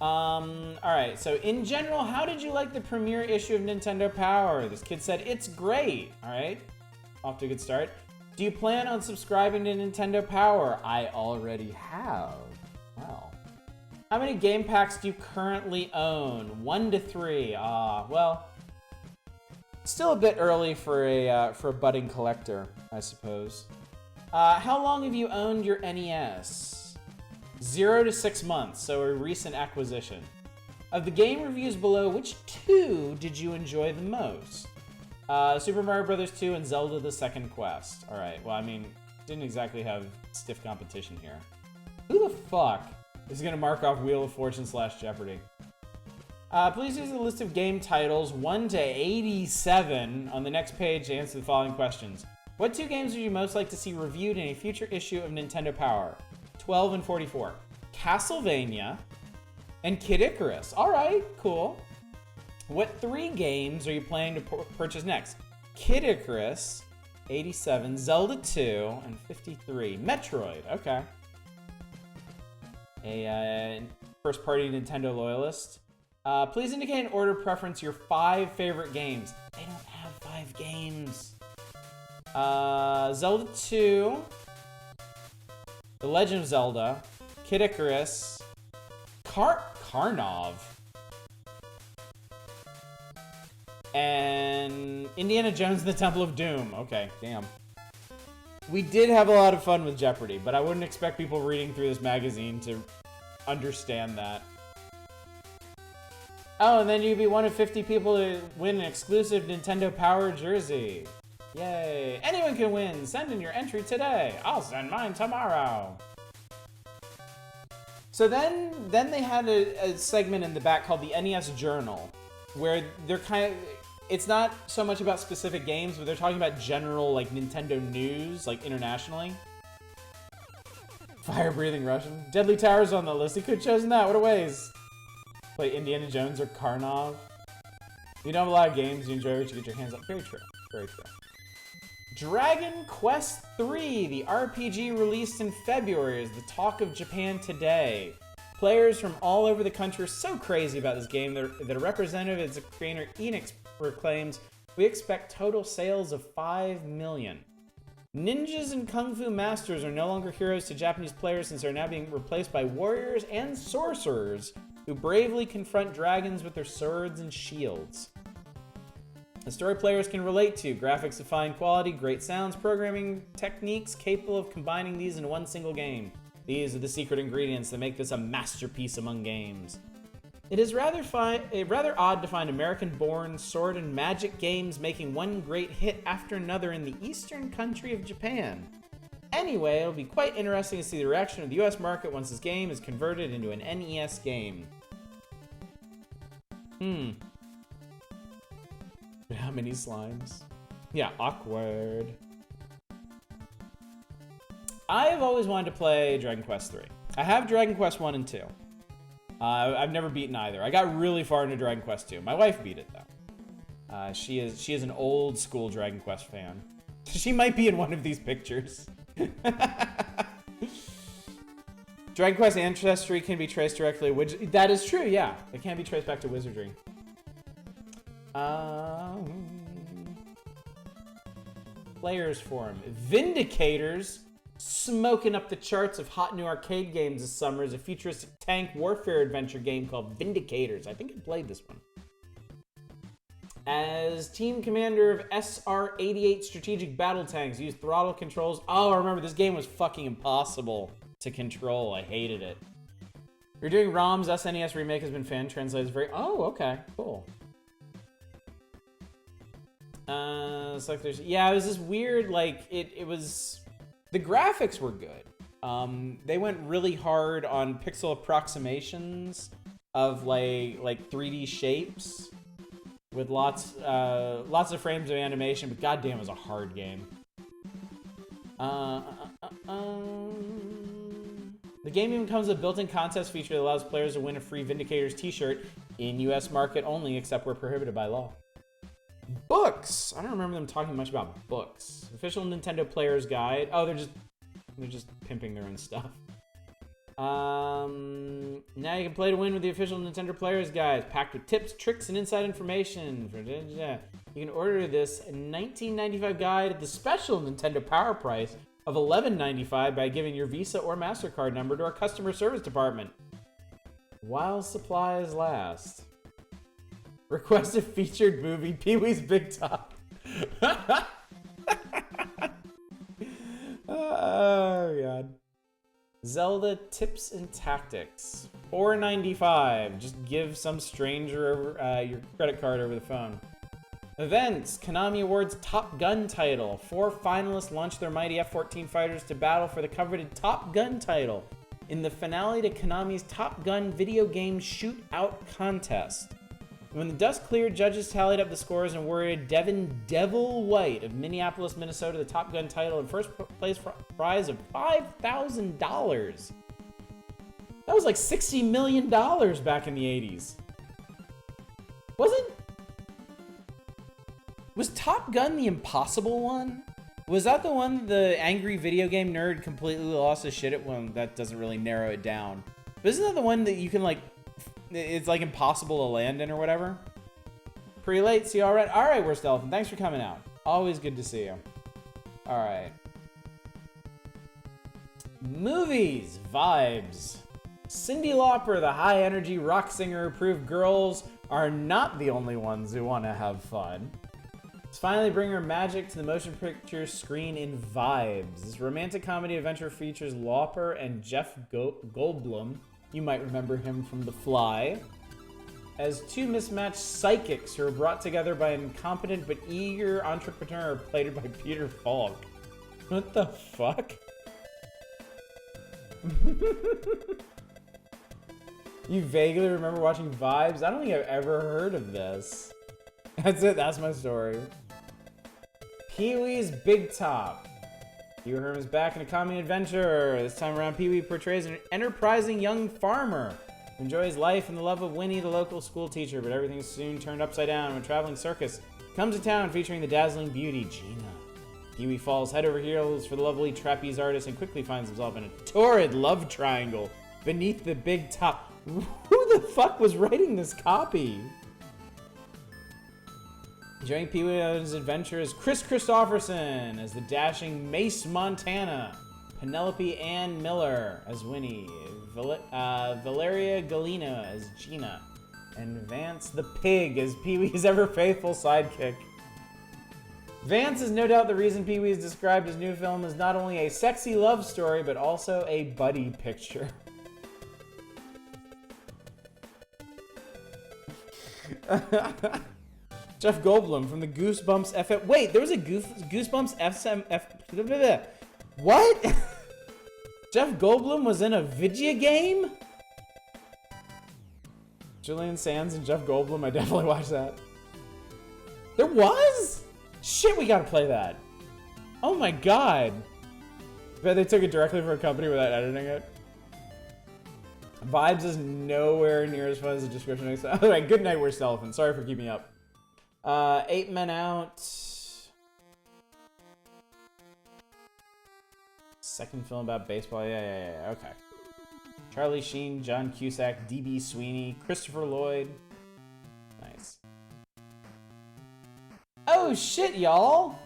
Alright, so in general, how did you like the premiere issue of Nintendo Power? This kid said, it's great. Alright, off to a good start. Do you plan on subscribing to Nintendo Power? I already have. Wow. How many game packs do you currently own? 1 to 3. Well, still a bit early for a budding collector, I suppose. How long have you owned your NES? 0 to 6 months, so a recent acquisition. Of the game reviews below, which 2 did you enjoy the most? Super Mario Bros. 2 and Zelda The Second Quest. Alright, well, I mean, didn't exactly have stiff competition here. Who the fuck is gonna mark off Wheel of Fortune / Jeopardy? Please use the list of game titles 1 to 87 on the next page to answer the following questions. What 2 games would you most like to see reviewed in a future issue of Nintendo Power? 12 and 44. Castlevania and Kid Icarus. Alright, cool. What 3 games are you planning to purchase next? Kid Icarus, 87, Zelda 2, and 53. Metroid, okay. A first-party Nintendo loyalist. Please indicate in order of preference your 5 favorite games. They don't have 5 games. Zelda 2, The Legend of Zelda, Kid Icarus, Karnov, and Indiana Jones and the Temple of Doom. Okay, damn. We did have a lot of fun with Jeopardy, but I wouldn't expect people reading through this magazine to understand that. Oh, and then you'd be one of 50 people to win an exclusive Nintendo Power jersey. Yay. Anyone can win. Send in your entry today. I'll send mine tomorrow. So then they had a segment in the back called the NES Journal, where they're kind of, it's not so much about specific games, but they're talking about general, like, Nintendo news, like, internationally. Fire-breathing Russian. Deadly Tower's on the list. He could have chosen that. What a waste. Play Indiana Jones or Karnov. You don't have a lot of games you enjoy what you get your hands on. Very true. Very true. Dragon Quest III, the RPG released in February, is the talk of Japan today. Players from all over the country are so crazy about this game that a representative of its creator, Enix, proclaims, we expect total sales of 5 million. Ninjas and Kung Fu masters are no longer heroes to Japanese players since they're now being replaced by warriors and sorcerers who bravely confront dragons with their swords and shields. A story players can relate to, graphics of fine quality, great sounds, programming techniques capable of combining these in one single game. These are the secret ingredients that make this a masterpiece among games. It is rather odd to find American-born sword and magic games making one great hit after another in the eastern country of Japan. Anyway, it'll be quite interesting to see the reaction of the US market once this game is converted into an NES game. How many slimes? Yeah, awkward. I've always wanted to play Dragon Quest III. I have Dragon Quest 1 and 2. I've never beaten either. I got really far into Dragon Quest 2. My wife beat it, though. She is an old school Dragon Quest fan. She might be in one of these pictures. Dragon Quest ancestry can be traced directly. That is true, yeah. It can be traced back to wizardry. Players forum. Vindicators smoking up the charts of hot new arcade games this summer is a futuristic tank warfare adventure game called Vindicators. I think I played this one. As team commander of SR-88 strategic battle tanks, use throttle controls. Oh, I remember this game was fucking impossible to control. I hated it. You're doing ROM's SNES remake has been fan translated very. Oh, okay, cool. It's like there's, yeah, it was this weird, like, it was, the graphics were good. They went really hard on pixel approximations of like 3D shapes with lots of frames of animation, but goddamn, it was a hard game. The game even comes with a built-in contest feature that allows players to win a free Vindicators t-shirt in US market only, except where prohibited by law. Books. I don't remember them talking much about books. Official Nintendo Player's Guide. Oh, they're just pimping their own stuff. Now you can play to win with the official Nintendo Player's Guide, packed with tips, tricks, and inside information. You can order this $19.95 guide at the special Nintendo Power price of $11.95 by giving your Visa or MasterCard number to our customer service department while supplies last. Request a featured movie, Pee-wee's Big Top. Oh, God. Zelda Tips and Tactics. $4.95. Just give some stranger your credit card over the phone. Events. Konami awards Top Gun title. 4 finalists launch their mighty F-14 fighters to battle for the coveted Top Gun title in the finale to Konami's Top Gun video game shootout contest. When the dust cleared, judges tallied up the scores and awarded Devin Devil White of Minneapolis, Minnesota, the Top Gun title and first place prize of $5,000. That was like $60 million back in the 80s. Was Top Gun the impossible one? Was that the one the angry video game nerd completely lost his shit at? Well, that doesn't really narrow it down. But isn't that the one that you can like, it's like impossible to land in or whatever? Pretty late, see you alright? Alright, we're Stealth, thanks for coming out. Always good to see you. Alright. Movies, vibes. Cyndi Lauper, the high-energy rock singer who proved girls are not the only ones who want to have fun. Let's finally bring her magic to the motion picture screen in Vibes. This romantic comedy adventure features Lauper and Jeff Goldblum. You might remember him from The Fly. As two mismatched psychics who are brought together by an incompetent but eager entrepreneur played by Peter Falk. What the fuck? You vaguely remember watching Vibes? I don't think I've ever heard of this. That's it, that's my story. Pee-wee's Big Top. Pee Wee Herman's back in a comedy adventure. This time around, Pee-wee portrays an enterprising young farmer who enjoys life and the love of Winnie, the local school teacher, but everything's soon turned upside down when a traveling circus comes to town featuring the dazzling beauty, Gina. Pee-wee falls head over heels for the lovely trapeze artist and quickly finds himself in a torrid love triangle beneath the big top. Who the fuck was writing this copy? Joining Pee-wee on his adventure is Chris Christopherson as the dashing Mace Montana, Penelope Ann Miller as Winnie, Valeria Galina as Gina, and Vance the Pig as Pee-wee's ever-faithful sidekick. Vance is no doubt the reason Pee-wee is described his new film as not only a sexy love story, but also a buddy picture. Jeff Goldblum from the Goosebumps FM. Wait, there was a Goosebumps FM. What? Jeff Goldblum was in a video game? Julian Sands and Jeff Goldblum. I definitely watched that. There was? Shit, we gotta play that. Oh my god. Bet they took it directly from a company without editing it. Vibes is nowhere near as fun as the description makes. Alright, good night, we're Elephant. Sorry for keeping up. Eight Men Out. Second film about baseball. Yeah. Okay. Charlie Sheen, John Cusack, D.B. Sweeney, Christopher Lloyd. Nice. Oh shit, y'all!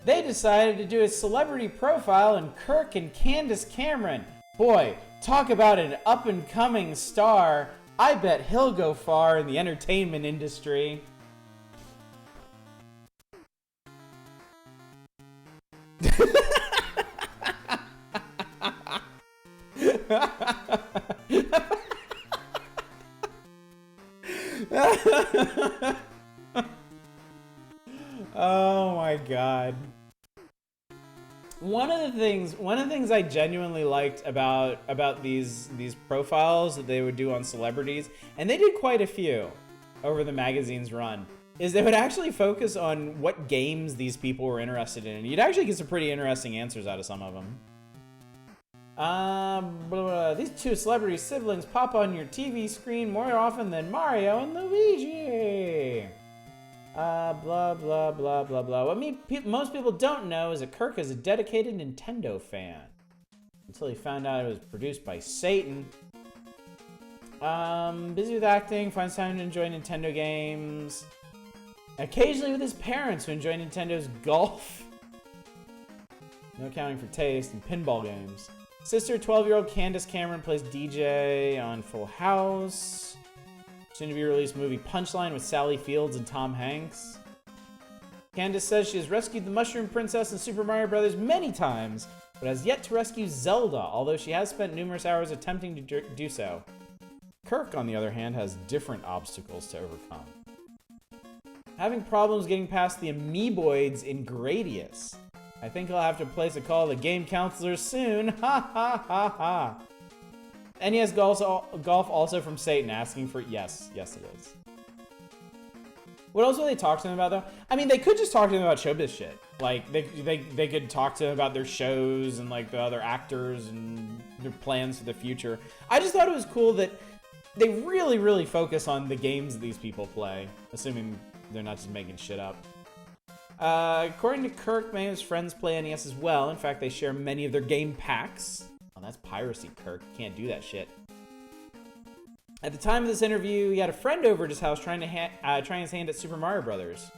They decided to do a celebrity profile on Kirk and Candace Cameron. Boy, talk about an up-and-coming star. I bet he'll go far in the entertainment industry. Oh my god. One of the things I genuinely liked about these profiles that they would do on celebrities, and they did quite a few over the magazine's run, is they would actually focus on what games these people were interested in. And you'd actually get some pretty interesting answers out of some of them. These two celebrity siblings pop on your TV screen more often than Mario and Luigi. Blah, blah, blah, blah, blah. What most people don't know is that Kirk is a dedicated Nintendo fan. Until he found out it was produced by Satan. Busy with acting, finds time to enjoy Nintendo games. Occasionally with his parents who enjoy Nintendo's golf. No accounting for taste and pinball games. Sister, 12-year-old Candace Cameron, plays DJ on Full House. Soon-to-be-released movie Punchline with Sally Fields and Tom Hanks. Candace says she has rescued the Mushroom Princess in Super Mario Bros. Many times, but has yet to rescue Zelda, although she has spent numerous hours attempting to do so. Kirk, on the other hand, has different obstacles to overcome. Having problems getting past the amoeboids in Gradius. I think he'll have to place a call to game counselor soon. Ha ha ha ha. NES golf also from Satan, asking for... Yes, it is. What else would they talk to him about, though? I mean, they could just talk to him about showbiz shit. Like, they could talk to him about their shows and, like, the other actors and their plans for the future. I just thought it was cool that they really, really focus on the games that these people play, assuming they're not just making shit up. According to Kirk, many of his friends play NES as well. In fact, they share many of their game packs. Oh, that's piracy, Kirk. Can't do that shit. At the time of this interview, he had a friend over at his house trying his hand at Super Mario Brothers.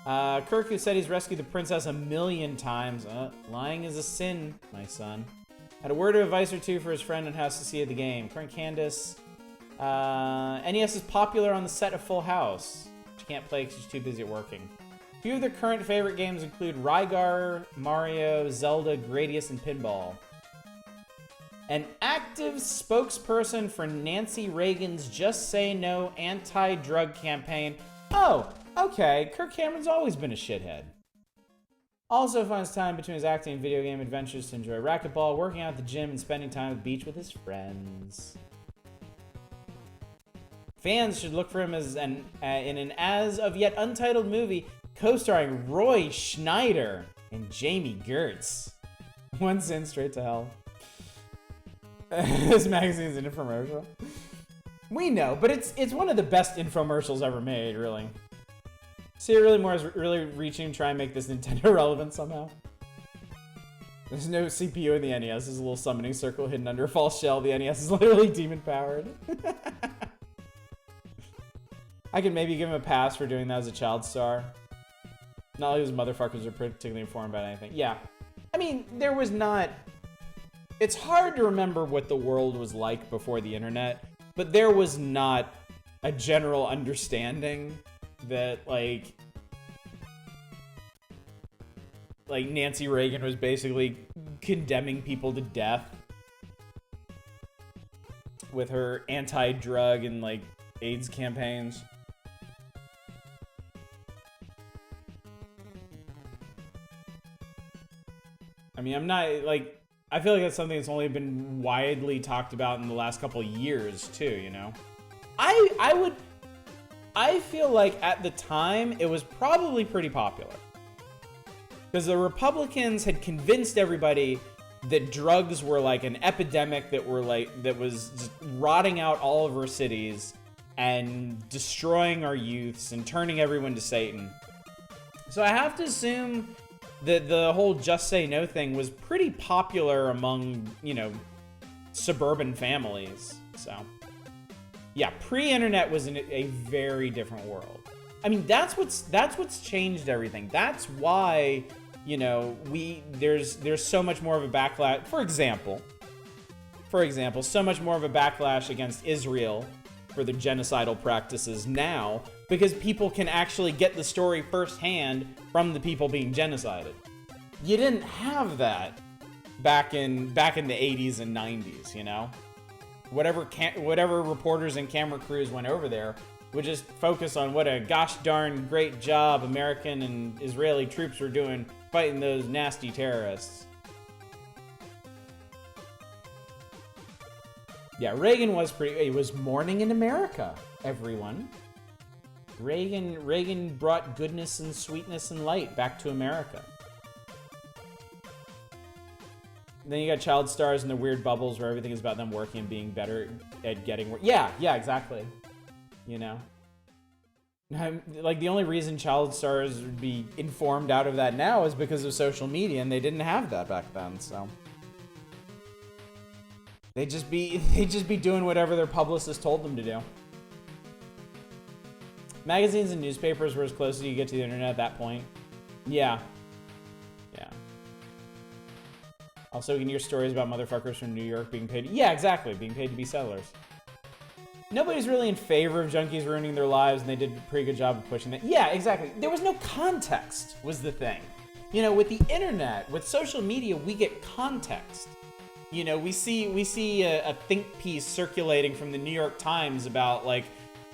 Kirk, who said he's rescued the princess 1,000,000 times. Lying is a sin, my son. Had a word of advice or two for his friend on how to succeed the game. Current Candace. NES is popular on the set of Full House. She can't play because she's too busy at working. A few of their current favorite games include Rygar, Mario, Zelda, Gradius, and Pinball. An active spokesperson for Nancy Reagan's Just Say No anti-drug campaign. Oh, okay, Kirk Cameron's always been a shithead. Also finds time between his acting and video game adventures to enjoy racquetball, working out at the gym, and spending time at the beach with his friends. Fans should look for him in an as-of-yet untitled movie co-starring Roy Schneider and Jamie Gertz. One sin straight to hell. This magazine's an infomercial. We know, but it's one of the best infomercials ever made, really. See, really more is really reaching to try and make this Nintendo relevant somehow. There's no CPU in the NES. There's a little summoning circle hidden under a false shell. The NES is literally demon-powered. I could maybe give him a pass for doing that as a child star. Not like those motherfuckers are particularly informed about anything. Yeah. I mean, there was not... It's hard to remember what the world was like before the internet, but there was not a general understanding that, like Nancy Reagan was basically condemning people to death with her anti-drug and, like, AIDS campaigns. I mean, I'm not, like... I feel like that's something that's only been widely talked about in the last couple of years, too, you know? I feel like at the time, it was probably pretty popular. Because the Republicans had convinced everybody that drugs were like an epidemic that was just rotting out all of our cities, and destroying our youths and turning everyone to Satan. So I have to assume that the whole Just Say No thing was pretty popular among, you know, suburban families. So yeah, pre-internet was in a very different world. I mean, that's what's changed everything. That's why, you know, there's so much more of a backlash. For example, so much more of a backlash against Israel for their genocidal practices now, because people can actually get the story firsthand from the people being genocided. You didn't have that back in the 80s and 90s, you know? Whatever reporters and camera crews went over there would just focus on what a gosh darn great job American and Israeli troops were doing fighting those nasty terrorists. Yeah, Reagan it was morning in America, everyone. Reagan brought goodness and sweetness and light back to America. And then you got child stars and the weird bubbles where everything is about them working and being better at getting work. Yeah, exactly. You know? Like, the only reason child stars would be informed out of that now is because of social media, and they didn't have that back then, so. They'd just be doing whatever their publicist told them to do. Magazines and newspapers were as close as you get to the internet at that point. Yeah. Also, you can hear stories about motherfuckers from New York being paid. Yeah, exactly. Being paid to be settlers. Nobody's really in favor of junkies ruining their lives, and they did a pretty good job of pushing that. Yeah, exactly. There was no context, was the thing. You know, with the internet, with social media, we get context. You know, we see a think piece circulating from the New York Times about, like,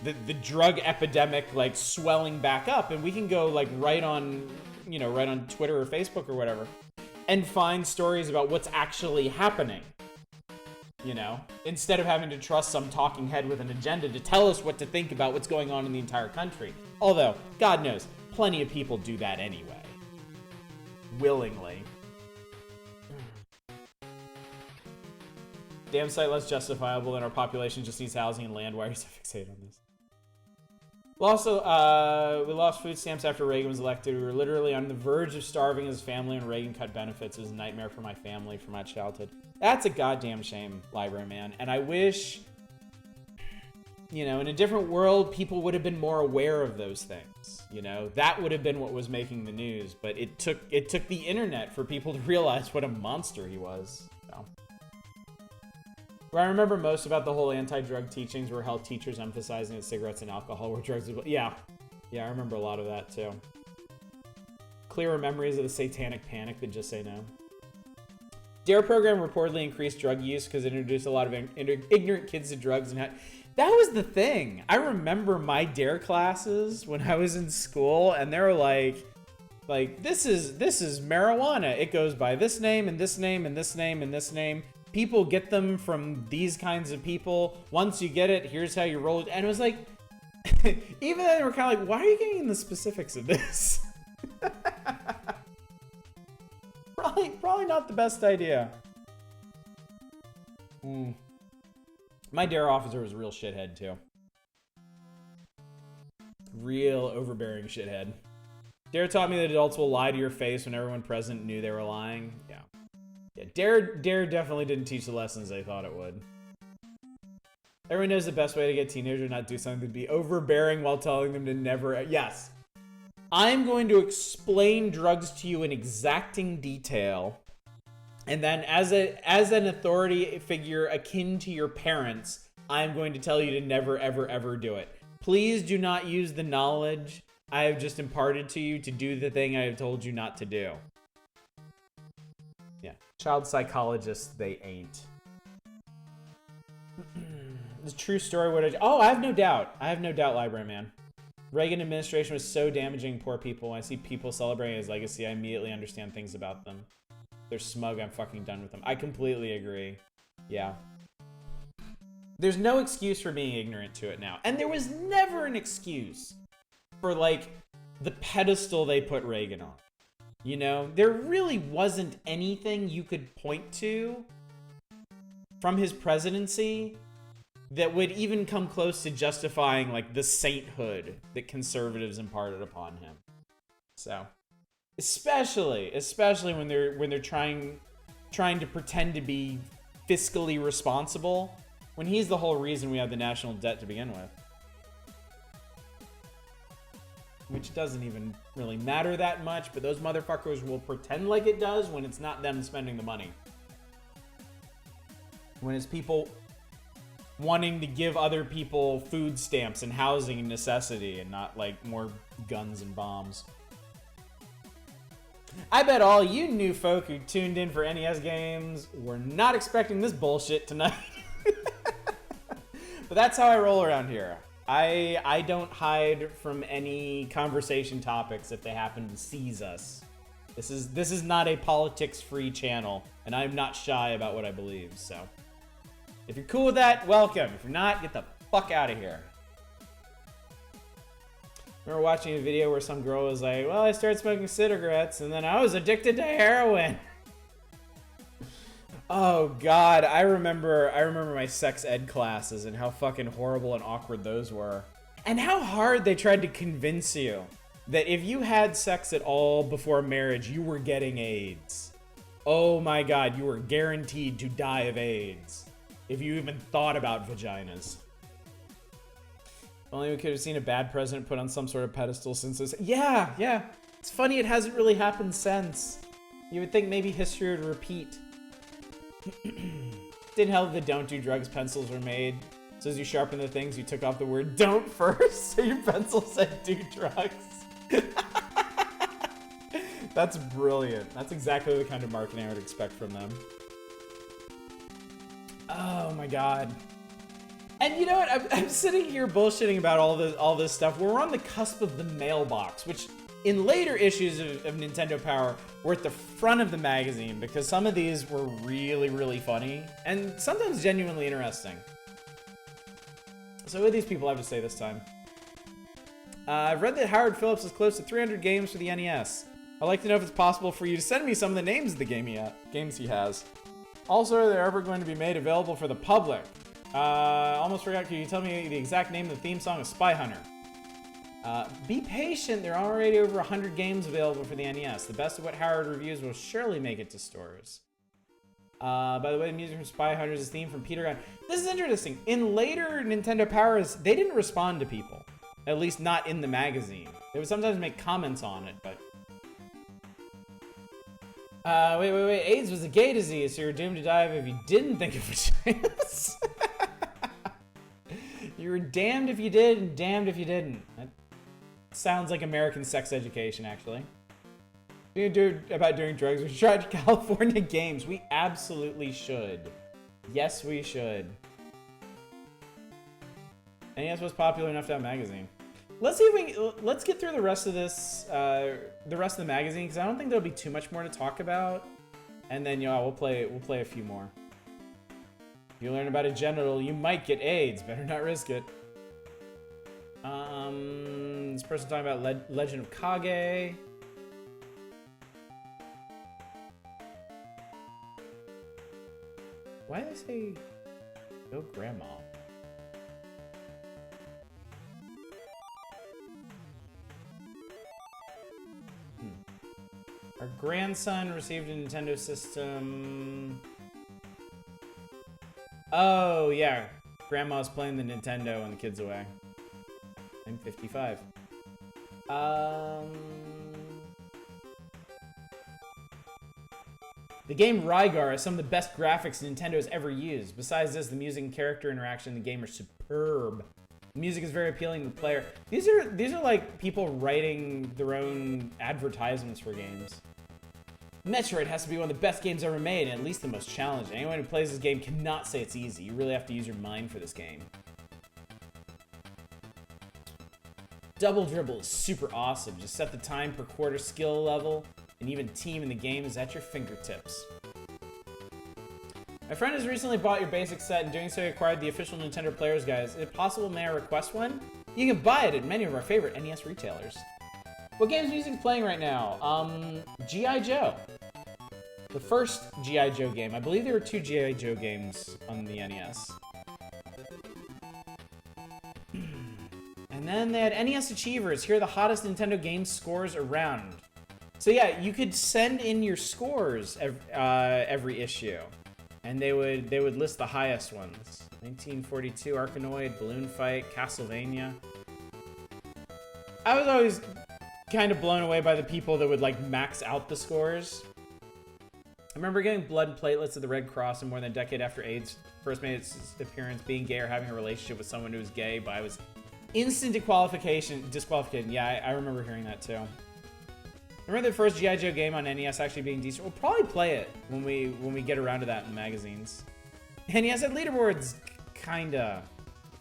the drug epidemic, like, swelling back up, and we can go, like, right on Twitter or Facebook or whatever, and find stories about what's actually happening, you know, instead of having to trust some talking head with an agenda to tell us what to think about what's going on in the entire country. Although, God knows, plenty of people do that anyway. Willingly. Damn sight less justifiable than our population just needs housing and land. Why are you so fixated on this? We lost food stamps after Reagan was elected. We were literally on the verge of starving as a family when Reagan cut benefits. It was a nightmare for my family, for my childhood. That's a goddamn shame, Library Man. And I wish, you know, in a different world, people would have been more aware of those things. You know, that would have been what was making the news. But it took the internet for people to realize what a monster he was. So. What I remember most about the whole anti-drug teachings were health teachers emphasizing that cigarettes and alcohol were drugs. Yeah, I remember a lot of that too. Clearer memories of the satanic panic than Just Say No. DARE program reportedly increased drug use because it introduced a lot of ignorant kids to drugs and that was the thing. I remember my DARE classes when I was in school, and they were like this is marijuana. It goes by this name and this name and this name and this name. People get them from these kinds of people. Once you get it, here's how you roll it. And it was like, even then they were kind of like, why are you getting the specifics of this? Probably not the best idea. My DARE officer was a real shithead too. Real overbearing shithead. DARE taught me that adults will lie to your face when everyone present knew they were lying. Yeah. Yeah, DARE definitely didn't teach the lessons they thought it would. Everyone knows the best way to get teenagers to not do something to be overbearing while telling them to never... Yes. I'm going to explain drugs to you in exacting detail, and then as an authority figure akin to your parents, I'm going to tell you to never, ever, ever do it. Please do not use the knowledge I have just imparted to you to do the thing I have told you not to do. Yeah. Child psychologists, they ain't. The true story, I have no doubt. I have no doubt, Library Man. Reagan administration was so damaging poor people. When I see people celebrating his legacy, I immediately understand things about them. They're smug, I'm fucking done with them. I completely agree. Yeah. There's no excuse for being ignorant to it now. And there was never an excuse for, like, the pedestal they put Reagan on. You know, there really wasn't anything you could point to from his presidency that would even come close to justifying like the sainthood that conservatives imparted upon him. So, especially when they're trying to pretend to be fiscally responsible, when he's the whole reason we have the national debt to begin with. Which doesn't even really matter that much, but those motherfuckers will pretend like it does when it's not them spending the money. When it's people wanting to give other people food stamps and housing and necessity and not like more guns and bombs. I bet all you new folk who tuned in for NES games were not expecting this bullshit tonight. But that's how I roll around here. I don't hide from any conversation topics if they happen to seize us. This is not a politics-free channel, and I'm not shy about what I believe, so. If you're cool with that, welcome. If you're not, get the fuck out of here. I remember watching a video where some girl was like, well, I started smoking cigarettes, and then I was addicted to heroin. Oh God, I remember my sex ed classes and how fucking horrible and awkward those were. And how hard they tried to convince you that if you had sex at all before marriage, you were getting AIDS. Oh my God, you were guaranteed to die of AIDS if you even thought about vaginas. Only we could have seen a bad president put on some sort of pedestal since this. Yeah. It's funny it hasn't really happened since. You would think maybe history would repeat. Didn't help that don't do drugs pencils were made. So as you sharpen the things, you took off the word don't first, so your pencil said do drugs. That's brilliant. That's exactly the kind of marketing I would expect from them. Oh my God. And you know what? I'm sitting here bullshitting about all this stuff. We're on the cusp of the mailbox, which in later issues of Nintendo Power were at the front of the magazine because some of these were really, really funny and sometimes genuinely interesting. So what do these people have to say this time? I've read that Howard Phillips is close to 300 games for the NES. I'd like to know if it's possible for you to send me some of the names of the games he has. Also, are they ever going to be made available for the public? Almost forgot, can you tell me the exact name of the theme song of Spy Hunter? Be patient, there are already over 100 games available for the NES. The best of what Howard reviews will surely make it to stores. By the way, the music from Spy Hunter is a theme from Peter Gunn. This is interesting. In later Nintendo Powers, they didn't respond to people. At least not in the magazine. They would sometimes make comments on it, but... Wait. AIDS was a gay disease, so you're doomed to die if you didn't think of vaginas. You were damned if you did and damned if you didn't. That sounds like American sex education, actually. What are you gonna do about doing drugs? We should try California games. We absolutely should. Yes, we should. NES was popular enough to have a magazine. Let's see if let's get through the rest of this, the rest of the magazine, because I don't think there'll be too much more to talk about. And then, we'll play a few more. If you learn about a genital, you might get AIDS. Better not risk it. This person talking about Legend of Kage. Why did they say go grandma? Our grandson received a Nintendo system. Oh, yeah. Grandma's playing the Nintendo and the kid's away. I'm 55. The game Rygar has some of the best graphics Nintendo has ever used. Besides this, the music and character interaction in the game are superb. The music is very appealing to the player. These are like people writing their own advertisements for games. Metroid has to be one of the best games ever made, and at least the most challenging. Anyone who plays this game cannot say it's easy. You really have to use your mind for this game. Double Dribble is super awesome. Just set the time per quarter skill level, and even team in the game is at your fingertips. My friend has recently bought your basic set, and doing so he acquired the official Nintendo Player's Guide. Is it possible may I request one? You can buy it at many of our favorite NES retailers. What games are you playing right now? G.I. Joe. The first G.I. Joe game. I believe there were 2 G.I. Joe games on the NES. And then they had NES Achievers. Here are the hottest Nintendo game scores around. So yeah, you could send in your scores every issue, and they would list the highest ones. 1942, Arkanoid, Balloon Fight, Castlevania. I was always kind of blown away by the people that would like max out the scores. I remember getting blood and platelets at the Red Cross in more than a decade after AIDS first made its appearance. Being gay or having a relationship with someone who was gay, but I was instant disqualification. Yeah, I remember hearing that too. Remember the first G.I. Joe game on NES actually being decent? We'll probably play it when we get around to that in the magazines. NES had leaderboards, kinda.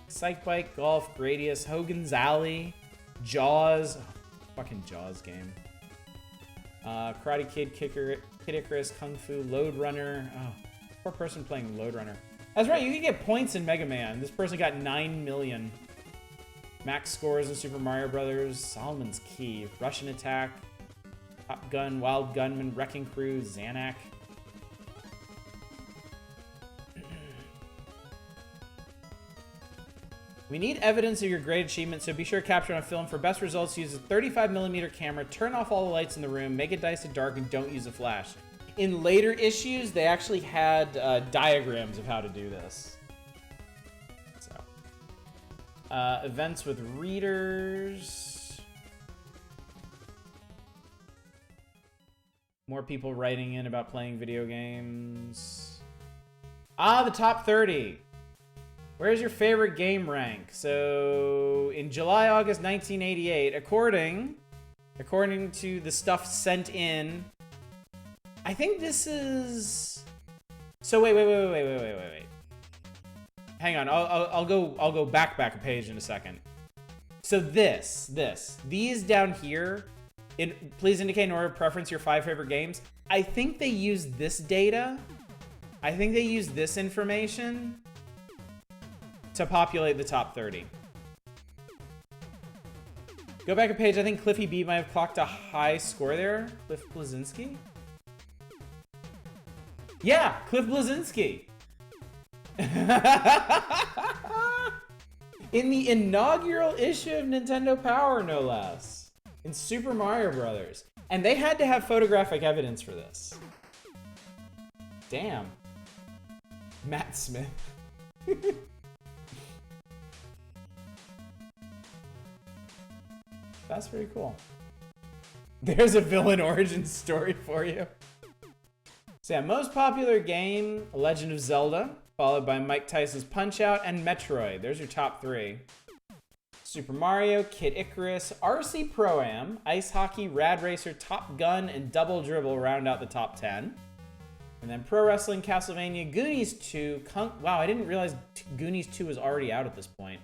Psych Bike, Golf, Gradius, Hogan's Alley, Jaws. Oh, fucking Jaws game. Karate Kid, Kid Icarus, Kung Fu, Load Runner. Oh, poor person playing Load Runner. That's right, you can get points in Mega Man. This person got 9 million. Max scores in Super Mario Brothers, Solomon's Key, Russian Attack, Top Gun, Wild Gunman, Wrecking Crew, Xanac. We need evidence of your great achievement, so be sure to capture it on film. For best results, use a 35mm camera, turn off all the lights in the room, make it nice and dark, and don't use a flash. In later issues, they actually had diagrams of how to do this. So, events with readers. More people writing in about playing video games. The top 30. Where's your favorite game rank? So, in July, August 1988, according to the stuff sent in, I think this is... So wait. Hang on, I'll go back a page in a second. So these down here, please indicate in order of preference your 5 favorite games. I think they use this data. I think they use this information to populate the top 30. Go back a page. I think Cliffy B might have clocked a high score there. Cliff Blazinski? Yeah, Cliff Blazinski. In the inaugural issue of Nintendo Power, no less. In Super Mario Brothers. And they had to have photographic evidence for this. Damn. Matt Smith. That's pretty cool. There's a villain origin story for you. So yeah, most popular game, Legend of Zelda, followed by Mike Tyson's Punch-Out and Metroid. There's your top 3. Super Mario, Kid Icarus, RC Pro-Am, Ice Hockey, Rad Racer, Top Gun, and Double Dribble round out the top 10. And then Pro Wrestling, Castlevania, Goonies 2, wow, I didn't realize Goonies 2 was already out at this point.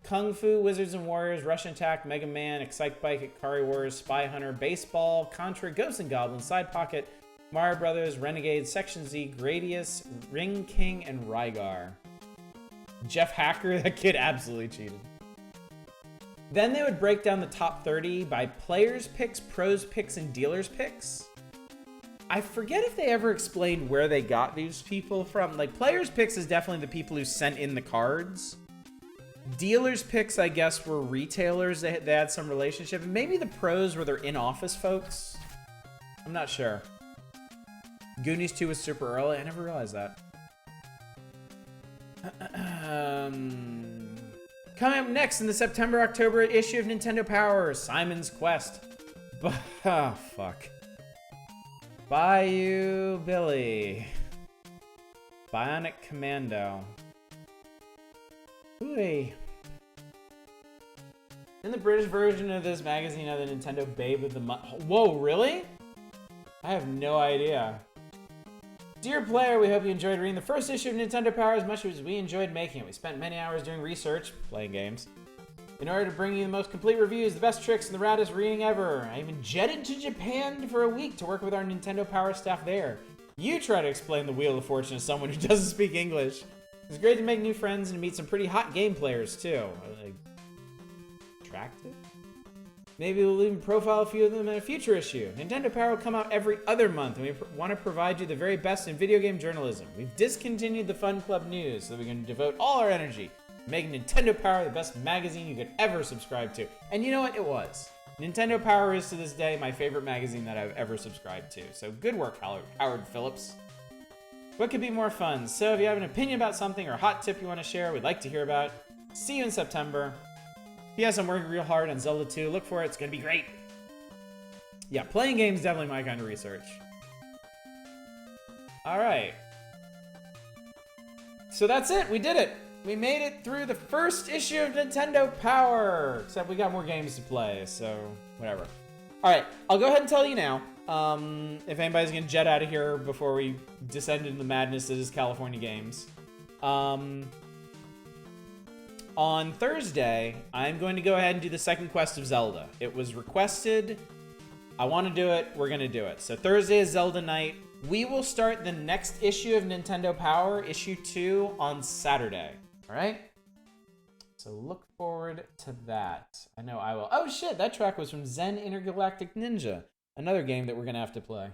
Kung Fu, Wizards and Warriors, Russian Attack, Mega Man, Excite Bike, Ikari Wars, Spy Hunter, Baseball, Contra, Ghosts and Goblins, Side Pocket, Mario Brothers, Renegade, Section Z, Gradius, Ring King, and Rygar. Jeff Hacker, that kid absolutely cheated. Then they would break down the top 30 by players' picks, pros' picks, and dealers' picks. I forget if they ever explained where they got these people from. Like, players' picks is definitely the people who sent in the cards. Dealers' picks, I guess, were retailers. They had some relationship. And maybe the pros were their in-office folks. I'm not sure. Goonies 2 was super early. I never realized that. Coming up next in the September-October issue of Nintendo Power, Simon's Quest. Oh, fuck. Bayou Billy. Bionic Commando. Ooh. In the British version of this magazine of the Nintendo Babe of the Month. Whoa, really? I have no idea. Dear player, we hope you enjoyed reading the first issue of Nintendo Power as much as we enjoyed making it. We spent many hours doing research, playing games, in order to bring you the most complete reviews, the best tricks, and the raddest reading ever. I even jetted to Japan for a week to work with our Nintendo Power staff there. You try to explain the Wheel of Fortune to someone who doesn't speak English. It's great to make new friends and to meet some pretty hot game players, too. Like, attractive? Maybe we'll even profile a few of them in a future issue. Nintendo Power will come out every other month, and we want to provide you the very best in video game journalism. We've discontinued the Fun Club News so that we can devote all our energy Make Nintendo Power the best magazine you could ever subscribe to. And you know what? It was. Nintendo Power is to this day my favorite magazine that I've ever subscribed to. So good work, Howard Phillips. What could be more fun? So if you have an opinion about something or a hot tip you want to share, we'd like to hear about. See you in September. Yes, I'm working real hard on Zelda 2. Look for it. It's going to be great. Yeah, playing games is definitely my kind of research. All right. So that's it. We did it. We made it through the first issue of Nintendo Power. Except we got more games to play, so whatever. All right, I'll go ahead and tell you now. If anybody's gonna jet out of here before we descend into the madness that is California Games. On Thursday, I'm going to go ahead and do the second quest of Zelda. It was requested. I want to do it. We're going to do it. So Thursday is Zelda night. We will start the next issue of Nintendo Power, issue 2, on Saturday. All right? So look forward to that. I know I will. Oh, shit. That track was from Zen Intergalactic Ninja, another game that we're going to have to play.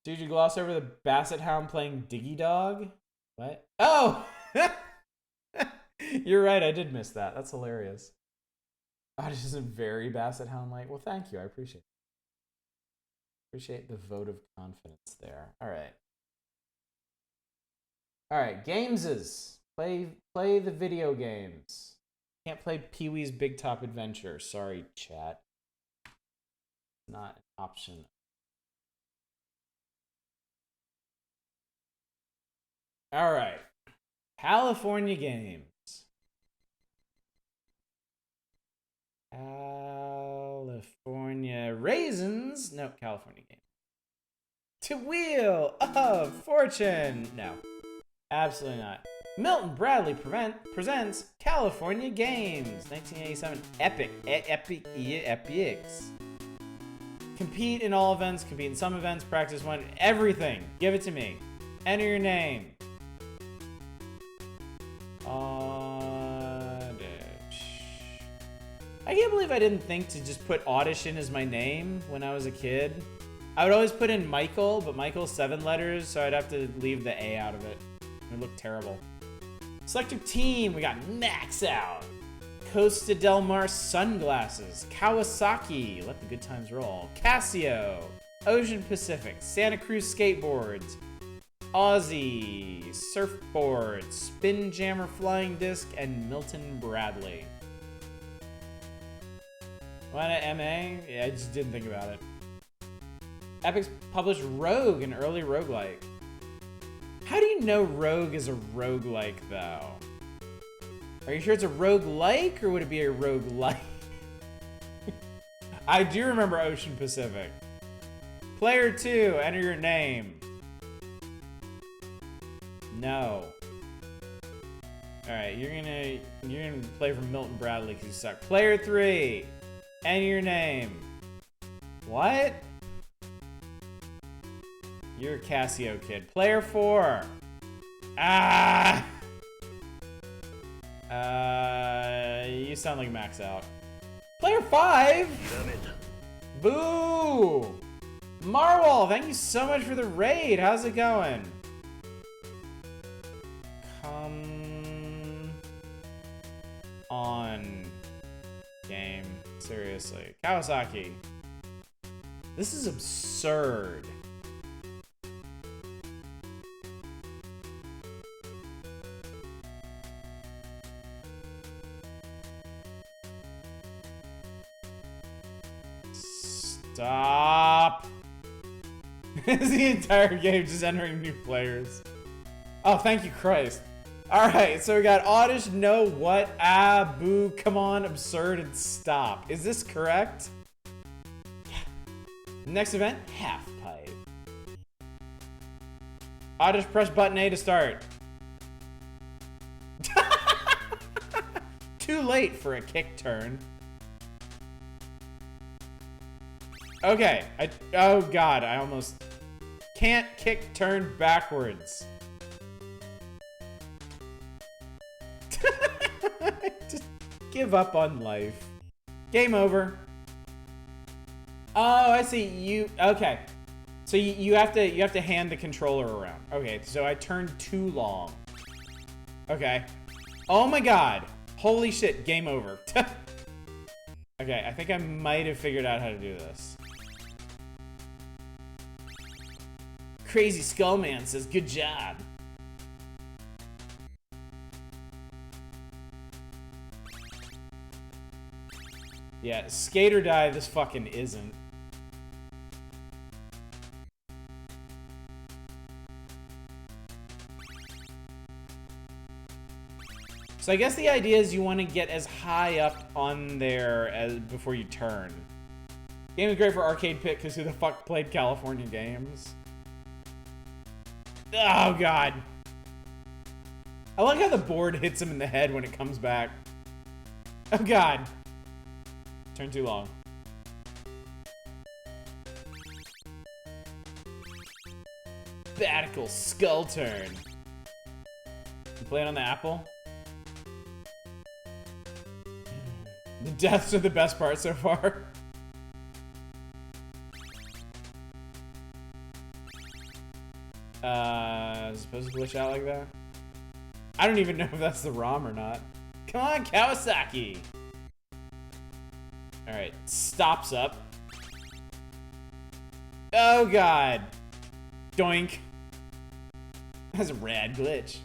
Did you gloss over the Basset Hound playing Diggy Dog? What? Oh! You're right. I did miss that. That's hilarious. Oh, this isn't very Basset Hound-like. Well, thank you. I appreciate it. Appreciate the vote of confidence there. All right. All right. Gameses. Play the video games. Can't play Pee-wee's Big Top Adventure. Sorry, chat. Not an option. All right. California Games. California Raisins. No, California Game. To Wheel of Fortune. No, absolutely not. Milton Bradley presents California Games. 1987 Epics. Compete in all events, compete in some events, practice one, everything. Give it to me. Enter your name. I can't believe I didn't think to just put Oddish in as my name when I was a kid. I would always put in Michael, but Michael's 7 letters, so I'd have to leave the A out of it. It would look terrible. Select your team. We got Max Out, Costa Del Mar Sunglasses, Kawasaki, Let the Good Times Roll, Casio, Ocean Pacific, Santa Cruz Skateboards, Aussie Surfboards, Spin Jammer Flying Disc, and Milton Bradley. Why not MA? Yeah, I just didn't think about it. Epics published Rogue, an early roguelike. How do you know Rogue is a roguelike, though? Are you sure it's a roguelike, or would it be a roguelike? I do remember Ocean Pacific. Player 2, enter your name. No. Alright, you're gonna play for Milton Bradley because you suck. Player 3. Enter your name. What? You're a Casio kid. Player 4. Ah! You sound like Max Out. Player 5? Boo! Marwal, thank you so much for the raid. How's it going? Come on, game. Seriously. Kawasaki. This is absurd. Stop. Is the entire game just entering new players? Oh, thank you, Christ. Alright, so we got Oddish, no, what, ah, boo, come on, absurd, and stop. Is this correct? Yeah. Next event, Half Pipe. Oddish, press button A to start. Too late for a kick turn. Okay, oh god, I almost can't kick turn backwards. Just give up on life. Game over. Oh, I see. Okay. So you have to hand the controller around. Okay, so I turned too long. Okay. Oh my god. Holy shit, game over. Okay, I think I might have figured out how to do this. Crazy Skullman says, good job. Yeah, skate or die, this fucking isn't. So I guess the idea is you want to get as high up on there as before you turn. Game is great for arcade pit because who the fuck played California games? Oh god. I like how the board hits him in the head when it comes back. Oh god. Turn too long. Batical skull turn. You play it on the Apple? The deaths are the best part so far. Is it supposed to glitch out like that? I don't even know if that's the ROM or not. Come on, Kawasaki! Alright, stops up. Oh god! Doink. That's a rad glitch.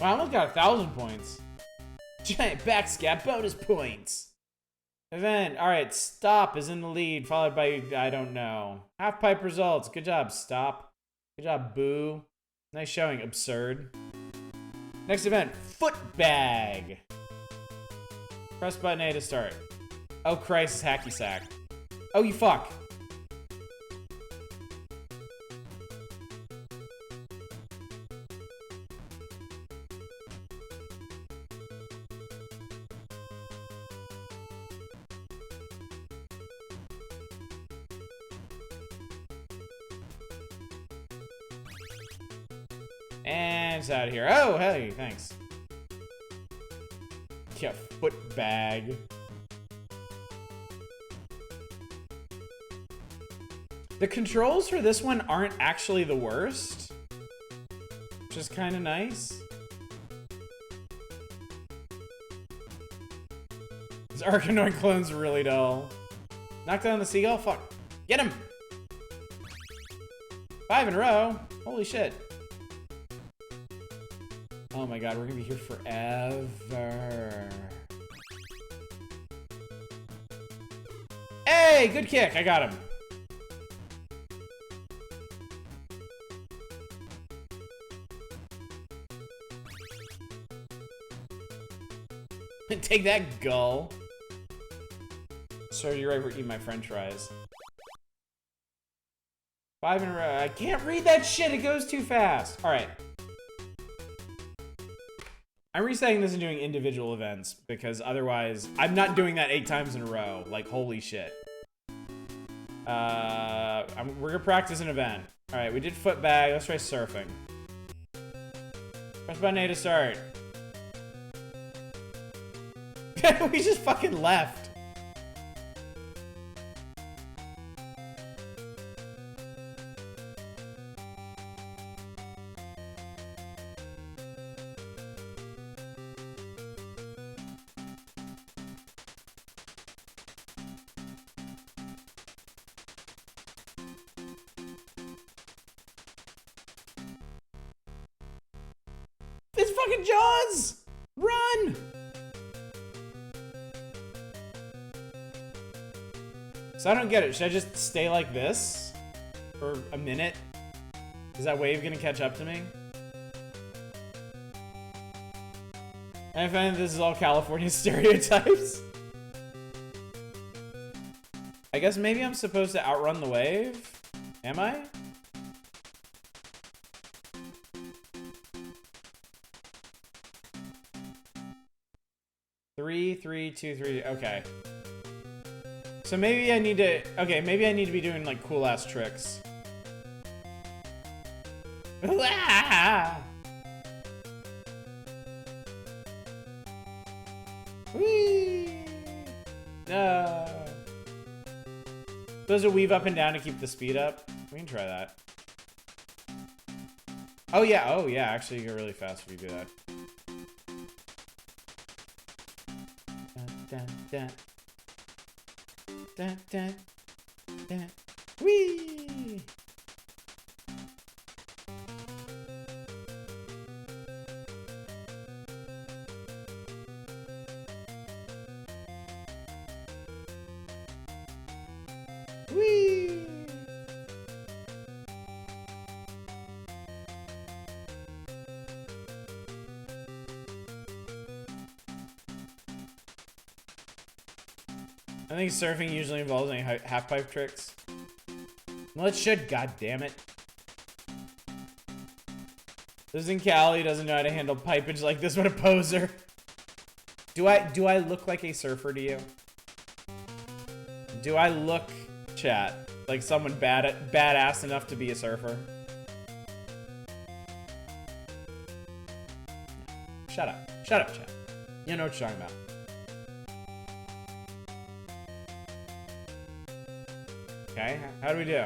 Wow, I almost got 1,000 points. Giant backscab bonus points. Event. Alright, stop is in the lead, followed by, I don't know. Half pipe results. Good job, stop. Good job, boo. Nice showing, absurd. Next event, foot bag. Press button A to start. Oh Christ, hacky sack. Oh, you fuck. And it's out of here. Oh, hey, thanks. Yeah, foot bag. The controls for this one aren't actually the worst, which is kind of nice. This Arkanoid clone's really dull. Knock down the seagull? Fuck. Get him! 5 in a row. Holy shit. Oh my god, we're gonna be here forever. Hey, good kick. I got him. Take that, gull. Sir, you're right for eating my french fries. 5 in a row. I can't read that shit. It goes too fast. All right. I'm resetting this and doing individual events because otherwise I'm not doing that 8 times in a row. Like, holy shit. We're gonna practice an event. All right, we did foot bag. Let's try surfing. Press button A to start. We just fucking left. It's fucking Jaws! Run! So I don't get it. Should I just stay like this for a minute? Is that wave gonna catch up to me? And I find this is all California stereotypes. I guess maybe I'm supposed to outrun the wave? Am I? Three, 2, 3. Okay. So maybe I need to. Okay, maybe I need to be doing like cool ass tricks. Whee! No. Supposed to weave up and down to keep the speed up. We can try that. Oh yeah, actually you go really fast if you do that. Dun, dun, dun. Dun, dun, dun. Whee! Whee! I think surfing usually involves any half-pipe tricks. Well, it should, goddammit. Lives in Cali, doesn't know how to handle pipage like this. What a poser. Do I look like a surfer to you? Do I look, chat, like someone badass enough to be a surfer? Shut up. Shut up, chat. You know what you're talking about. Okay, how do we do?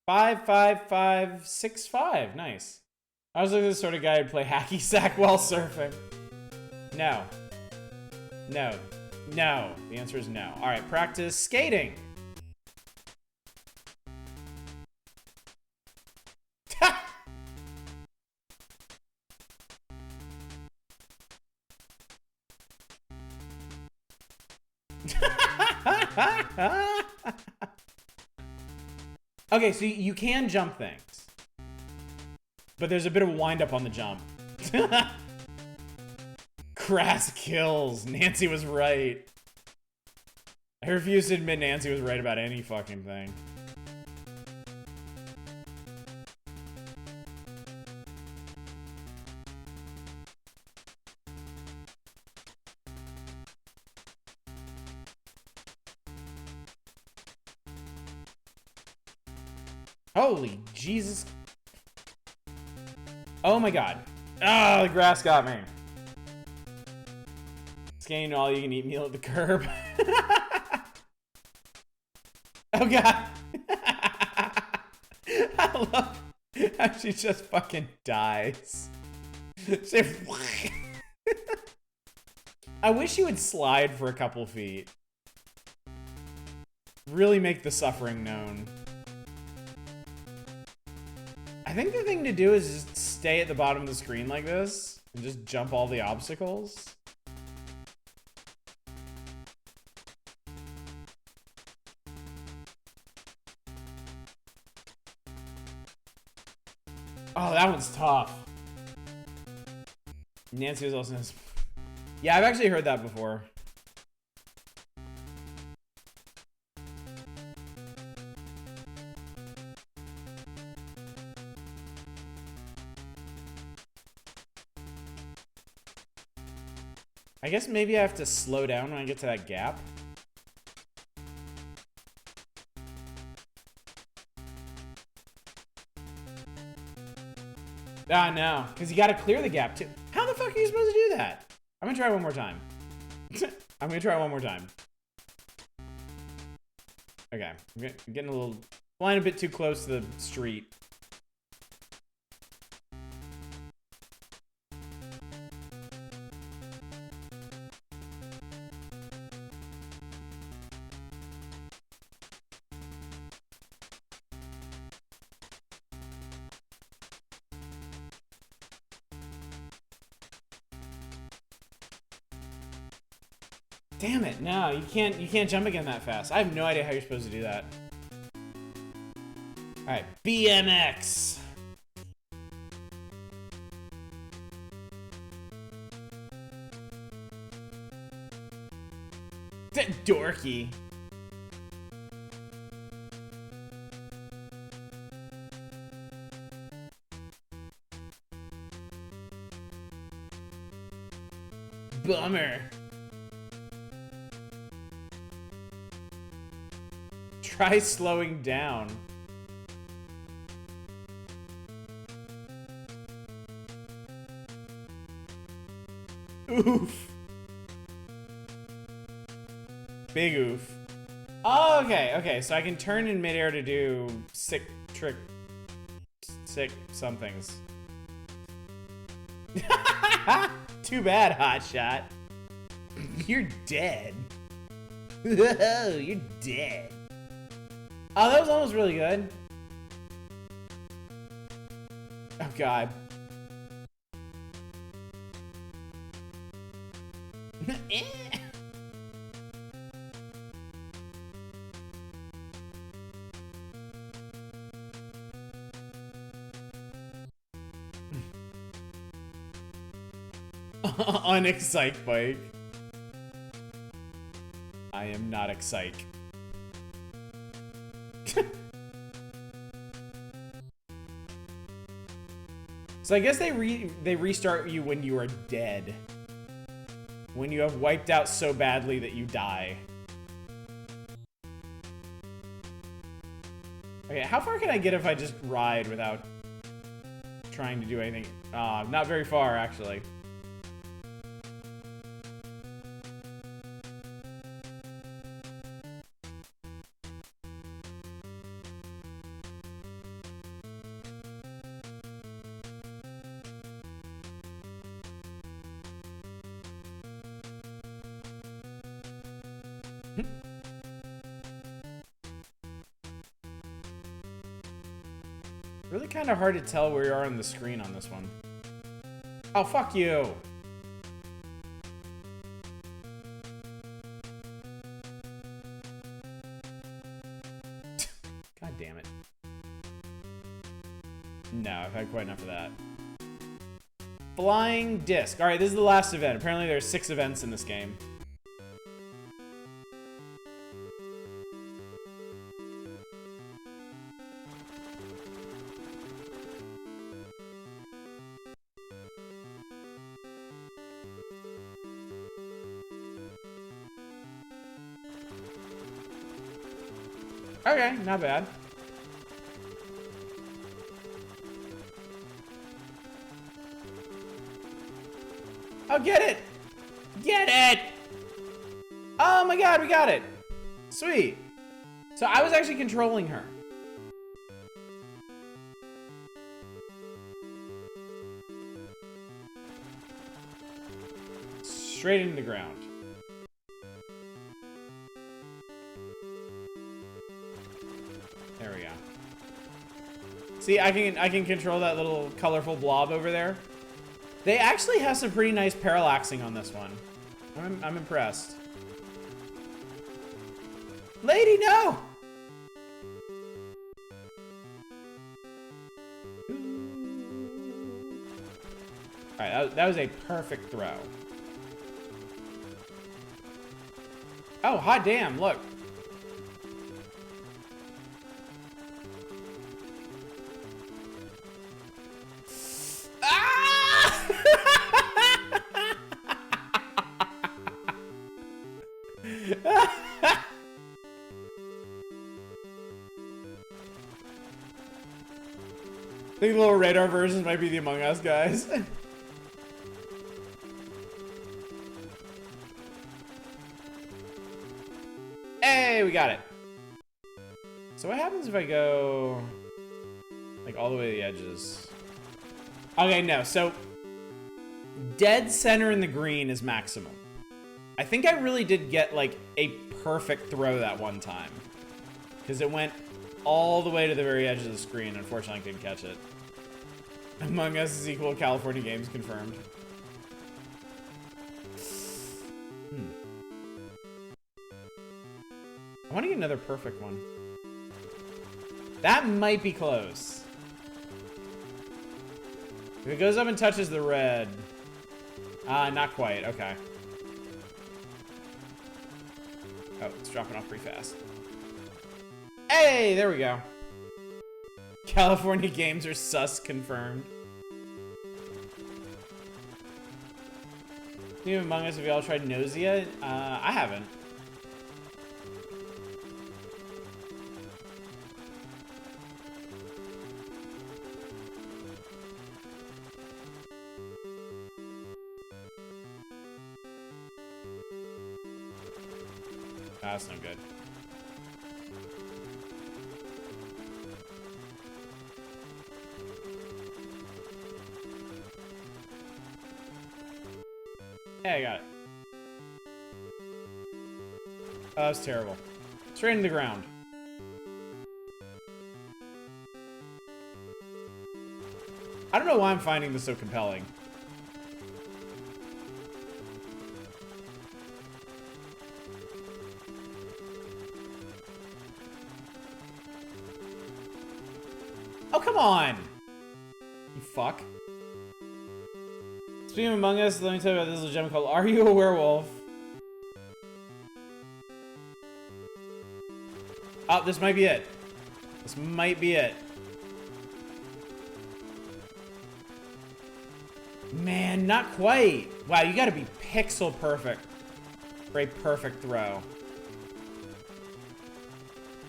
5, 5, 5, 6, 5. Nice. I was looking at the sort of guy who'd play hacky sack while surfing. No. No. No. The answer is no. All right, practice skating. Okay, so you can jump things. But there's a bit of wind up on the jump. Crass kills. Nancy was right. I refuse to admit Nancy was right about any fucking thing. Holy Jesus. Oh my god. Oh, the grass got me. Scanning all you can eat meal at the curb. Oh god. I love how she just fucking dies. I wish you would slide for a couple feet. Really make the suffering known. I think the thing to do is just stay at the bottom of the screen like this and just jump all the obstacles. Oh, that one's tough. Nancy was also... Yeah, I've actually heard that before. I guess maybe I have to slow down when I get to that gap. Ah, no, because you got to clear the gap too. How the fuck are you supposed to do that? I'm gonna try one more time. I'm gonna try one more time. Okay, I'm getting a little, flying a bit too close to the street. Damn it, no, you can't jump again that fast. I have no idea how you're supposed to do that. Alright, BMX. Dorky. Bummer. Try slowing down. Oof. Big oof. Oh, okay, okay. So I can turn in midair to do sick somethings. Too bad, Hotshot. You're dead. You're dead. Oh, that was almost really good. Oh, God. On Excite Bike. I am not Excite. So I guess they restart you when you are dead. When you have wiped out so badly that you die. Okay, how far can I get if I just ride without trying to do anything? Not very far, actually. Really kind of hard to tell where you are on the screen on this one. Oh, fuck you! God damn it. No, I've had quite enough of that. Flying Disc. Alright, this is the last event. Apparently there's 6 events in this game. Okay, not bad. Oh, get it! Get it! Oh my god, we got it! Sweet. So I was actually controlling her. Straight into the ground. There we go. See, I can control that little colorful blob over there. They actually have some pretty nice parallaxing on this one. I'm impressed. Lady, no! Alright, that was a perfect throw. Oh, hot damn, look. I think the little radar versions might be the Among Us guys. Hey, we got it. So what happens if I go like all the way to the edges? Okay, no, so dead center in the green is maximum. I think I really did get like a perfect throw that one time, because it went all the way to the very edge of the screen. Unfortunately, I couldn't catch it. Among Us is equal to California Games confirmed. I want to get another perfect one. That might be close. If it goes up and touches the red. Not quite. Okay. Oh, it's dropping off pretty fast. Hey, there we go. California Games are sus confirmed. New Among Us, have you all tried Nausea? I haven't. That's no good. Hey, I got it. Oh, that was terrible. Straight into the ground. I don't know why I'm finding this so compelling. Oh, come on! You fuck. Speaking of Among Us, let me tell you about this little gem called Are You a Werewolf? Oh, this might be it. This might be it. Man, not quite. Wow, you gotta be pixel perfect for a perfect throw.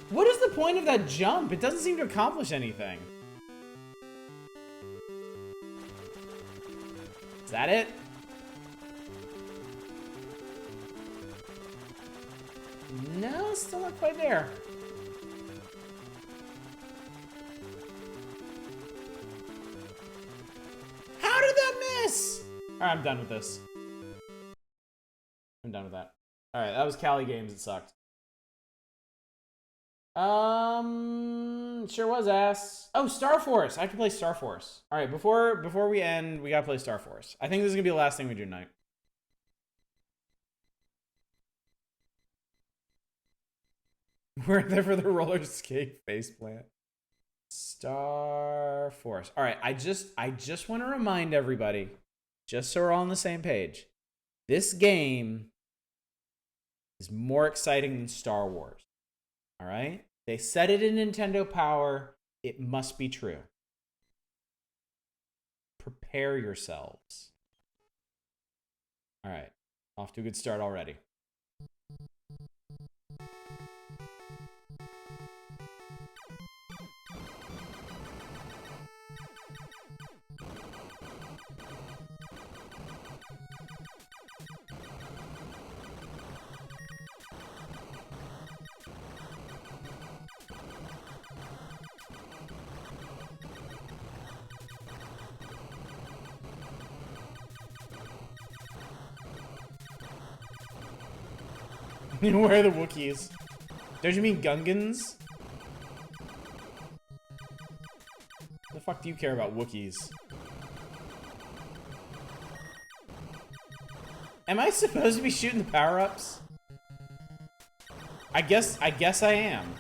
What is the point of that jump? It doesn't seem to accomplish anything. Is that it? No, still not quite there. How did that miss? All right, I'm done with this. I'm done with that. All right, that was Cali Games. It sucked. Sure was ass. Oh, Star Force. I have to play Star Force. All right, before we end, we gotta play Star Force. I think this is gonna be the last thing we do tonight. We're there for the roller skate faceplant. Star Force. All right, I just want to remind everybody, just so we're all on the same page, this game is more exciting than Star Wars. All right? They said it in Nintendo Power. It must be true. Prepare yourselves. All right. Off to a good start already. Where are the Wookiees? Don't you mean Gungans? The fuck do you care about Wookiees? Am I supposed to be shooting the power-ups? I guess I am.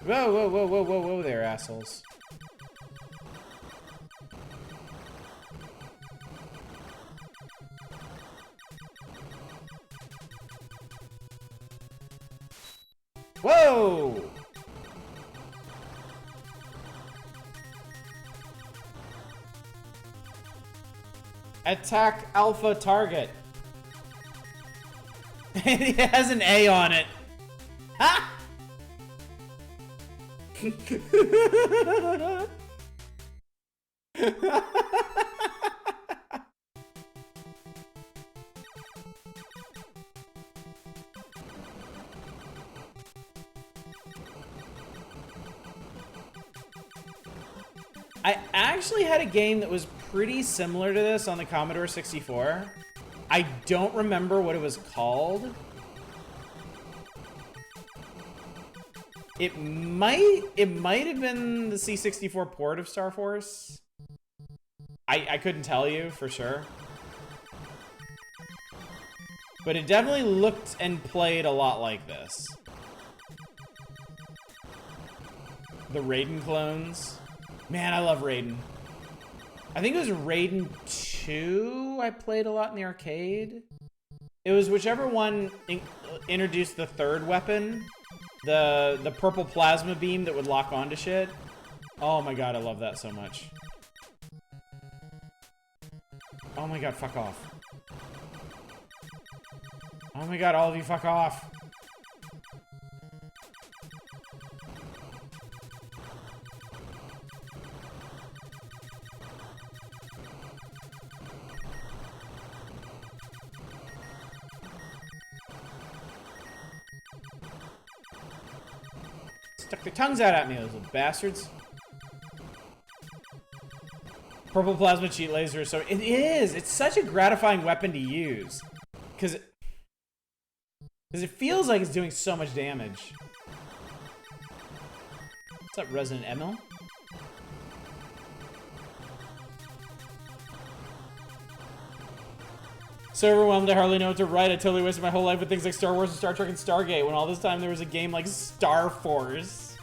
Whoa, whoa, whoa, whoa, whoa, whoa there, assholes. Whoa! Attack Alpha target. And it has an A on it. Ha! I actually had a game that was pretty similar to this on the Commodore 64. I don't remember what it was called. It might have been the C64 port of Star Force. I couldn't tell you for sure. But it definitely looked and played a lot like this. The Raiden clones. Man, I love Raiden. I think it was Raiden 2 I played a lot in the arcade. It was whichever one introduced the third weapon. The purple plasma beam that would lock onto shit. Oh my god, I love that so much. Oh my god, fuck off. Oh my god, all of you fuck off. Stuck their tongues out at me, those little bastards. Purple plasma cheat laser. So it is. It's such a gratifying weapon to use. Because it feels like it's doing so much damage. What's up, Resident Emil? So overwhelmed, I hardly know what to write. I totally wasted my whole life with things like Star Wars and Star Trek and Stargate, when all this time there was a game like Star Force.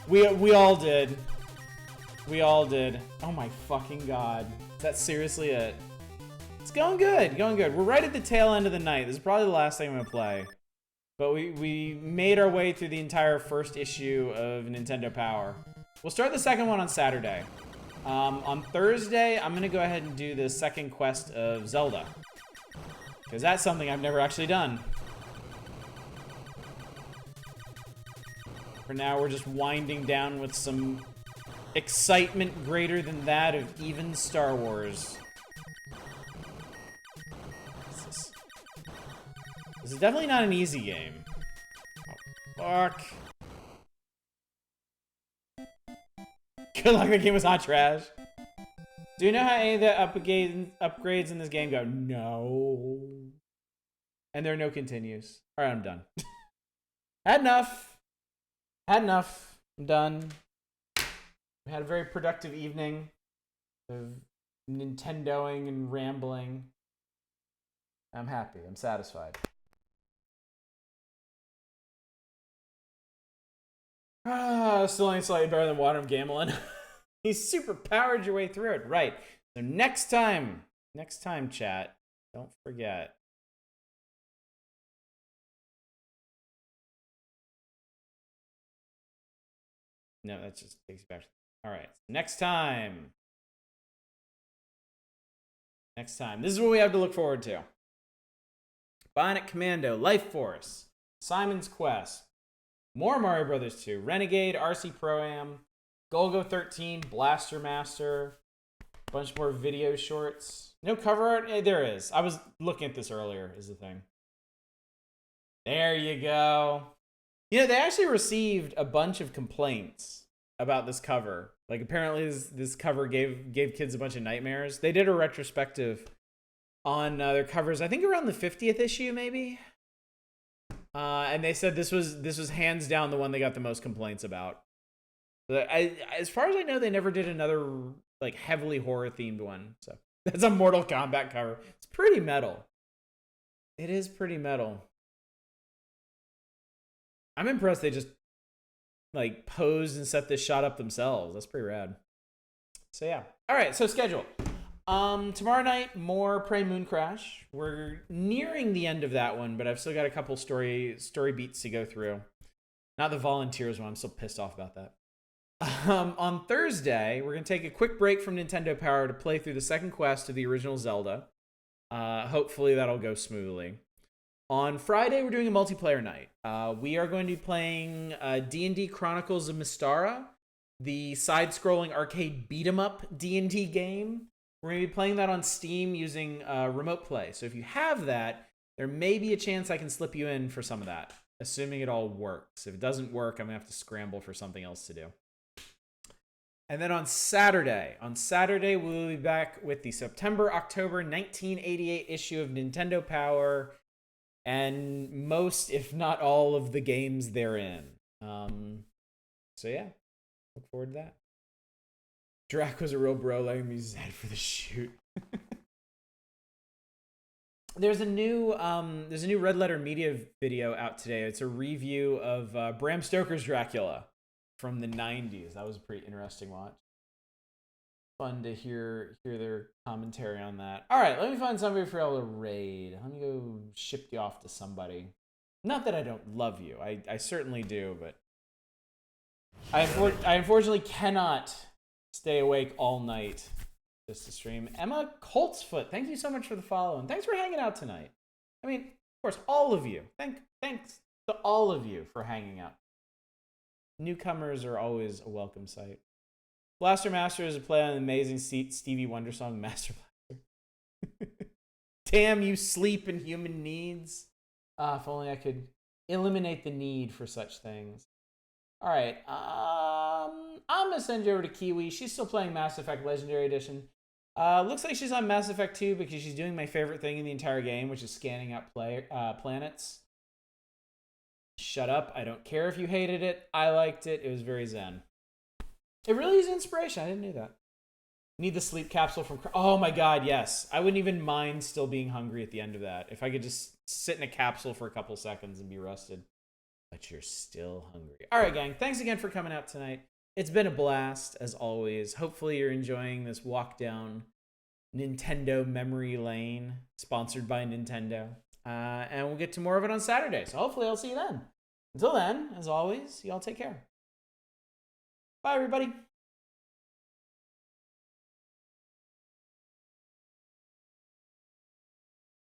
We all did. We all did. Oh my fucking god. Is that seriously it? It's going good, going good. We're right at the tail end of the night. This is probably the last thing I'm gonna play. But we made our way through the entire first issue of Nintendo Power. We'll start the second one on Saturday. On Thursday, I'm gonna go ahead and do the second quest of Zelda. Because that's something I've never actually done. For now, we're just winding down with some excitement greater than that of even Star Wars. This is definitely not an easy game. Oh, fuck. Good luck, that game was hot trash. Do you know how any of the upgrades in this game go? No. And there are no continues. Alright, I'm done. Had enough. Had enough. I'm done. We had a very productive evening of Nintendoing and rambling. I'm happy. I'm satisfied. Still ain't slightly better than Water Gamelin. You super powered your way through it. Right. So next time, chat, don't forget. No, that just takes you back. All right. Next time. This is what we have to look forward to. Bionic Commando, Life Force, Simon's Quest, more Mario Brothers 2, Renegade, RC Pro-Am, Golgo 13, Blaster Master, a bunch more video shorts. No cover art? There is. I was looking at this earlier, is the thing. There you go. You know, they actually received a bunch of complaints about this cover. Like, apparently this cover gave kids a bunch of nightmares. They did a retrospective on their covers, I think around the 50th issue, maybe? And they said this was hands down the one they got the most complaints about. But as far as I know, they never did another like heavily horror themed one. So that's a Mortal Kombat cover. It's pretty metal. It is pretty metal. I'm impressed they just like posed and set this shot up themselves. That's pretty rad. So yeah. All right. So schedule. Tomorrow night, more Prey Moon Crash. We're nearing the end of that one, but I've still got a couple story beats to go through. Not the Volunteers one. I'm still pissed off about that. On Thursday, we're going to take a quick break from Nintendo Power to play through the second quest of the original Zelda. Hopefully that'll go smoothly. On Friday, we're doing a multiplayer night. We are going to be playing D&D Chronicles of Mystara, the side-scrolling arcade beat-em-up D&D game. We're going to be playing that on Steam using Remote Play. So if you have that, there may be a chance I can slip you in for some of that, assuming it all works. If it doesn't work, I'm going to have to scramble for something else to do. And then on Saturday we'll be back with the September-October 1988 issue of Nintendo Power and most, if not all, of the games therein. So yeah, look forward to that. Drac was a real bro, letting me use his head for the shoot. There's a new Red Letter Media video out today. It's a review of Bram Stoker's Dracula from the 90s. That was a pretty interesting watch. Fun to hear their commentary on that. All right, let me find somebody for y'all to raid. Let me go ship you off to somebody. Not that I don't love you. I certainly do, but I unfortunately cannot stay awake all night just to stream. Emma Coltsfoot, thank you so much for the follow, and thanks for hanging out tonight. I mean, of course, all of you. Thanks to all of you for hanging out. Newcomers are always a welcome sight. Blaster Master is a play on the amazing Stevie Wonder song, Master Blaster. Damn, you sleep in human needs. If only I could eliminate the need for such things. All right. I'm gonna send you over to Kiwi. She's still playing Mass Effect Legendary Edition. Looks like she's on Mass Effect 2 because she's doing my favorite thing in the entire game, which is scanning out planets. Shut up. I don't care if you hated it. I liked it. It was very zen. It really is inspiration. I didn't know that. Need the sleep capsule from... Oh my god, yes. I wouldn't even mind still being hungry at the end of that. If I could just sit in a capsule for a couple seconds and be rested. But you're still hungry. All right, gang. Thanks again for coming out tonight. It's been a blast, as always. Hopefully you're enjoying this walk down Nintendo memory lane, sponsored by Nintendo. And we'll get to more of it on Saturday. So hopefully I'll see you then. Until then, as always, y'all take care. Bye, everybody.